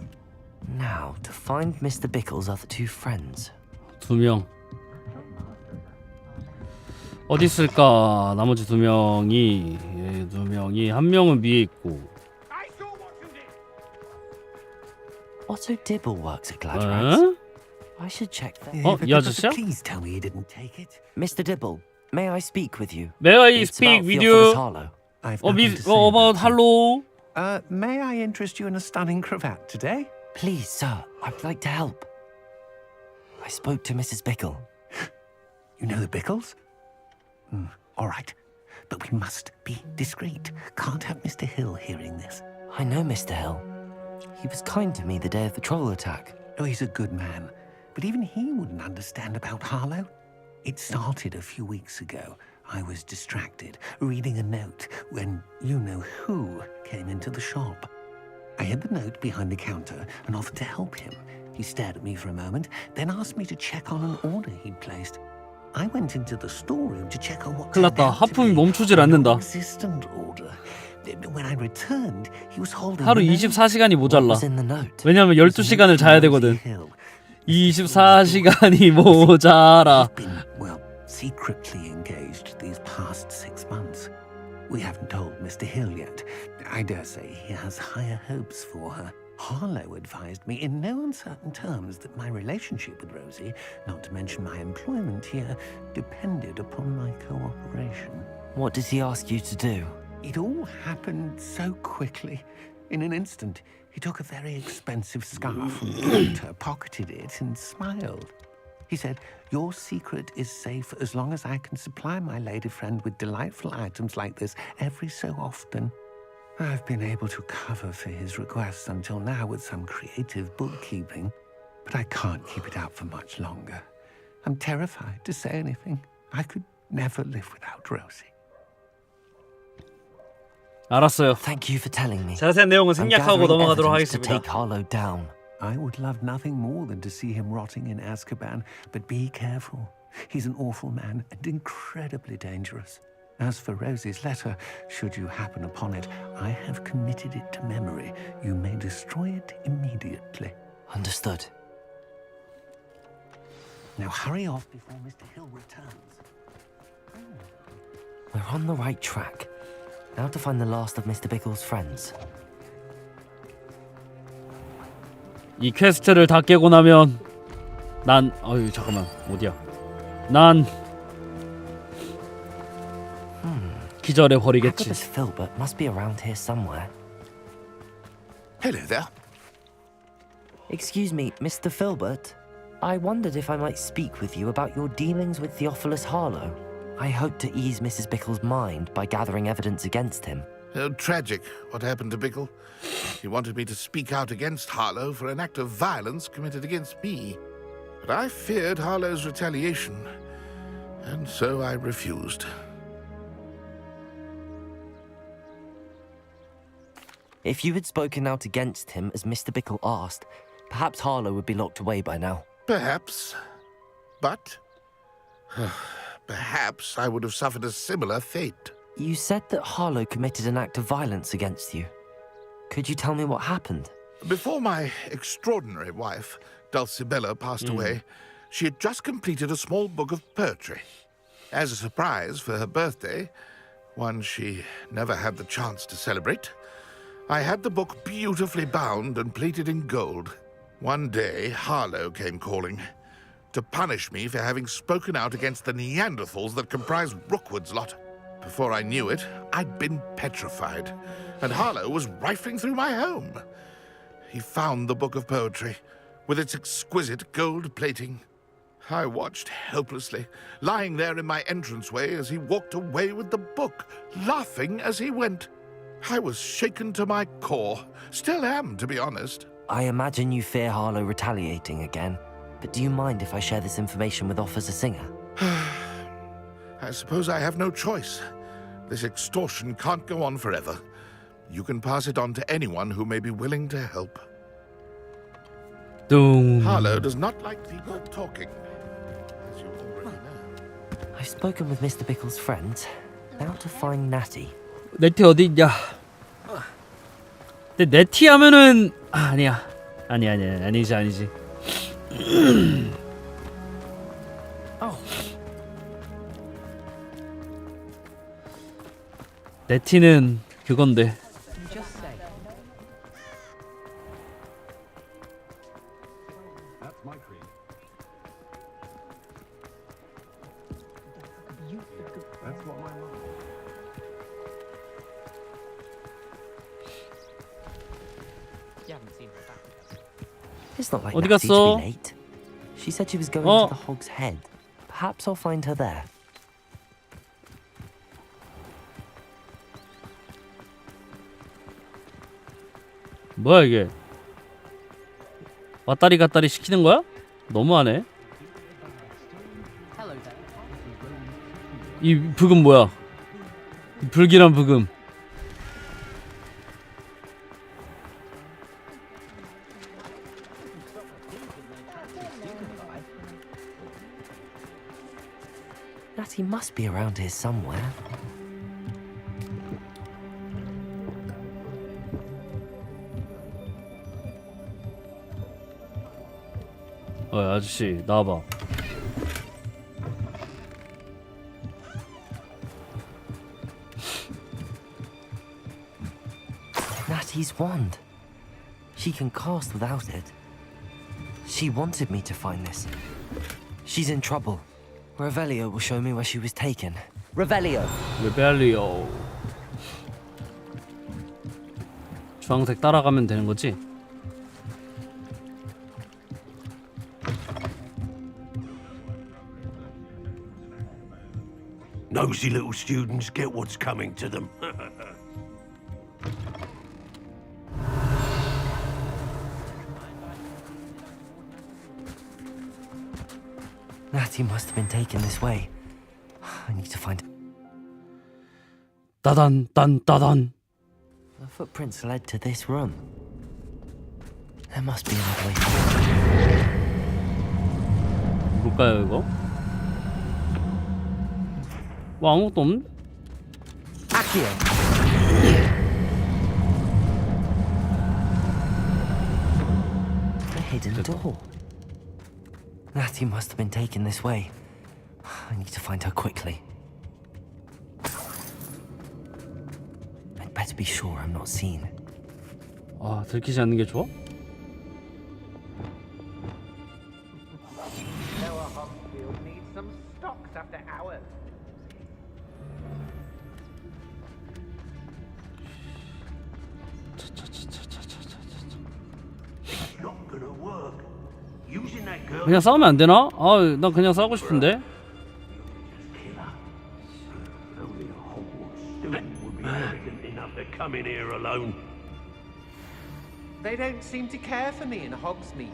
Now, to find Mr. Bickle's other two friends. 2명. 어디 있을까? 나머지 2명이, 예, 2명이 한 명은 위에 있고. Otto Dibble works at Gladrags. I should check that. 이 아저씨야? Please tell me you didn't take it. Mr. Dibble, may I speak with you? May I It's speak about with Theophilus you? Harlow. about Harlow? May I interest you in a stunning cravat today? Please, sir, I'd like to help. I spoke to Mrs. Bickle. You know the Bickles? All right. But we must be discreet. Can't have Mr. Hill hearing this. I know Mr. Hill. He was kind to me the day of the troll attack. Oh, he's a good man. But even he wouldn't understand about Harlow. It started a few weeks ago. I was distracted, reading a note, when you-know-who came into the shop. I hid the note behind the counter and offered to help him. He stared at me for a moment, then asked me to check on an order he'd placed. I went into the storeroom to check on what 큰일 났다. 하품이 멈추질 않는다. existent order. When I returned, he was holding 하루 the note. 24시간이 모자라. What's in the note? 왜냐면 12시간을 자야 되거든. 24시간이 모자라. Well, secretly engaged these past 6 months. We haven't told Mr. Hill yet. I dare say he has higher hopes for her. Harlow advised me in no uncertain terms that my relationship with Rosie, not to mention my employment here, depended upon my cooperation. What did he ask you to do? It all happened so quickly. In an instant, he took a very expensive scarf from the counter, pocketed it, and smiled. He said, Your secret is safe as long as I can supply my lady friend with delightful items like this every so often. I've been able to cover for his requests until now with some creative bookkeeping, but I can't keep it up for much longer. I'm terrified to say anything. I could never live without Rosie. 알았어요. Thank you for telling me. 자세한 내용은 I'm 생략하고 gathering 넘어가도록 evidence to 하겠습니다. take Harlow down. I would love nothing more than to see him rotting in Azkaban, but be careful. He's an awful man and incredibly dangerous. As for Rosie's letter, should you happen upon it, I have committed it to memory. You may destroy it immediately. Understood. Now hurry off before Mr. Hill returns. We're on the right track. Now to find the last of Mr. Biggle's friends. 이 퀘스트를 다 깨고 나면 난 잠깐만 어디야? 난 기절해 버리겠지. Agabus Filbert must be around here somewhere. Hello there. Excuse me, Mr. Filbert. I wondered if I might speak with you about your dealings with Theophilus Harlow. I hope to ease Mrs. Bickle's mind by gathering evidence against him. Tragic what happened to Bickle. He wanted me to speak out against Harlow for an act of violence committed against me. But I feared Harlow's retaliation, and so I refused. If you had spoken out against him as Mr. Bickle asked, perhaps Harlow would be locked away by now. Perhaps. But perhaps I would have suffered a similar fate. You said that Harlow committed an act of violence against you. Could you tell me what happened? Before my extraordinary wife, Dulcibella, passed away, she had just completed a small book of poetry. As a surprise for her birthday, one she never had the chance to celebrate, I had the book beautifully bound and plated in gold. One day, Harlow came calling to punish me for having spoken out against the Neanderthals that comprise Rookwood's lot. Before I knew it, I'd been petrified, and Harlow was rifling through my home. He found the book of poetry, with its exquisite gold plating. I watched helplessly, lying there in my entranceway as he walked away with the book, laughing as he went. I was shaken to my core. Still am, to be honest. I imagine you fear Harlow retaliating again, but do you mind if I share this information with Officer Singer? I suppose I have no choice. This extortion can't go on forever. You can pass it on to anyone who may be willing to help. Harlow does not like people talking, as you already know. I've spoken with Mr. Bickle's friends. Now to find Natty. 네티 어디 있냐? 근데 네티 하면은 아니야. 아니지. 네티는 그건데. It's not like 어디 Natty to 갔어? be late. She said she was going to the Hog's Head. Perhaps I'll find her there. 뭐야 이게? 왔다리 갔다리 시키는 거야? 너무하네. 이 브금 뭐야? 이 불길한 브금. Natty must be around here somewhere. 아저씨 나와봐. Natty's wand. She can cast without it. She wanted me to find this. She's in trouble. Revelio will show me where she was taken. Revelio. 주황색 따라가면 되는 거지? Nosy little students get what's coming to them. Natty must have been taken this way. I need to find... 따단 딴 따단. The footprints led to this room. There must be another way. 뭘까요 이거? 뭐 아무것도 없네? Accio. The hidden door. Natty must have been taken this way. I need to find her quickly. I'd better be sure I'm not seen. 아, 들키지 않는 게 좋아? Noah Hopfield needs some stocks after hours. It's not gonna work. Using that girl. 그냥 싸우면 안 되나? 아, 난 그냥 싸우고 싶은데. Only a Hogwarts student would be arrogant enough to come in here alone. They don't seem to care for me in Hogsmeade.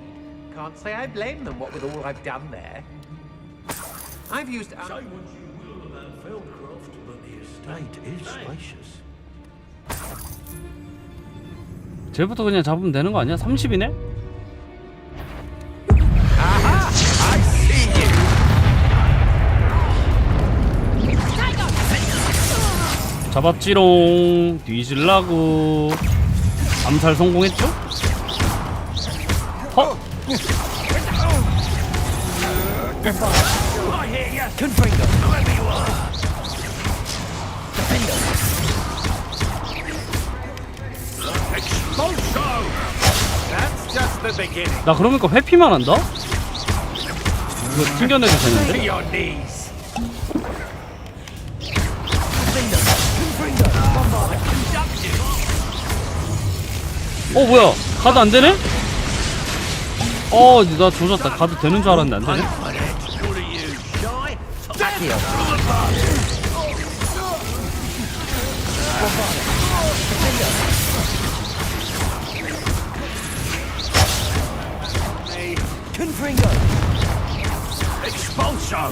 Can't say I blame them, what with all I've done there. I've used... Say what you will about Feldcroft, but the estate is spacious. 쟤부터 그냥 잡으면 되는 거 아니야? 30이네? Aha! I see you! 잡았지롱. 뒤질라고. 암살 성공했죠? 헛! I hear ya! Confringo, whoever you are! Defender! Expulso! That's just the beginning. 나 그러니까 회피만 한다? 이거 튕겨내도 To 되는데? your knees. Defender! Confringo! Bombard! Conductive! 어 뭐야 가드 안 되네? 어 나 조졌다. 가드 되는 줄 알았는데 안 되네? What are you, shy? Accio. Confringo! Expulso!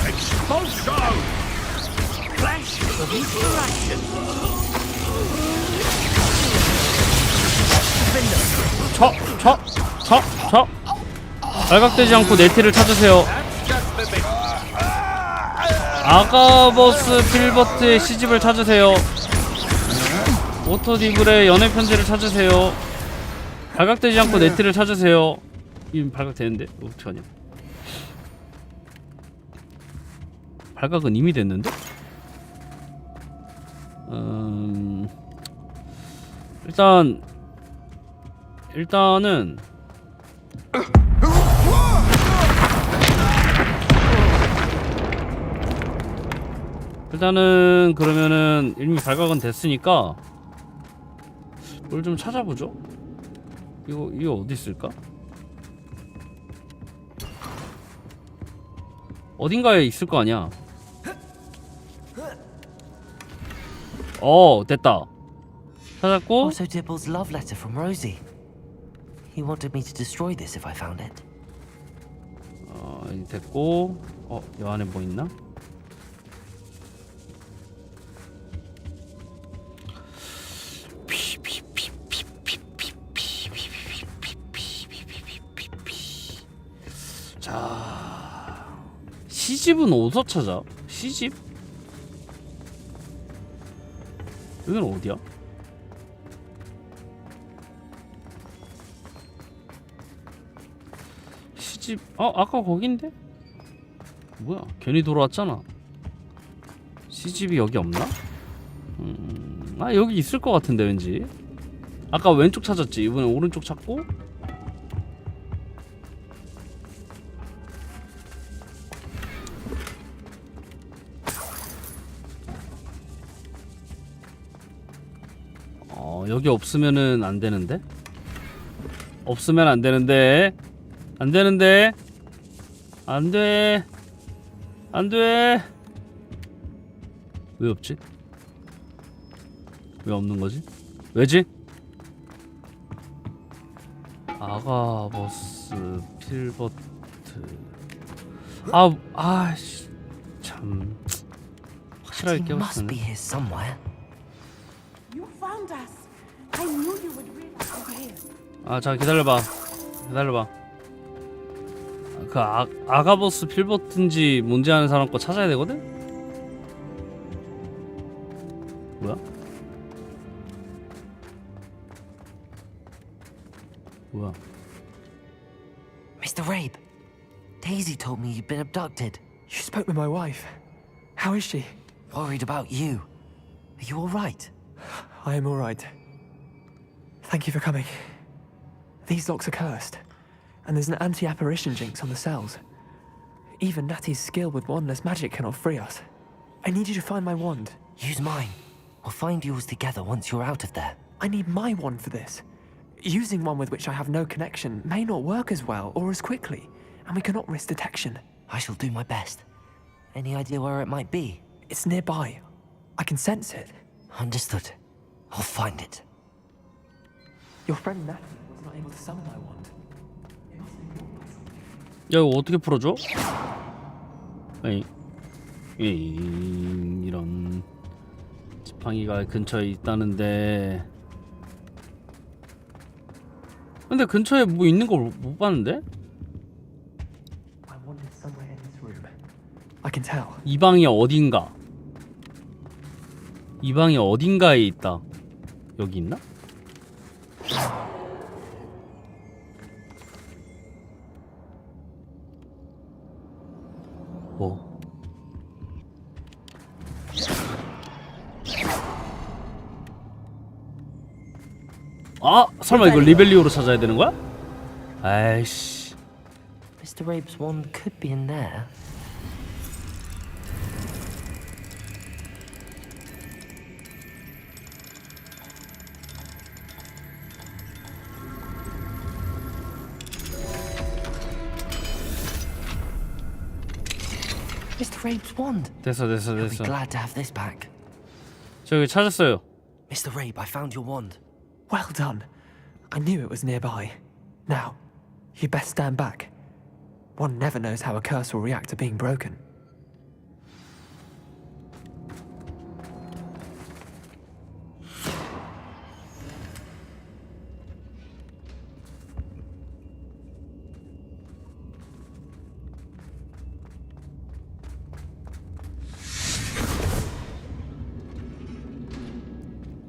Expulso! Flash of inspiration! 쳐! 발각되지 않고 네티를 찾으세요. 아가버스 필버트의 시집을 찾으세요. 오토디블의 연애 편지를 찾으세요. 발각되지 않고 네티를 찾으세요. 이미 발각되는데? 어떡하냐. 발각은 이미 됐는데? 일단은 그러면은 이미 발각은 됐으니까 뭘 좀 찾아보죠. 이거 어디 있을까? 어딘가에 있을 거 아니야. 됐다. 찾았고. Also Dibble's love letter from Rosie. He wanted me to destroy this if I found it. 됐고. 이 안에 뭐 있나? 자, 시집은 어디서 찾아? 시집? 여기는 어디야? 시집? 아까 거긴데? 뭐야? 괜히 돌아왔잖아. 시집이 여기 없나? 여기 있을 것 같은데 왠지. 아까 왼쪽 찾았지. 이번엔 오른쪽 찾고. 여기 없으면은 안 되는데? 없으면 안 되는데? 안 되는데? 안돼 안돼. 왜 없지? 왜 없는 거지? 왜지? 아가버스 필버트. 아씨 참 확실하게 He must be 깨웠으면. here somewhere. You found us. I knew you would really be here. 아, 자 기다려봐. 그 아가버스 필버트인지 뭔지 아는 사람 거 찾아야 되거든? 뭐야? 뭐야? Mr. Rabe, Daisy told me you'd been abducted. You spoke with my wife. How is she? Worried about you. Are you all right? I am all right. Thank you for coming. These locks are cursed, and there's an anti-apparition jinx on the cells. Even Natty's skill with wandless magic cannot free us. I need you to find my wand. Use mine. We'll find yours together once you're out of there. I need my wand for this. Using one with which I have no connection may not work as well or as quickly, and we cannot risk detection. I shall do my best. Any idea where it might be? It's nearby. I can sense it. Understood. I'll find it. Your friend Natty was not able to summon my wand. 야, 이거 어떻게 풀어줘? 이런 지팡이가 근처에 있다는데. 근데 근처에 뭐 있는 걸 못 봤는데? My wand is somewhere in this room. I can tell. 이 방이 어딘가? 이 방이 어딘가에 있다. 여기 있나? 뭐? 아! 설마 이거 리벨리오로 찾아야 되는 거야? 아이씨. Mr. Rabe's wand could be in there. Mr. Rabe's wand. 됐어. He'll be glad to have this back. 저기 찾았어요. Mr. Rabe, I found your wand. Well done. I knew it was nearby. Now, you best stand back. One never knows how a curse will react to being broken.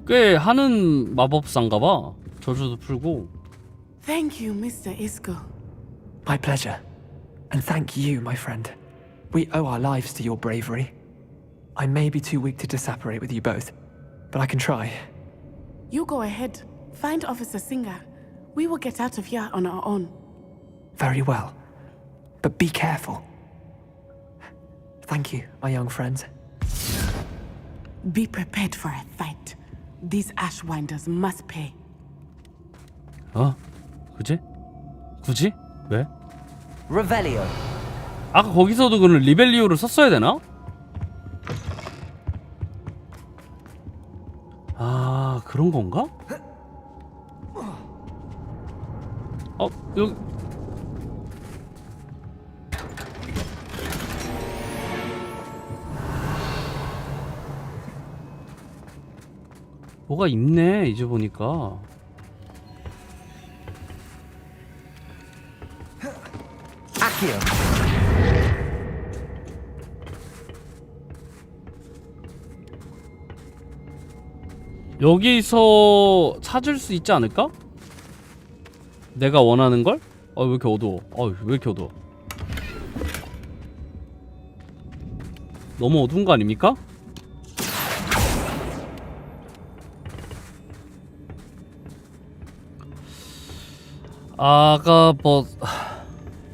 꽤 하는 마법사인가 봐. 저주도 풀고. Thank you, Mr. Isco. My pleasure. And thank you, my friend. We owe our lives to your bravery. I may be too weak to disapparate with you both, but I can try. You go ahead. Find Officer Singer. We will get out of here on our own. Very well. But be careful. Thank you, my young friends. Be prepared for a fight. These Ashwinders must pay. 그지? 굳이? 왜? Revelio. 아까 거기서도 그는 리벨리오를 썼어야 되나? 아, 그런 건가? 여기 뭐가 있네, 이제 보니까. Accio. 여기서 찾을 수 있지 않을까? 내가 원하는 걸? 왜 이렇게 어두워? 왜 이렇게 어두워? 너무 어두운 거 아닙니까?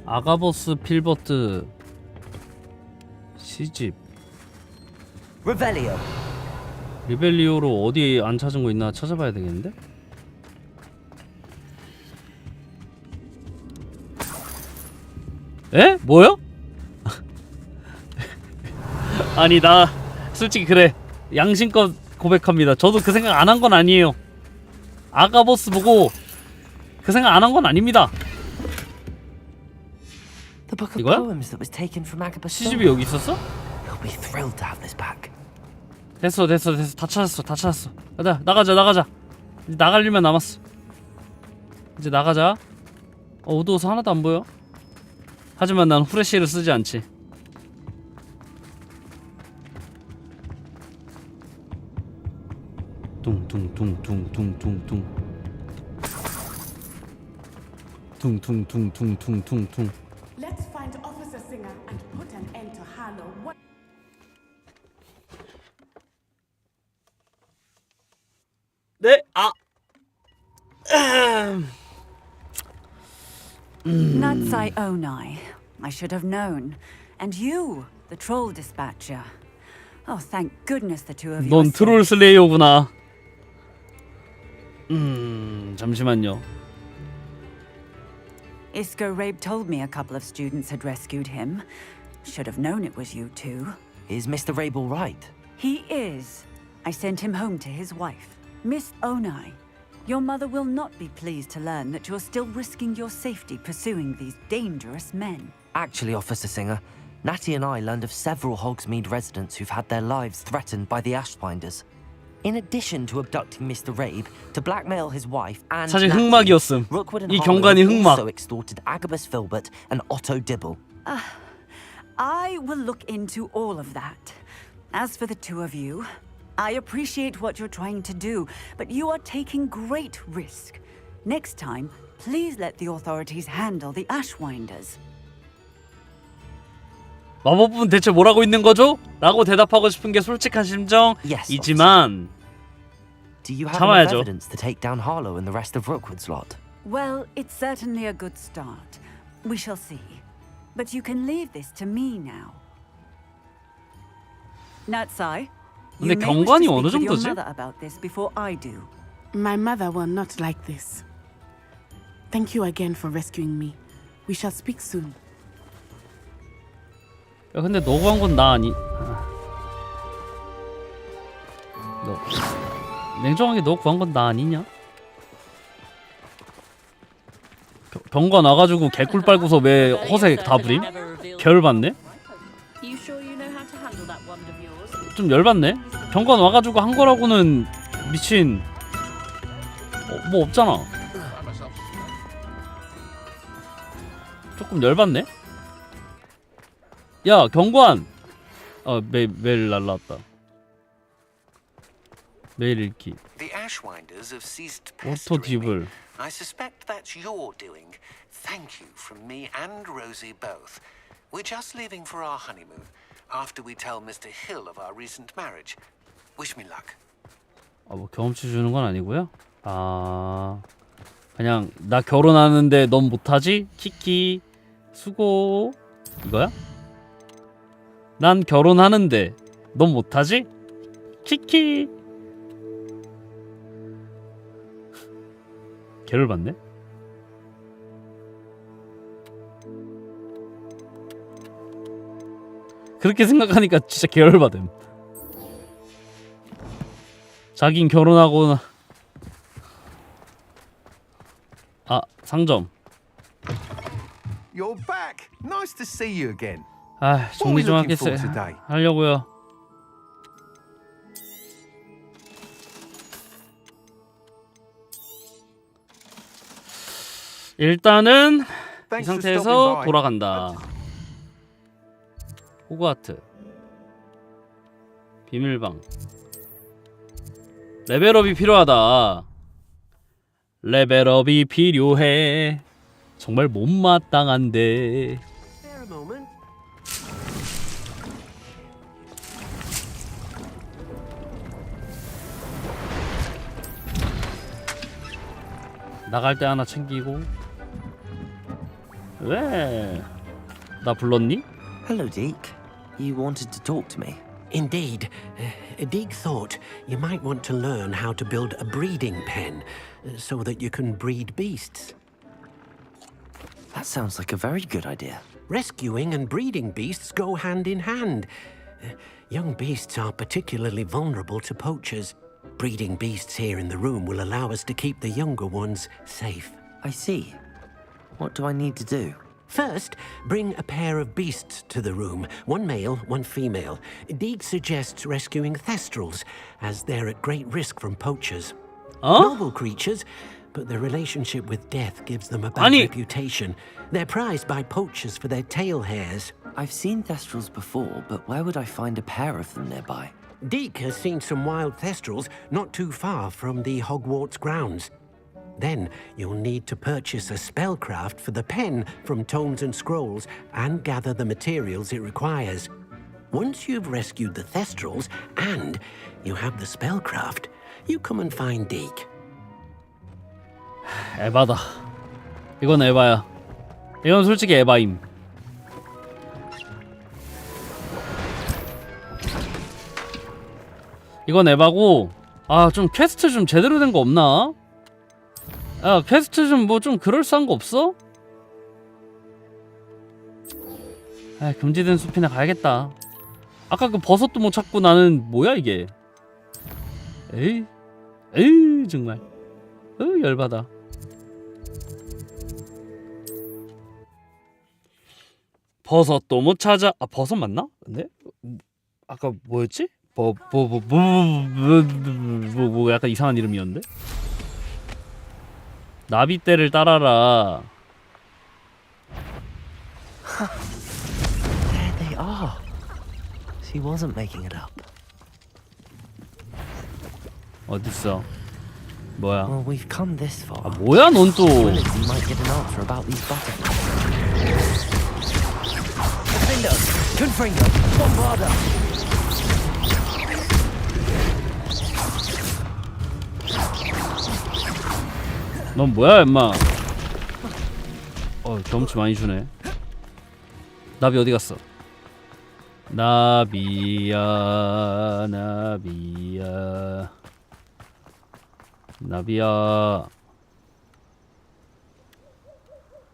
아가버스 필버트 시집. Revelio. 리벨리오로 어디 안 찾은 거 있나 찾아봐야 되겠는데? 에? 뭐야? 아니 나 솔직히 그래 양심껏 고백합니다. 저도 그 생각 안 한 건 아니에요. 아가 보스 보고 그 생각 안 한 건 아닙니다. The book of 이거야? poems that was taken from Agabus. 시집이 여기 있었어? He'll be thrilled to have this back. 됐어 다 찾았어. 가자 나가자. 이제 나갈 일만 남았어. 이제 나가자. 어두워서 하나도 안 보여. 하지만 난 후레쉬를 쓰지 않지. 퉁퉁퉁퉁퉁퉁퉁 퉁퉁퉁퉁퉁퉁퉁. Let's find Officer Singer and put an end to Harlow. What? 네, Natsai Onai. I should have known. And you, the troll dispatcher. Oh, thank goodness the two of you. 넌 are 트롤 safe. 슬레이어구나. 잠시만요. Isco Rabe told me a couple of students had rescued him. Should have known it was you two. Is Mr. Rabe all right? He is. I sent him home to his wife. Miss Onai, your mother will not be pleased to learn that you're still risking your safety pursuing these dangerous men. Actually, Officer Singer, Natty and I learned of several Hogsmeade residents who've had their lives threatened by the Ashfinders. In addition to abducting Mr. Rabe to blackmail his wife and 사실 Natty, 흑막이었음. Rookwood and 이 Harlow 경관이 흑막. also extorted Agabus Filbert and Otto Dibble. I will look into all of that. As for the two of you, I appreciate what you're trying to do, but you are taking great risk. Next time, please let the authorities handle the Ashwinders. 마법은 대체 뭐라고 있는 거죠? 라고 대답하고 싶은 게 솔직한 심정이지만 Do you have enough 참아야죠. evidence to take down Harlow and the rest of Rookwood's lot? Well, it's certainly a good start. We shall see. But you can leave this to me now. Natsai, 근데 you may wish to 경관이 speak 어느 with your 정도지? mother about this before I do. My mother will not like this. Thank you again for rescuing me. We shall speak soon. 야 근데 너 구한 건 나 아니. 너 냉정하게 너 구한 건 나 아니냐? 병관 와가지고 개꿀 빨고서 왜 허세 다 부림? 개열받네? 좀 열받네? 병관 와가지고 한 거라고는 미친 뭐 없잖아. 조금 열받네? 야 경관! 메일 날라왔다. 메일 읽기. The Ashwinders have ceased 오토 pestering me. 딥을. I suspect that's your doing. Thank you from me and Rosie both. We're just leaving for our honeymoon after we tell Mr. Hill of our recent marriage. Wish me luck. 뭐 경험치 주는 건 아니고요. 그냥 나 결혼하는데 넌 못하지? 키키 수고. 이거야? 난 결혼하는데 넌 못하지? 키키. 개를 받네? 그렇게 생각하니까 진짜 개를 받음. 자긴 결혼하고 상점. You're back. Nice to see you again. 정리 좀 하겠어요. 하려고요. 일단은 이 상태에서 돌아간다. 호그와트 비밀방. 레벨업이 필요하다. 레벨업이 필요해. 정말 못마땅한데. 나갈 때 하나 챙기고. 왜? 나 불렀니? Hello, Deke. You wanted to talk to me? Indeed. Deke thought you might want to learn how to build a breeding pen so that you can breed beasts. That sounds like a very good idea. Rescuing and breeding beasts go hand in hand. Young beasts are particularly vulnerable to poachers. Breeding beasts here in the room will allow us to keep the younger ones safe. I see. What do I need to do? First, bring a pair of beasts to the room. One male, one female. Deek suggests rescuing thestrals, as they're at great risk from poachers. Noble creatures, but their relationship with death gives them a bad reputation. They're prized by poachers for their tail hairs. I've seen thestrals before, but where would I find a pair of them nearby? Deek has seen some wild thestrals not too far from the Hogwarts grounds. Then you'll need to purchase a spellcraft for the pen from Tomes and Scrolls and gather the materials it requires. Once you've rescued the thestrals and you have the spellcraft, you come and find Deek. 에바다. 이건 에바야. 이건 솔직히 에바임. 이건 에바고, 아, 좀 퀘스트 좀 제대로 된 거 없나? 야, 퀘스트 좀 뭐 좀 그럴싸한 거 없어? 아, 금지된 숲이나 가야겠다. 아까 그 버섯도 못 찾고 나는 뭐야 이게? 에이, 에이 정말. 열받아. 버섯도 못 찾아. 아, 버섯 맞나? 근데 아까 뭐였지? 뭐 약간 이상한 이름이었는데? 나비떼를 따라라. There they are. She wasn't making it up. 어딨어? 뭐야? Well, we've come this far. 아, 뭐야 넌 또? You might get an answer about these butterflies. Confringo, Bombarda. 넌 뭐야 임마? 경험치 많이 주네. 나비 어디 갔어? 나비야, 나비야, 나비야.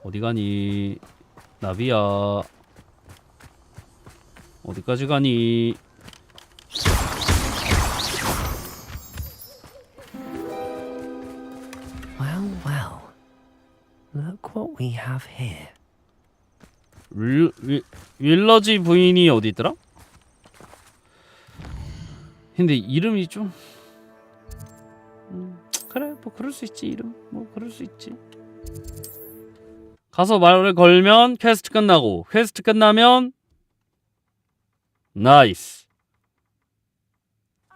어디 가니? 나비야. 어디까지 가니? Well, well. Look what we have here. 윌러지 부인이 어디 있더라? 근데 이름이 좀 그래 뭐 그럴 수 있지. 이름 뭐 그럴 수 있지. 가서 말을 걸면 퀘스트 끝나고, 퀘스트 끝나면 나이스.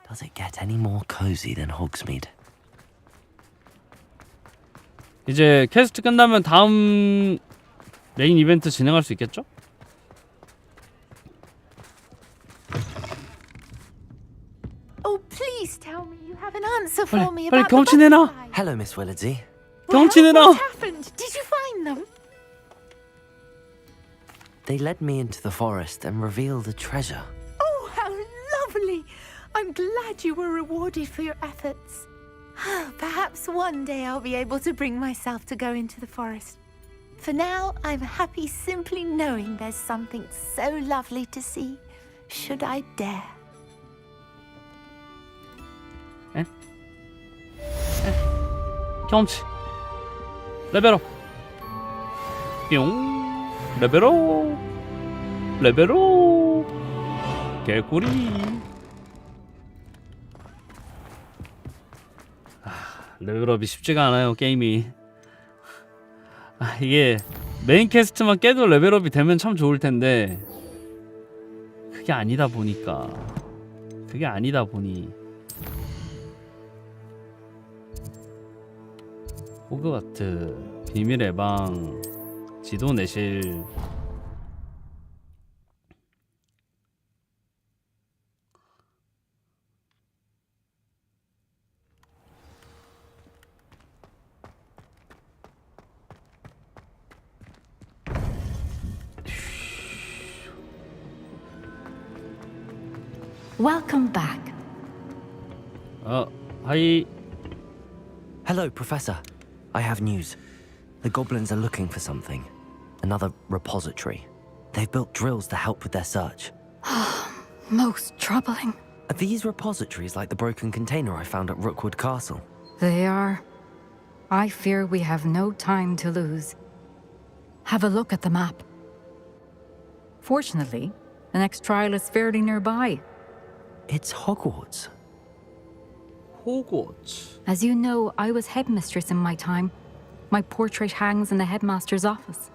Does it get any more cozy than Hogsmeade? 이제 퀘스트 끝나면 다음 메인 이벤트 진행할 수 있겠죠? Oh, please tell me you have an answer 빨리, for me 빨리 about 경치 the 내놔. butterfly. Hello, Miss Willardsey. 경치 내놔. What happened? Did you find them? They led me into the forest and revealed a treasure. Oh, how lovely! I'm glad you were rewarded for your efforts. Perhaps one day I'll be able to bring myself to go into the forest. For now, I'm happy simply knowing there's something so lovely to see, should I dare. 경험치 레벨업. 뿅. 레벨업. 레벨업. 개꿀이. 레벨업이 쉽지가 않아요 게임이. 이게 메인 퀘스트만 깨도 레벨업이 되면 참 좋을 텐데 그게 아니다 보니까. 그게 아니다 보니. 호그와트, 비밀의 방, 지도 내실. Welcome back. Hi. Hello, Professor. I have news. The goblins are looking for something. Another repository. They've built drills to help with their search. Most troubling. Are these repositories like the broken container I found at Rookwood Castle? They are. I fear we have no time to lose. Have a look at the map. Fortunately, the next trial is fairly nearby. It's Hogwarts. Hogwarts. As you know, I was headmistress in my time. My portrait hangs in the headmaster's office.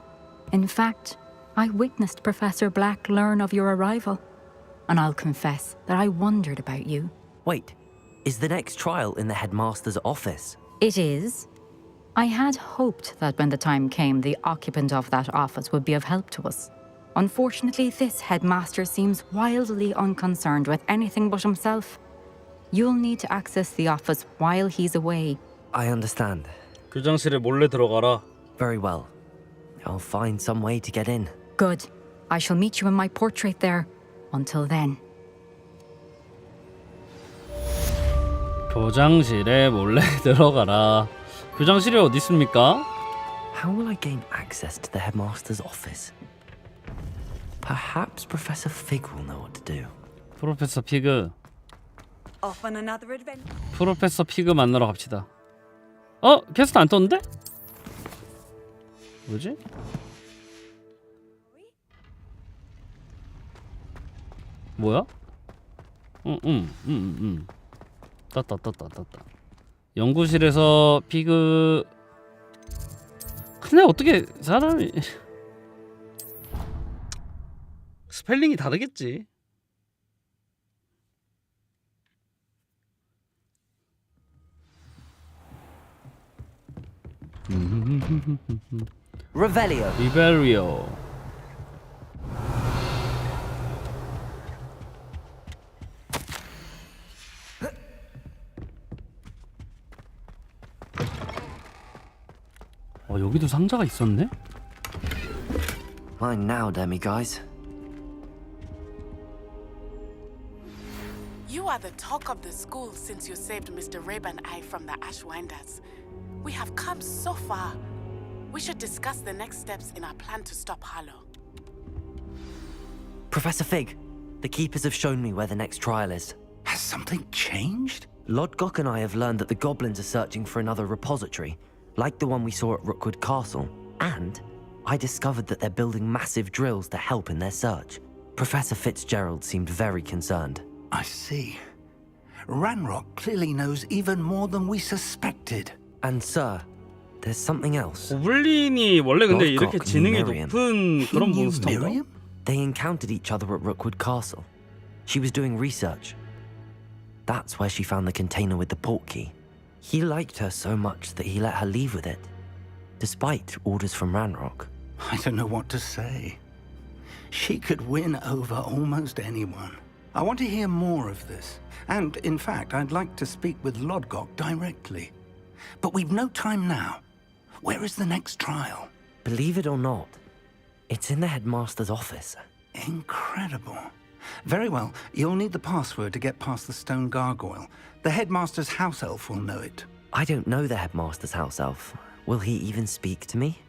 In fact, I witnessed Professor Black learn of your arrival. And I'll confess that I wondered about you. Wait, is the next trial in the headmaster's office? It is. I had hoped that when the time came, the occupant of that office would be of help to us. Unfortunately, this headmaster seems wildly unconcerned with anything but himself. You'll need to access the office while he's away. I understand. 교장실에 몰래 들어가라. Very well. I'll find some way to get in. Good. I shall meet you in my portrait there. Until then. 교장실에 몰래 들어가라. 교장실이 어디 있습니까? How will I gain access to the headmaster's office? Perhaps Professor Fig will know what to do. 프로페서 피그. Off on another adventure. 프로페서 피그 만나러 갑시다. 퀘스트 안 떴는데? 뭐지? 뭐야? 떴다. 연구실에서 피그. 근데 어떻게 사람이 스펠링이 다르겠지. Revelio. 여기도 상자가 있었네? Mine now, demi guys. You are the talk of the school since you saved Mr. Rabe and I from the Ashwinders. We have come so far. We should discuss the next steps in our plan to stop Harlow. Professor Fig, the keepers have shown me where the next trial is. Has something changed? Lodgok and I have learned that the goblins are searching for another repository, like the one we saw at Rookwood Castle. And I discovered that they're building massive drills to help in their search. Professor Fitzgerald seemed very concerned. I see. Ranrock clearly knows even more than we suspected. And sir, there's something else. 고블린이 원래 근데 이렇게 Lodgok 지능이 knew Miriam. 높은 그런 몬스터인가? They encountered each other at Rookwood Castle. She was doing research. That's where she found the container with the portkey. He liked her so much that he let her leave with it, despite orders from Ranrock. I don't know what to say. She could win over almost anyone. I want to hear more of this. And, in fact, I'd like to speak with Lodgok directly. But we've no time now. Where is the next trial? Believe it or not, it's in the headmaster's office. Incredible. Very well, you'll need the password to get past the stone gargoyle. The headmaster's house elf will know it. I don't know the headmaster's house elf. Will he even speak to me?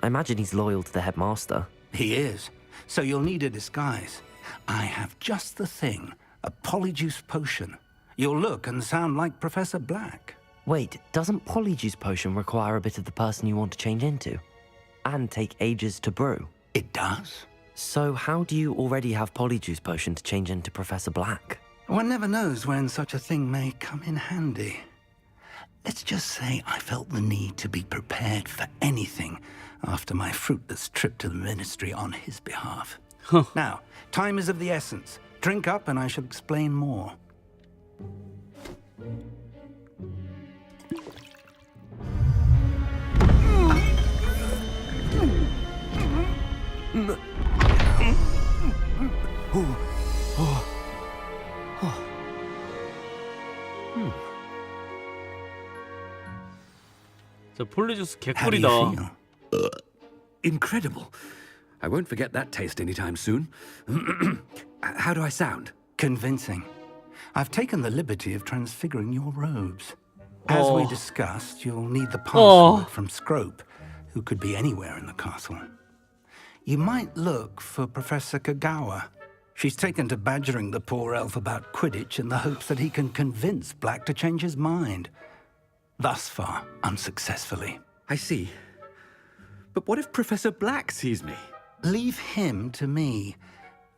I imagine he's loyal to the headmaster. He is. So you'll need a disguise. I have just the thing. A polyjuice potion. You'll look and sound like Professor Black. Wait, doesn't Polyjuice Potion require a bit of the person you want to change into? And take ages to brew? It does. So how do you already have Polyjuice Potion to change into Professor Black? One never knows when such a thing may come in handy. Let's just say I felt the need to be prepared for anything after my fruitless trip to the ministry on his behalf. Now, time is of the essence. Drink up and I shall explain more. 저 폴리주스 How do you 개꿀이다. feel? Incredible. I won't forget that taste anytime soon. How do I sound? Convincing. I've taken the liberty of transfiguring your robes. As we discussed, you'll need the password from Scrope, who could be anywhere in the castle. You might look for Professor Kagawa. She's taken to badgering the poor elf about Quidditch in the hopes that he can convince Black to change his mind. Thus far, unsuccessfully. I see. But what if Professor Black sees me? Leave him to me.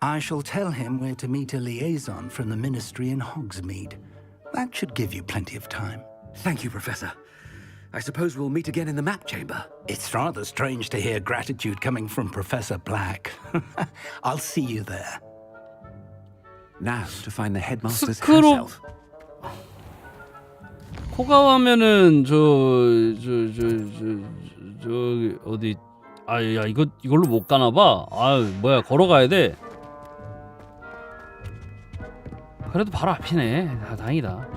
I shall tell him where to meet a liaison from the Ministry in Hogsmeade. That should give you plenty of time. Thank you, Professor. I suppose we'll meet again in the map chamber. It's rather strange to hear gratitude coming from Professor Black. I'll see you there. Now to find the headmaster's 스크로 house elf. 코가와면은 어디 야 이걸로 못 가나 봐. 뭐야 걸어가야 돼. 그래도 바로 앞이네. 다행이다.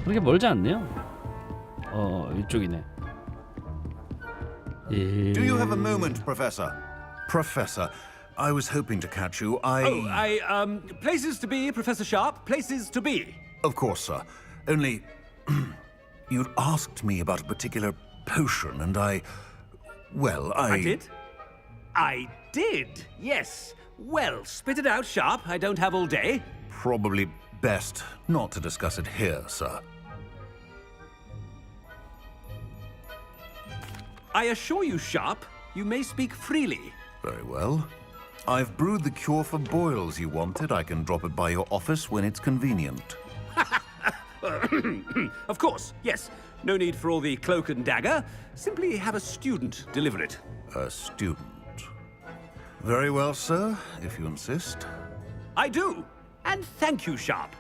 그렇게 멀지 않네요. 이쪽이네. Do you have a moment, Professor? Professor, I was hoping to catch you. Places to be, Professor Sharp. Places to be. Of course, sir. Only, you'd asked me about a particular potion, and I did? I did, yes. Well, spit it out, Sharp. I don't have all day. Probably best not to discuss it here, sir. I assure you, Sharp, you may speak freely. Very well. I've brewed the cure for boils you wanted. I can drop it by your office when it's convenient. Of course, yes. No need for all the cloak and dagger. Simply have a student deliver it. A student. Very well, sir, if you insist. I do. And thank you, Sharp.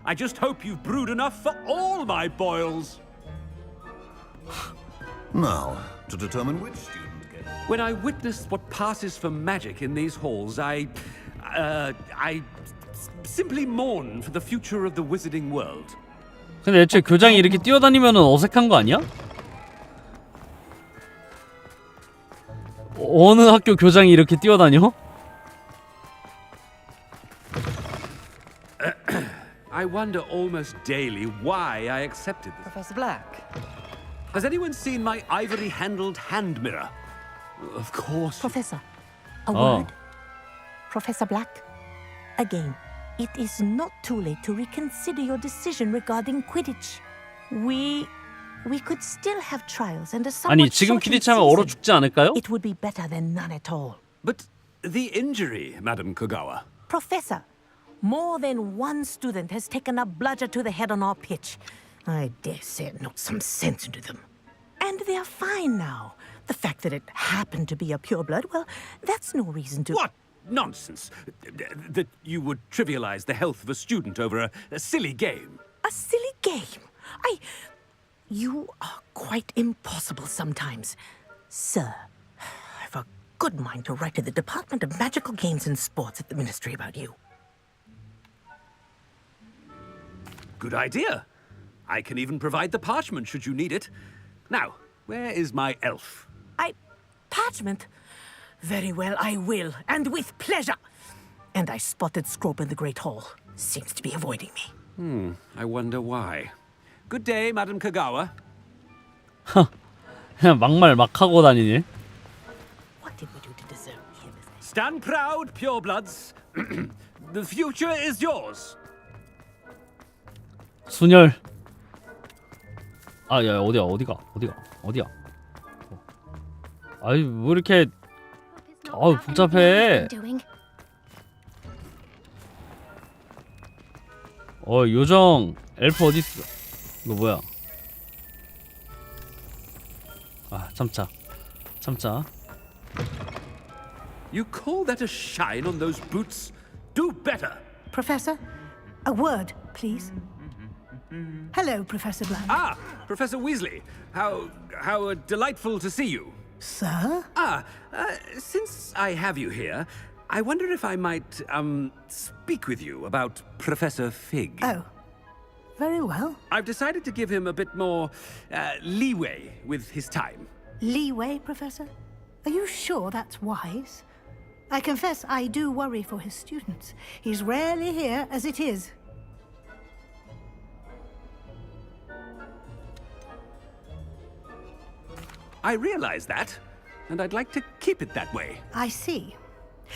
I just hope you've brewed enough for all my boils. Now, to determine which student gets... When I witness what passes for magic in these halls, I simply mourn for the future of the wizarding world. 근데 애초에 교장이 이렇게 뛰어다니면은 어색한 거 아니야? 어느 학교 교장이 이렇게 뛰어다녀? I wonder almost daily why I accepted this. Professor Black. Has anyone seen my ivory-handled hand mirror? Of course. Professor, a word. Professor Black, again, it is not too late to reconsider your decision regarding Quidditch. We could still have trials and a somewhat 아니 지금 퀴디치 하면 얼어 죽지 않을까요? It would be better than none at all. But the injury, Madam Kogawa. Professor, more than one student has taken a bludger to the head on our pitch. I dare say it knocked some sense into them. And they're fine now. The fact that it happened to be a pureblood, well, that's no reason to... What nonsense! That you would trivialize the health of a student over a silly game. A silly game? You are quite impossible sometimes. Sir, I've a good mind to write to the Department of Magical Games and Sports at the Ministry about you. Good idea. I can even provide the parchment should you need it. Now, where is my elf? Parchment? Very well, I will, and with pleasure. And I spotted Scrope in the Great Hall. Seems to be avoiding me. I wonder why. Good day, Madam Kogawa. 그냥 막말 막 하고 다니네. What did we do to deserve him? Stand proud, purebloods. The future is yours. 순열. 야 어디가? 아이 뭐 이렇게 복잡해. 요정 엘프 어디 있어? 이거 뭐야? 참자. You call that a shine on those boots? Do better. Professor, a word, please. Hello, Professor Black. Professor Weasley. How delightful to see you. Sir? Since I have you here, I wonder if I might, speak with you about Professor Fig. Oh, very well. I've decided to give him a bit more, leeway with his time. Leeway, Professor? Are you sure that's wise? I confess I do worry for his students. He's rarely here as it is. I realize that, and I'd like to keep it that way. I see.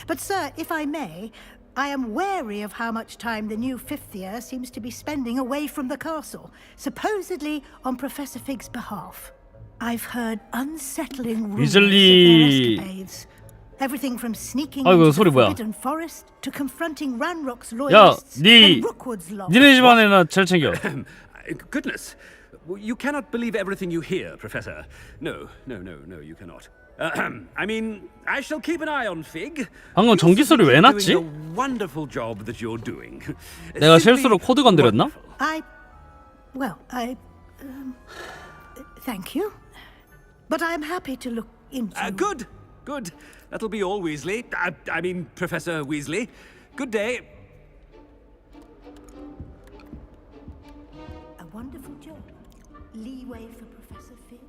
But, sir, if I may, I am wary of how much time the new fifth year seems to be spending away from the castle, supposedly on Professor Fig's behalf. I've heard unsettling rumors of their 위즐리. escapades. Everything from sneaking 아이고, into 소리 the 뭐야? Forbidden Forest to confronting Ranrock's 야, loyalists 니 and Rookwood's lost. 니네 집안에나 잘 챙겨. Goodness. You cannot believe everything you hear, Professor. No, you cannot. I mean, I shall keep an eye on Fig. 방금 전기 소리 왜 났지? Doing a wonderful job that you're doing. 내가 실수로 코드 건드렸나? Thank you. But I'm happy to look into... Good. That'll be all, Weasley. I mean, Professor Weasley. Good day. A wonderful job. Leeway for Professor Fig.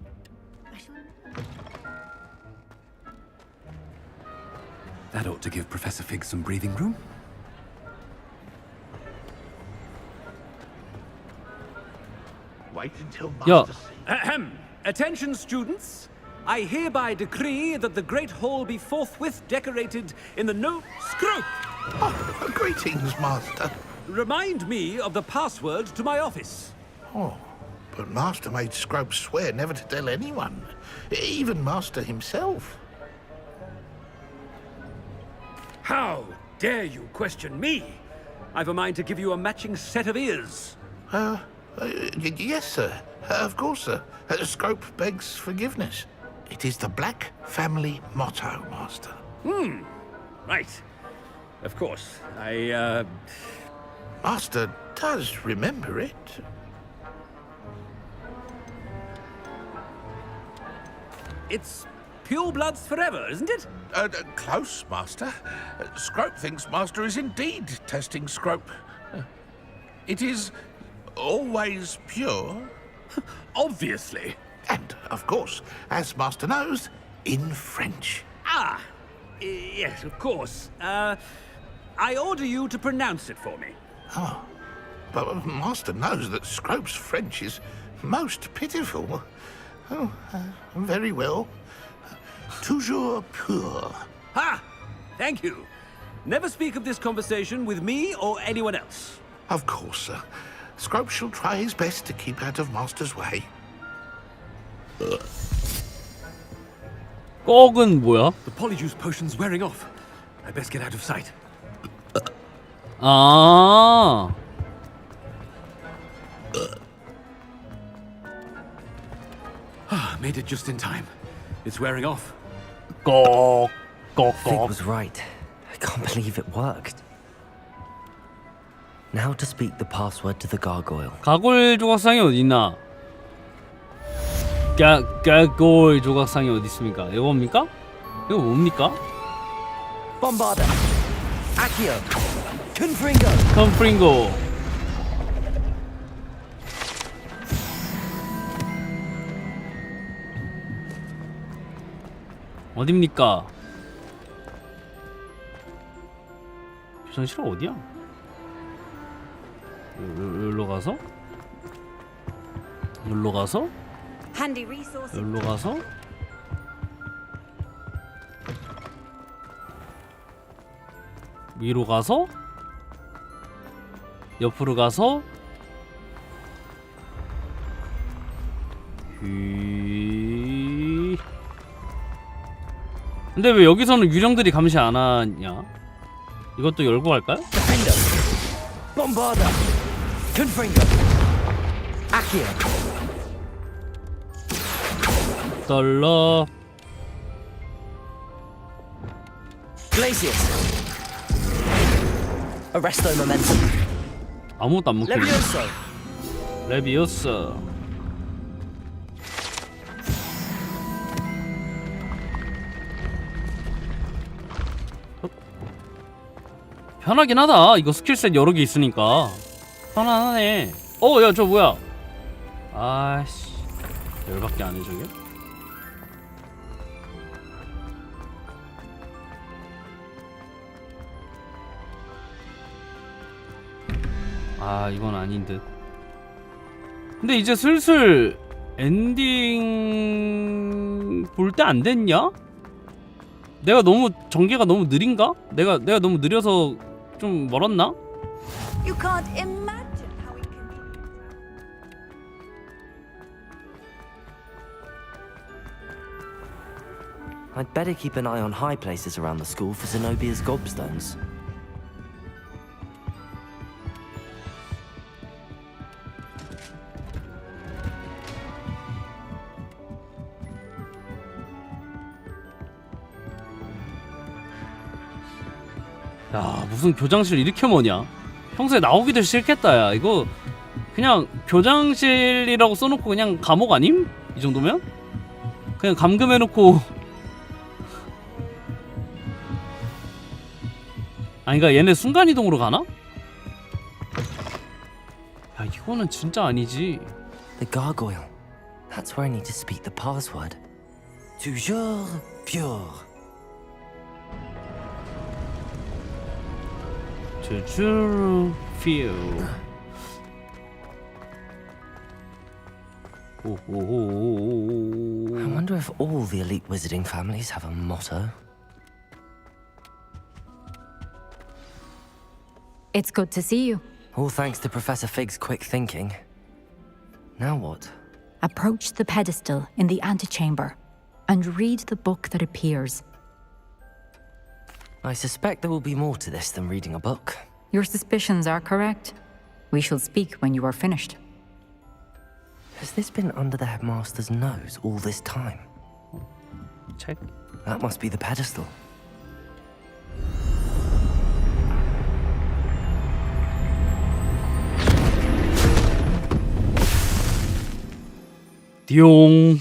I shall... That ought to give Professor Fig some breathing room. Wait until 야, Attention, students. I hereby decree that the Great Hall be forthwith decorated in the Scrope! Oh, greetings, Master. Remind me of the password to my office. Oh, but Master made Scrope swear never to tell anyone, even Master himself. How dare you question me? I've a mind to give you a matching set of ears. Yes, sir. Of course, sir. Scrope begs forgiveness. It is the Black family motto, Master. Right. Of course. Master does remember it. It's purebloods forever, isn't it? Close, Master. Scrope thinks Master is indeed testing Scrope. It is always pure. Obviously. And, of course, as Master knows, in French. Yes, of course. I order you to pronounce it for me. Oh, but Master knows that Scrope's French is most pitiful. Oh, very well. Toujours pur. Thank you. Never speak of this conversation with me or anyone else. Of course, sir. Scrope shall try his best to keep out of Master's way. 꼭은 뭐야? The polyjuice potion's wearing off. I best get out of sight. 아. Made it just in time. It's wearing off. Fig was right. I can't believe it worked. Now to speak the password to the gargoyle. 가골 조각상이 어디 있나? 가골 조각상이 어디 있습니까? 이거 뭡니까? 이거 뭡니까? Bombarda. Accio. Confringo. 컴프링고. 어딥니까? 교장실은 어디야? 여기로 가서? 여기로 가서? 여기로 가서? 위로 가서? 옆으로 가서? 근데 왜 여기서는 유령들이 감시 안 하냐? 이것도 열고 갈까요? Bombarda. Confringo. Accio. 달러. Glacius. Arresto momentum. 아무것도 안 먹혀. Levioso. 레비오스. 편하긴 하다. 이거 스킬셋 여러 개 있으니까 편안하네. 야 저 뭐야? 아씨 열받게 안 해 저게? 이건 아닌 듯. 근데 이제 슬슬 엔딩 볼 때 안 됐냐? 내가 너무 전개가 너무 느린가? 내가 너무 느려서 좀 멀었나? You can't imagine how it can I'd better keep an eye on high places around the school for Zenobia's gobstones. 야, 무슨 교장실 이렇게 뭐냐? 평소에 나오기도 싫겠다. 야, 이거 그냥 교장실이라고 써놓고 그냥 감옥 아님? 이 정도면? 그냥 감금해놓고. 아니, 그니까 얘네 순간이동으로 가나? 야, 이거는 진짜 아니지. The gargoyle. That's where I need to speak the password. Toujours pure. Toujours pure. I wonder if all the elite wizarding families have a motto. It's good to see you. All thanks to Professor Fig's quick thinking. Now what? Approach the pedestal in the antechamber and read the book that appears. I suspect there will be more to this than reading a book. Your suspicions are correct. We shall speak when you are finished. Has this been under the headmaster's nose all this time? Check. That must be the pedestal. 디용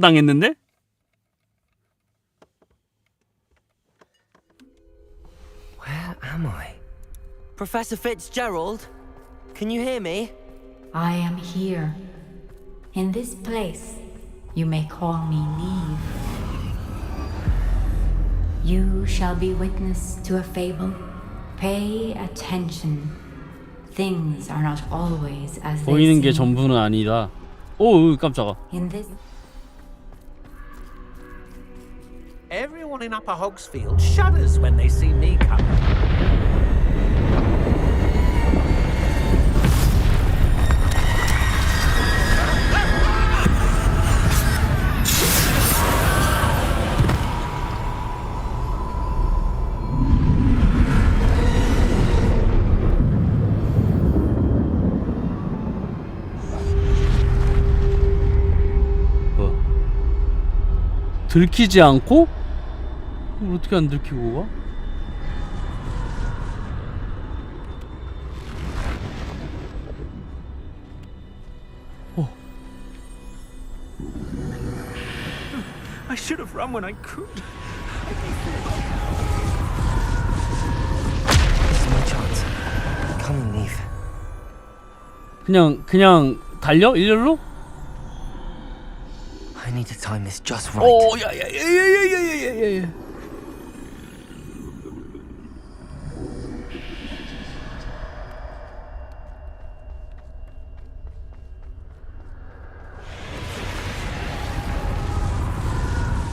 당했는데? Where am I? Professor Fitzgerald? Can you hear me? I am here. In this place, you may call me Neve. You shall be witness to a fable. Pay attention. Things are not always as they 보이는 게 seem. 전부는 아니다. 오, 깜짝아. In this Everyone in Upper Hogsfield shudders when they see me coming. 들키지 않고? 어떻게 안 들키고 가? I should have run when I could. This is my chance. Come on, Neve. 그냥 달려? 일렬로? I need to time this just right. 오, 야야야야야야야야.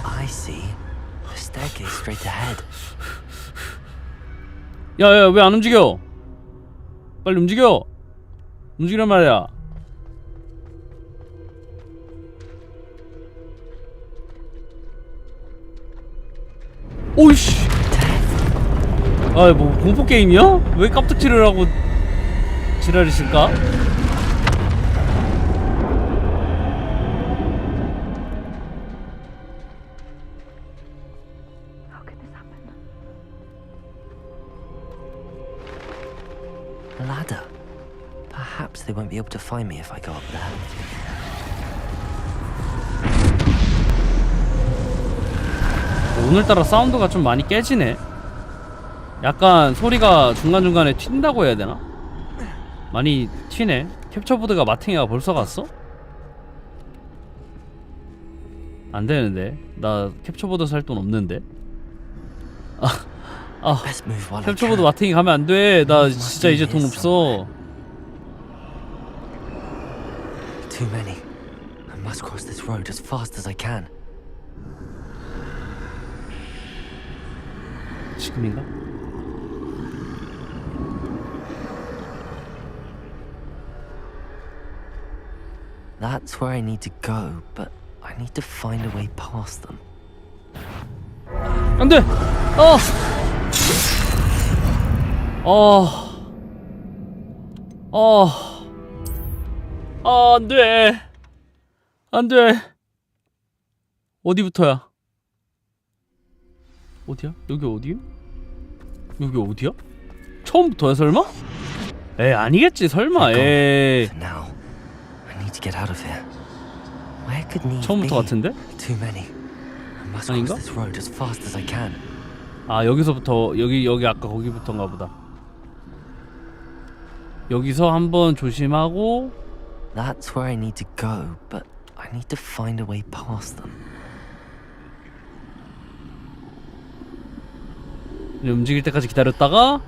I see. The staircase straight ahead. 야야, 왜 안 움직여? 빨리 움직여. 움직이란 말이야. 오이씨. 아, 뭐 공포 게임이야? 왜 깜짝질을 하고 지랄이실까? A ladder. Perhaps they won't be able to find me if I go up there. 오늘따라 사운드가 좀 많이 깨지네. 약간 소리가 중간중간에 튄다고 해야 되나? 많이 튀네. 캡처보드가 마탱이가 벌써 갔어? 안 되는데. 나 캡처보드 살 돈 없는데. 캡처보드 마탱이 가면 안 돼. 나 진짜 이제 돈 없어. Too many. I must cross this road as fast as I can. 지금인가? That's where I need to go, but I need to find a way past them. 안 돼! 안 돼! 안 돼! 어디부터야? 어디야? 여기 어디야? 여기 어디야? 처음부터야 설마? 에이 아니겠지 설마. 에이. Now, I need to get out of here. Where could Neve 처음부터 be? 같은데? Too many. I must 아닌가? cross this road as fast as I can. 아 여기서부터 여기 아까 거기부터인가 보다. 여기서 한번 조심하고. That's where I need to go, but I need to find a way past them. 움직일 때까지 기다렸다가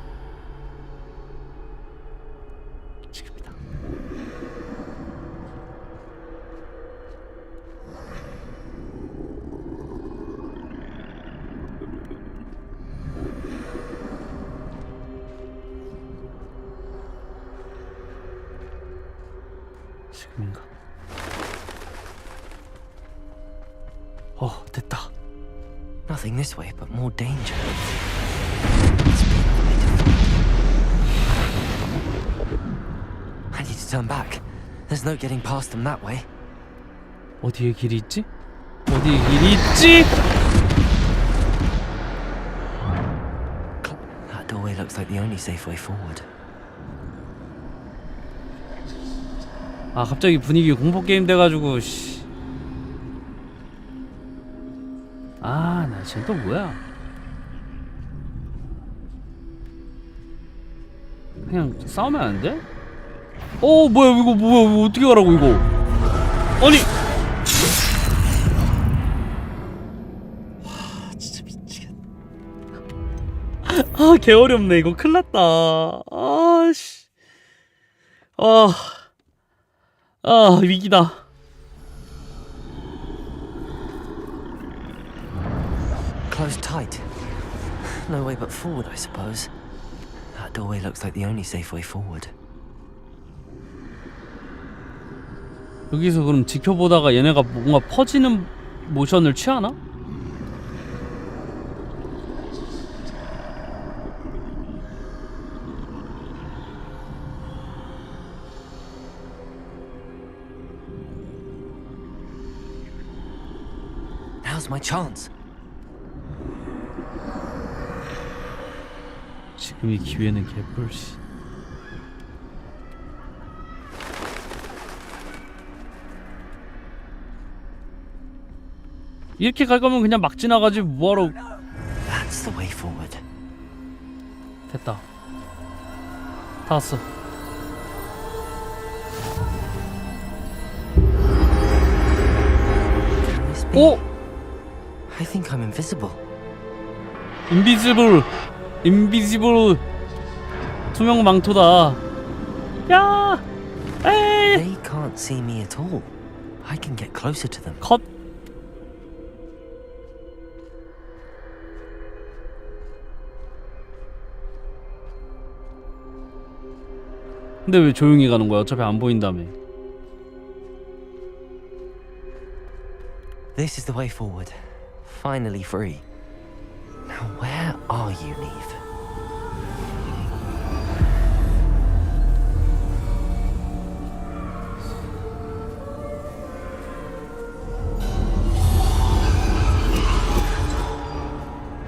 지금이다. 지금인가? 됐다. Nothing this way, but more danger. I need to turn back. There's no getting past them that way. 어디에 길이 있지? 어디에 길이 있지? That doorway looks like the only safe way forward. 아 갑자기 분위기 공포 게임 돼가지고 씨. 아 나 지금 또 뭐야? 그냥 싸우면 안 돼? 뭐야 이거 뭐야 어떻게 가라고 이거? 아니. 진짜 미치겠다. 개어렵네 이거. 큰일났다. 씨. 위기다. Closed tight. No way but forward, I suppose. That doorway looks like the only safe way forward. 여기서 그럼 지켜보다가 얘네가 뭔가 퍼지는 모션을 취하나? Now's my chance. 지금이 기회는 개뿔씨. 이렇게 갈 거면 그냥 막 지나가지 뭐하러. That's the way forward. 됐다. 다 왔어. 오! I think I'm invisible. 인비지블 투명 망토다. 야! 에이! They can't see me at all. I can get closer to them. 컷. 근데 왜 조용히 가는 거야? 어차피 안 보인다며. This is the way forward. Finally free. Now where are you, Neve?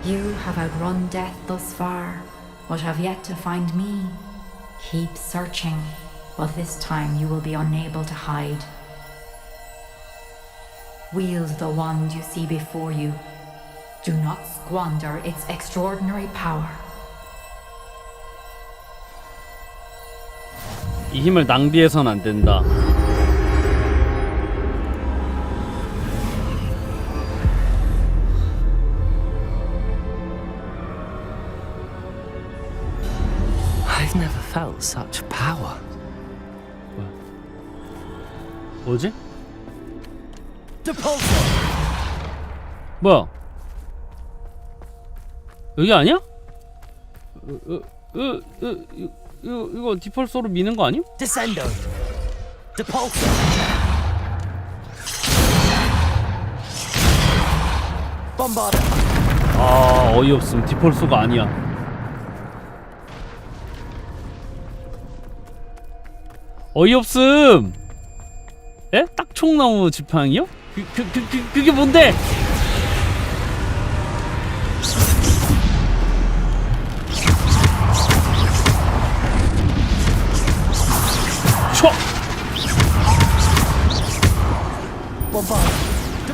You have outrun death thus far, but have yet to find me. Keep searching, but this time you will be unable to hide. Wield the wand you see before you. Do not squander its extraordinary power. 이 힘을 낭비해선 안 된다. I've never felt such power. 뭐지? 뭐야? 여기 아니야? 이거 디펄서로 미는 거 아님? Descendo. Depulso. 아, 어이없음. 디폴소가 아니야. 어이없음. 에? 딱총나무 지팡이요? 그게 뭔데?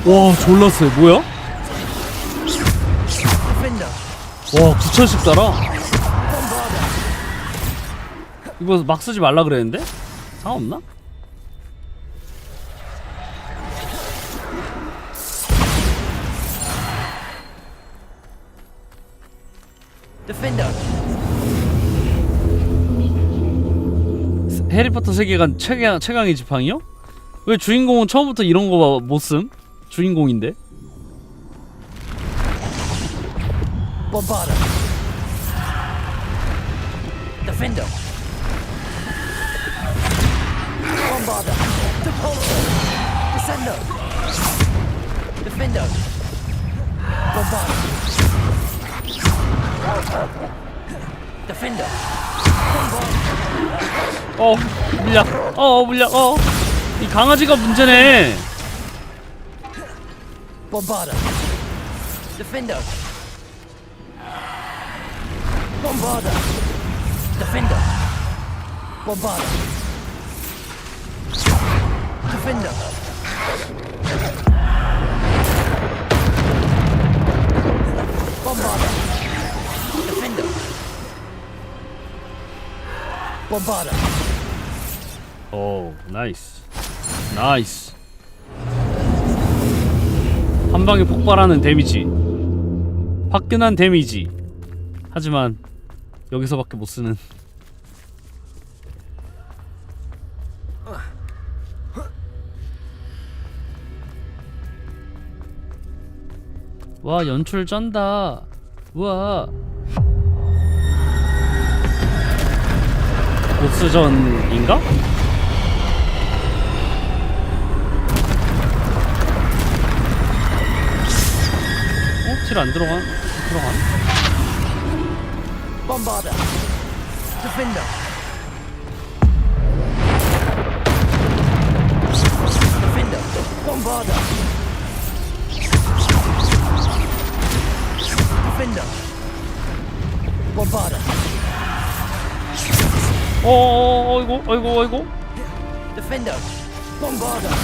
와, 졸라 세. 뭐야? 와, 9000씩 달아. 이거 막 쓰지 말라 그랬는데? 상관없나? 해리포터 세계관 최강의 지팡이요? 왜 주인공은 처음부터 이런 거 못 쓴? 주인공인데? Defender. Bombarder. Descender. Defender. Bombarder. Defender. 물약. 이 강아지가 문제네. Bombarder. Defender. Bombarder. Defender. Bombarder. Defender. Bombarder. Defender. Bombarder. 오, 나이스. 한 방에 폭발하는 데미지. 화끈한 데미지. 하지만 여기서밖에 못 쓰는. 와, 연출 쩐다. 우와. 보스전인가? 딜 안 들어간? Bombarder. Defender. Defender. Bombarder. Defender. Bombarder. 어이구. Defender. Bombarder.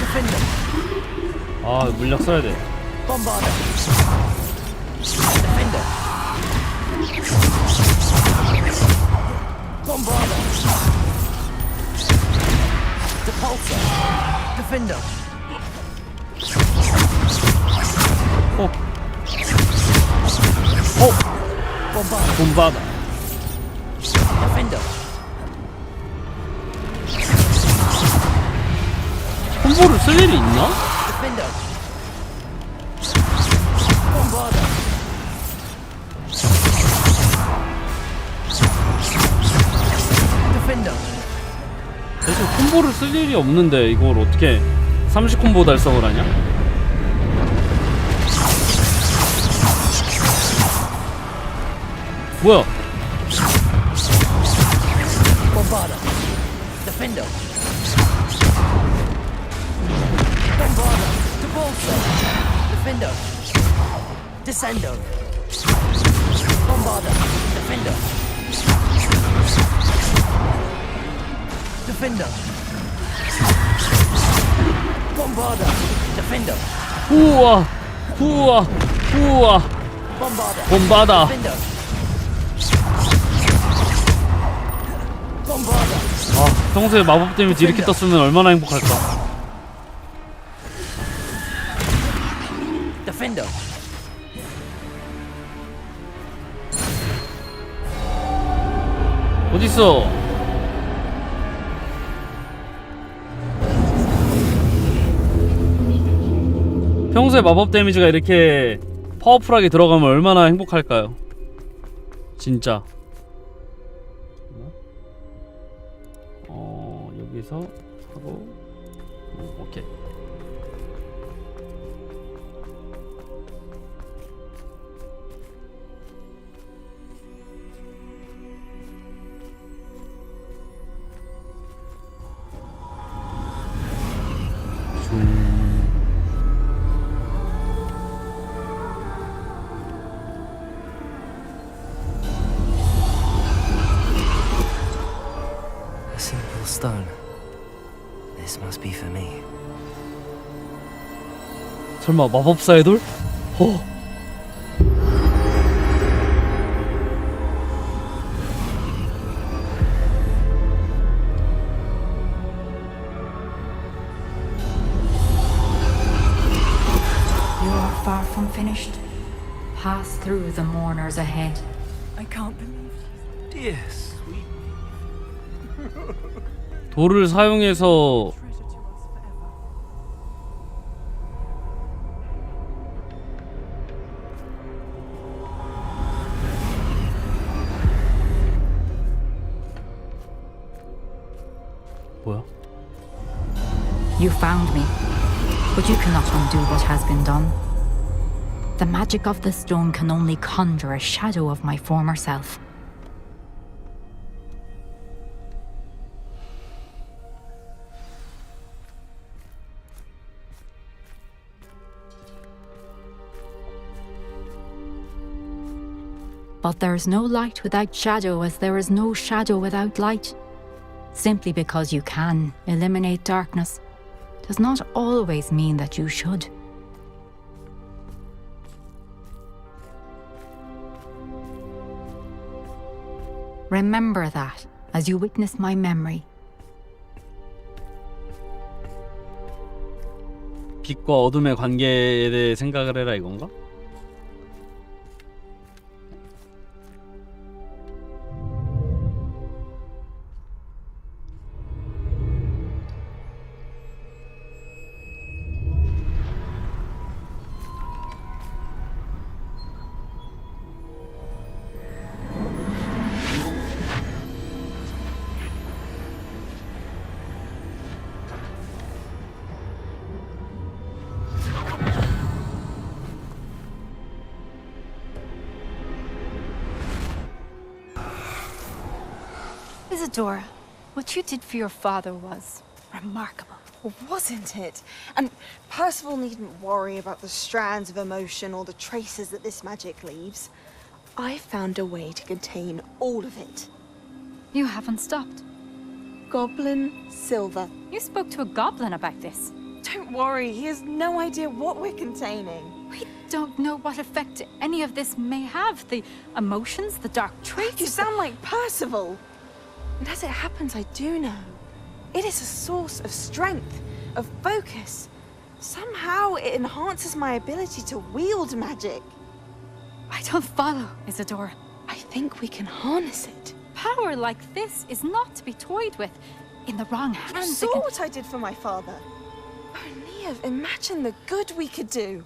Defender. 아, 물약 써야 돼. Bombarder. Defender. Bombarder. Depulsor. Defender. bombarder. Defender. 콤보를 쓸 일이 있나? Defender. Bombarder. Defender. 대체 콤보를 쓸 일이 없는데 이걸 어떻게 30콤보 달성을 하냐? 뭐야? Bombarder. Defender. Bombarder. Depulsor. Defender. Descender. Bombarder. Defender. Defender. Bombarder. Defender. 후아. Bombarder. bombarder. Defender. Bombarder. 아, 평소에 마법 데미지 이렇게 떴으면 얼마나 행복할까. Defender. 어딨어? 평소에 마법 데미지가 이렇게 파워풀하게 들어가면 얼마나 행복할까요? 진짜. 여기서 하고 오케이. stone. This must be for me. 설마 마법사의 돌? You are far from finished. Pass through the mourners ahead. I can't believe Dear sweet. 돌을 사용해서 뭐야? You found me, but you cannot undo what has been done. The magic of the stone can only conjure a shadow of my former self. But there is no light without shadow, as there is no shadow without light. Simply because you can eliminate darkness does not always mean that you should. Remember that as you witness my memory. 빛과 어둠의 관계에 대해 생각을 해라 이건가? Isadora, what you did for your father was remarkable. Well, wasn't it? And Percival needn't worry about the strands of emotion or the traces that this magic leaves. I found a way to contain all of it. You haven't stopped. Goblin Silver. You spoke to a goblin about this. Don't worry, he has no idea what we're containing. We don't know what effect any of this may have. The emotions, the dark traits. You sound like Percival. And as it happens, I do know. It is a source of strength, of focus. Somehow it enhances my ability to wield magic. I don't follow, Isadora. I think we can harness it. Power like this is not to be toyed with. In the wrong You hands, saw what I did for my father. Oh, Neve, imagine the good we could do.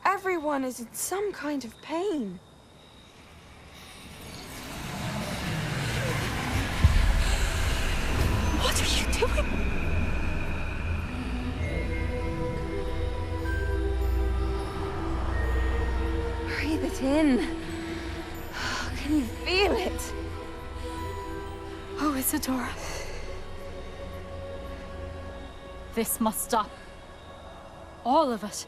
Everyone is in some kind of pain. What are you doing? Breathe it in. Can you feel it? Oh, Isadora. This must stop. All of it.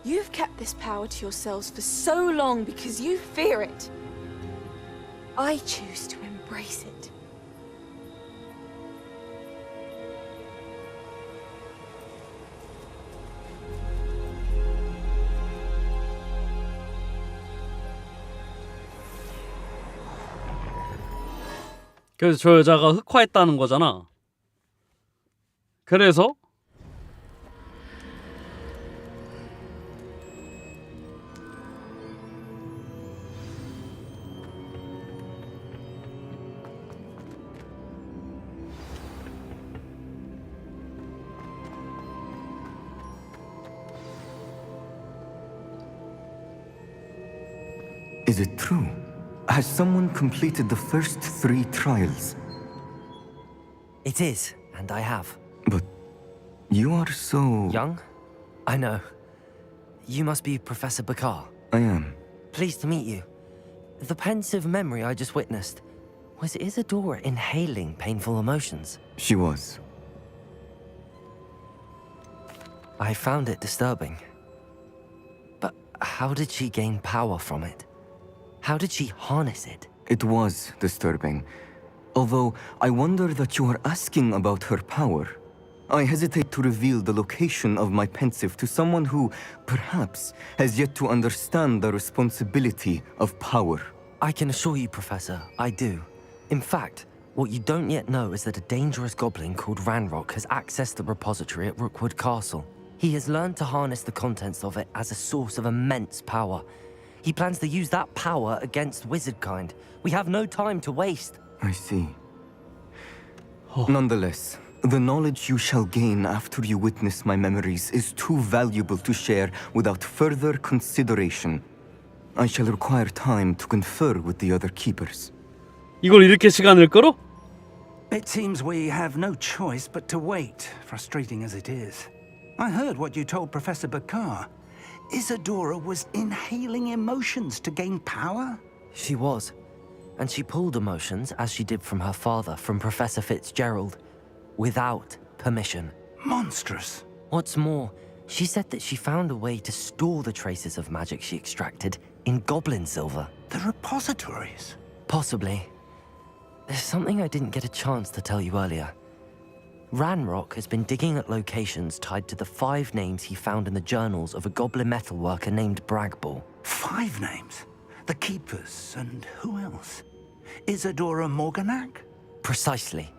You've kept this power to yourselves for so long because you fear it. I choose to embrace it. 그래서 저 여자가 흑화했다는 거잖아. 그래서 Is it true? Has someone completed the first 3 trials? It is, and I have. But you are so... Young? I know. You must be Professor Bakar. I am. Pleased to meet you. The pensive memory I just witnessed, was Isadora inhaling painful emotions? She was. I found it disturbing. But how did she gain power from it? How did she harness it? It was disturbing. Although I wonder that you are asking about her power. I hesitate to reveal the location of my pensive to someone who, perhaps, has yet to understand the responsibility of power. I can assure you, Professor, I do. In fact, what you don't yet know is that a dangerous goblin called Ranrock has accessed the repository at Rookwood Castle. He has learned to harness the contents of it as a source of immense power. He plans to use that power against wizardkind. We have no time to waste. I see. Nonetheless, the knowledge you shall gain after you witness my memories is too valuable to share without further consideration. I shall require time to confer with the other keepers. 이걸 이렇게 시간을 끌어? It seems we have no choice but to wait, frustrating as it is. I heard what you told Professor Bakar. Isadora was inhaling emotions to gain power? She was. And she pulled emotions, as she did from her father, from Professor Fitzgerald, without permission. Monstrous. What's more, she said that she found a way to store the traces of magic she extracted in goblin silver. The repositories? Possibly. There's something I didn't get a chance to tell you earlier. Ranrock has been digging at locations tied to the 5 names he found in the journals of a goblin metalworker named Bragball. 5 names? The Keepers, and who else? Isadora Morganac? Precisely.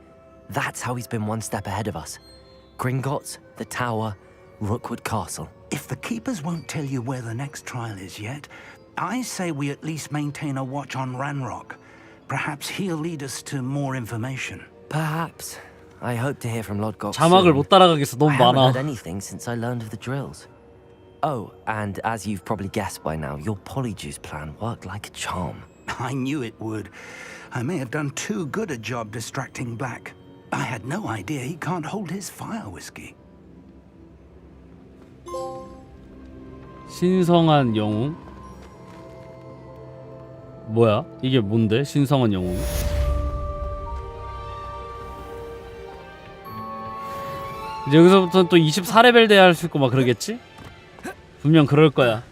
That's how he's been one step ahead of us. Gringotts, the Tower, Rookwood Castle. If the Keepers won't tell you where the next trial is yet, I say we at least maintain a watch on Ranrock. Perhaps he'll lead us to more information. Perhaps. I hope to hear from Lodgok 자막을 soon. 못 따라가겠어. 너무 I haven't 많아. heard anything since I learned of the drills. Oh, and as you've probably guessed by now, your polyjuice plan worked like a charm. I knew it would. I may have done too good a job distracting Black. I had no idea he can't hold his fire whiskey. 신성한 영웅? 뭐야? 이게 뭔데? 신성한 영웅? 이제 여기서부터는 또 24레벨 돼야 할 수 있고 막 그러겠지? 분명 그럴 거야.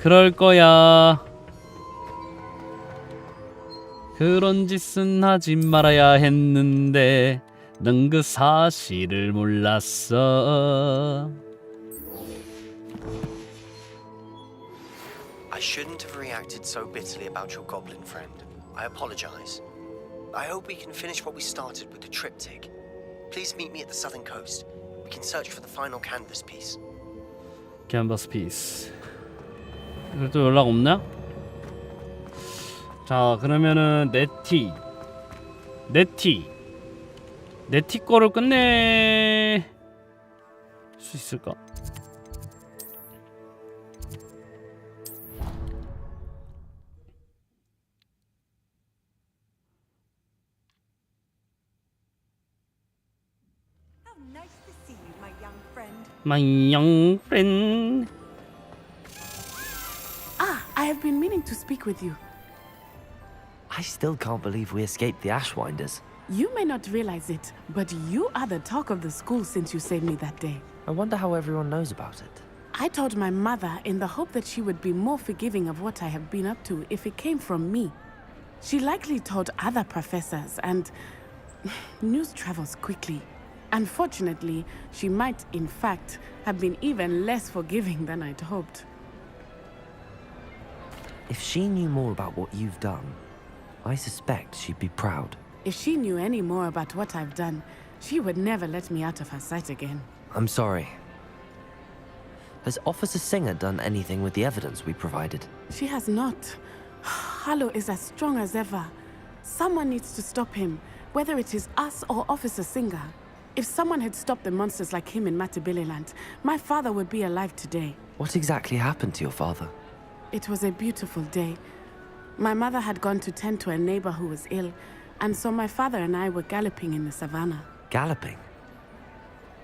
그럴 거야. 그런 짓은 하지 말아야 했는데 넌 그 사실을 몰랐어. I shouldn't have reacted so bitterly about your goblin friend. I apologize. I hope we can finish what we started with the triptych. Please meet me at the southern coast. We can search for the final canvas piece. 캔버스 피스. 그래도 또 연락 없나? 자, 그러면은 네티 거를 끝낼 수 있을까? My young friend. Ah, I have been meaning to speak with you. I still can't believe we escaped the Ashwinders. You may not realize it, but you are the talk of the school since you saved me that day. I wonder how everyone knows about it. I told my mother in the hope that she would be more forgiving of what I have been up to if it came from me. She likely told other professors, and news travels quickly. Unfortunately, she might, in fact, have been even less forgiving than I'd hoped. If she knew more about what you've done, I suspect she'd be proud. If she knew any more about what I've done, she would never let me out of her sight again. I'm sorry. Has Officer Singer done anything with the evidence we provided? She has not. Harlow is as strong as ever. Someone needs to stop him, whether it is us or Officer Singer. If someone had stopped the monsters like him in Matabeleland, my father would be alive today. What exactly happened to your father? It was a beautiful day. My mother had gone to tend to a neighbor who was ill, and so my father and I were galloping in the savannah. Galloping?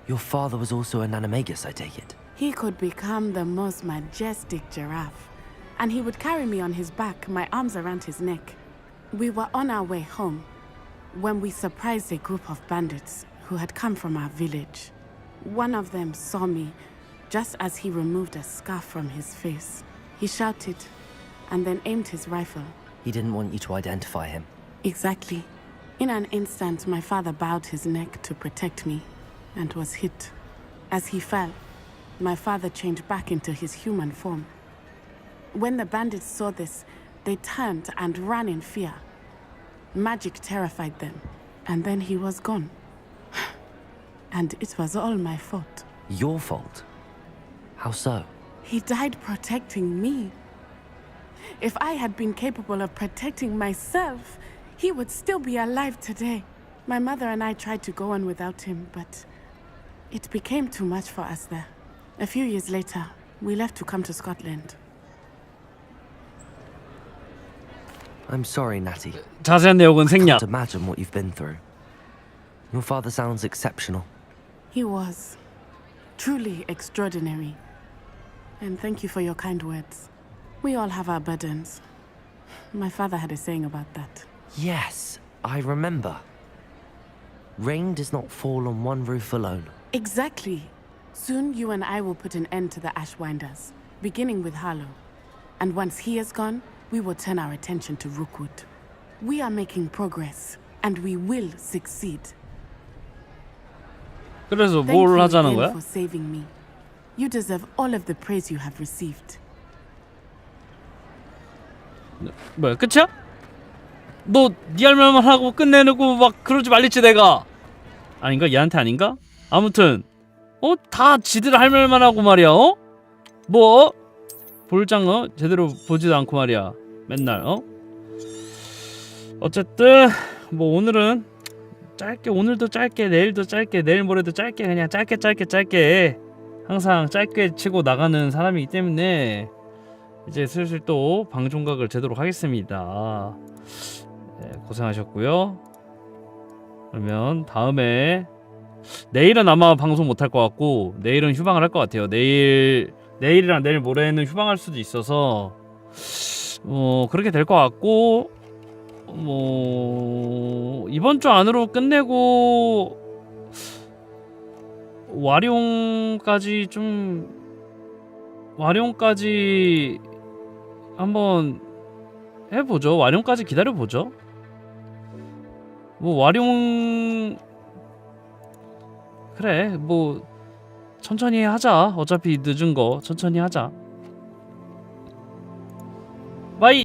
Your father was also an animagus, I take it? He could become the most majestic giraffe, and he would carry me on his back, my arms around his neck. We were on our way home when we surprised a group of bandits who had come from our village. One of them saw me just as he removed a scarf from his face. He shouted and then aimed his rifle. He didn't want you to identify him. Exactly. In an instant, my father bowed his neck to protect me and was hit. As he fell, my father changed back into his human form. When the bandits saw this, they turned and ran in fear. Magic terrified them, and then he was gone. And it was all my fault. Your fault? How so? He died protecting me. If I had been capable of protecting myself, he would still be alive today. My mother and I tried to go on without him, but it became too much for us there. A few years later, we left to come to Scotland. I'm sorry, Natty. 자세한 내용은 I 생략. can't imagine what you've been through. Your father sounds exceptional. He was truly extraordinary. And thank you for your kind words. We all have our burdens. My father had a saying about that. Yes, I remember. Rain does not fall on one roof alone. Exactly. Soon you and I will put an end to the Ashwinders, beginning with Harlow. And once he is gone, we will turn our attention to Rookwood. We are making progress, and we will succeed. 그래서 Thank 뭘 you 하자는 again 거야? for saving me. You deserve all of the praise you have received. 뭐야 끝이야? 너 네 할 말만 하고 끝내놓고 막 그러지 말랬지 내가. 아닌가? 얘한테 아닌가? 아무튼 다 지들 할 말만 하고 말이야. 뭐 볼장 제대로 보지도 않고 말이야. 맨날 어쨌든 뭐 오늘은 짧게, 오늘도 짧게, 내일도 짧게, 내일 모레도 짧게, 그냥 짧게 항상 짧게 치고 나가는 사람이기 때문에 이제 슬슬 또 방종각을 재도록 하겠습니다. 네, 고생하셨고요. 그러면 다음에 내일은 아마 방송 못할 것 같고 내일은 휴방을 할 것 같아요. 내일이랑 내일 모레는 휴방할 수도 있어서 그렇게 될 것 같고 이번 주 안으로 끝내고 와룡까지 한번 해보죠. 와룡까지 기다려보죠. 뭐 와룡 그래 뭐 천천히 하자. 어차피 늦은 거 천천히 하자.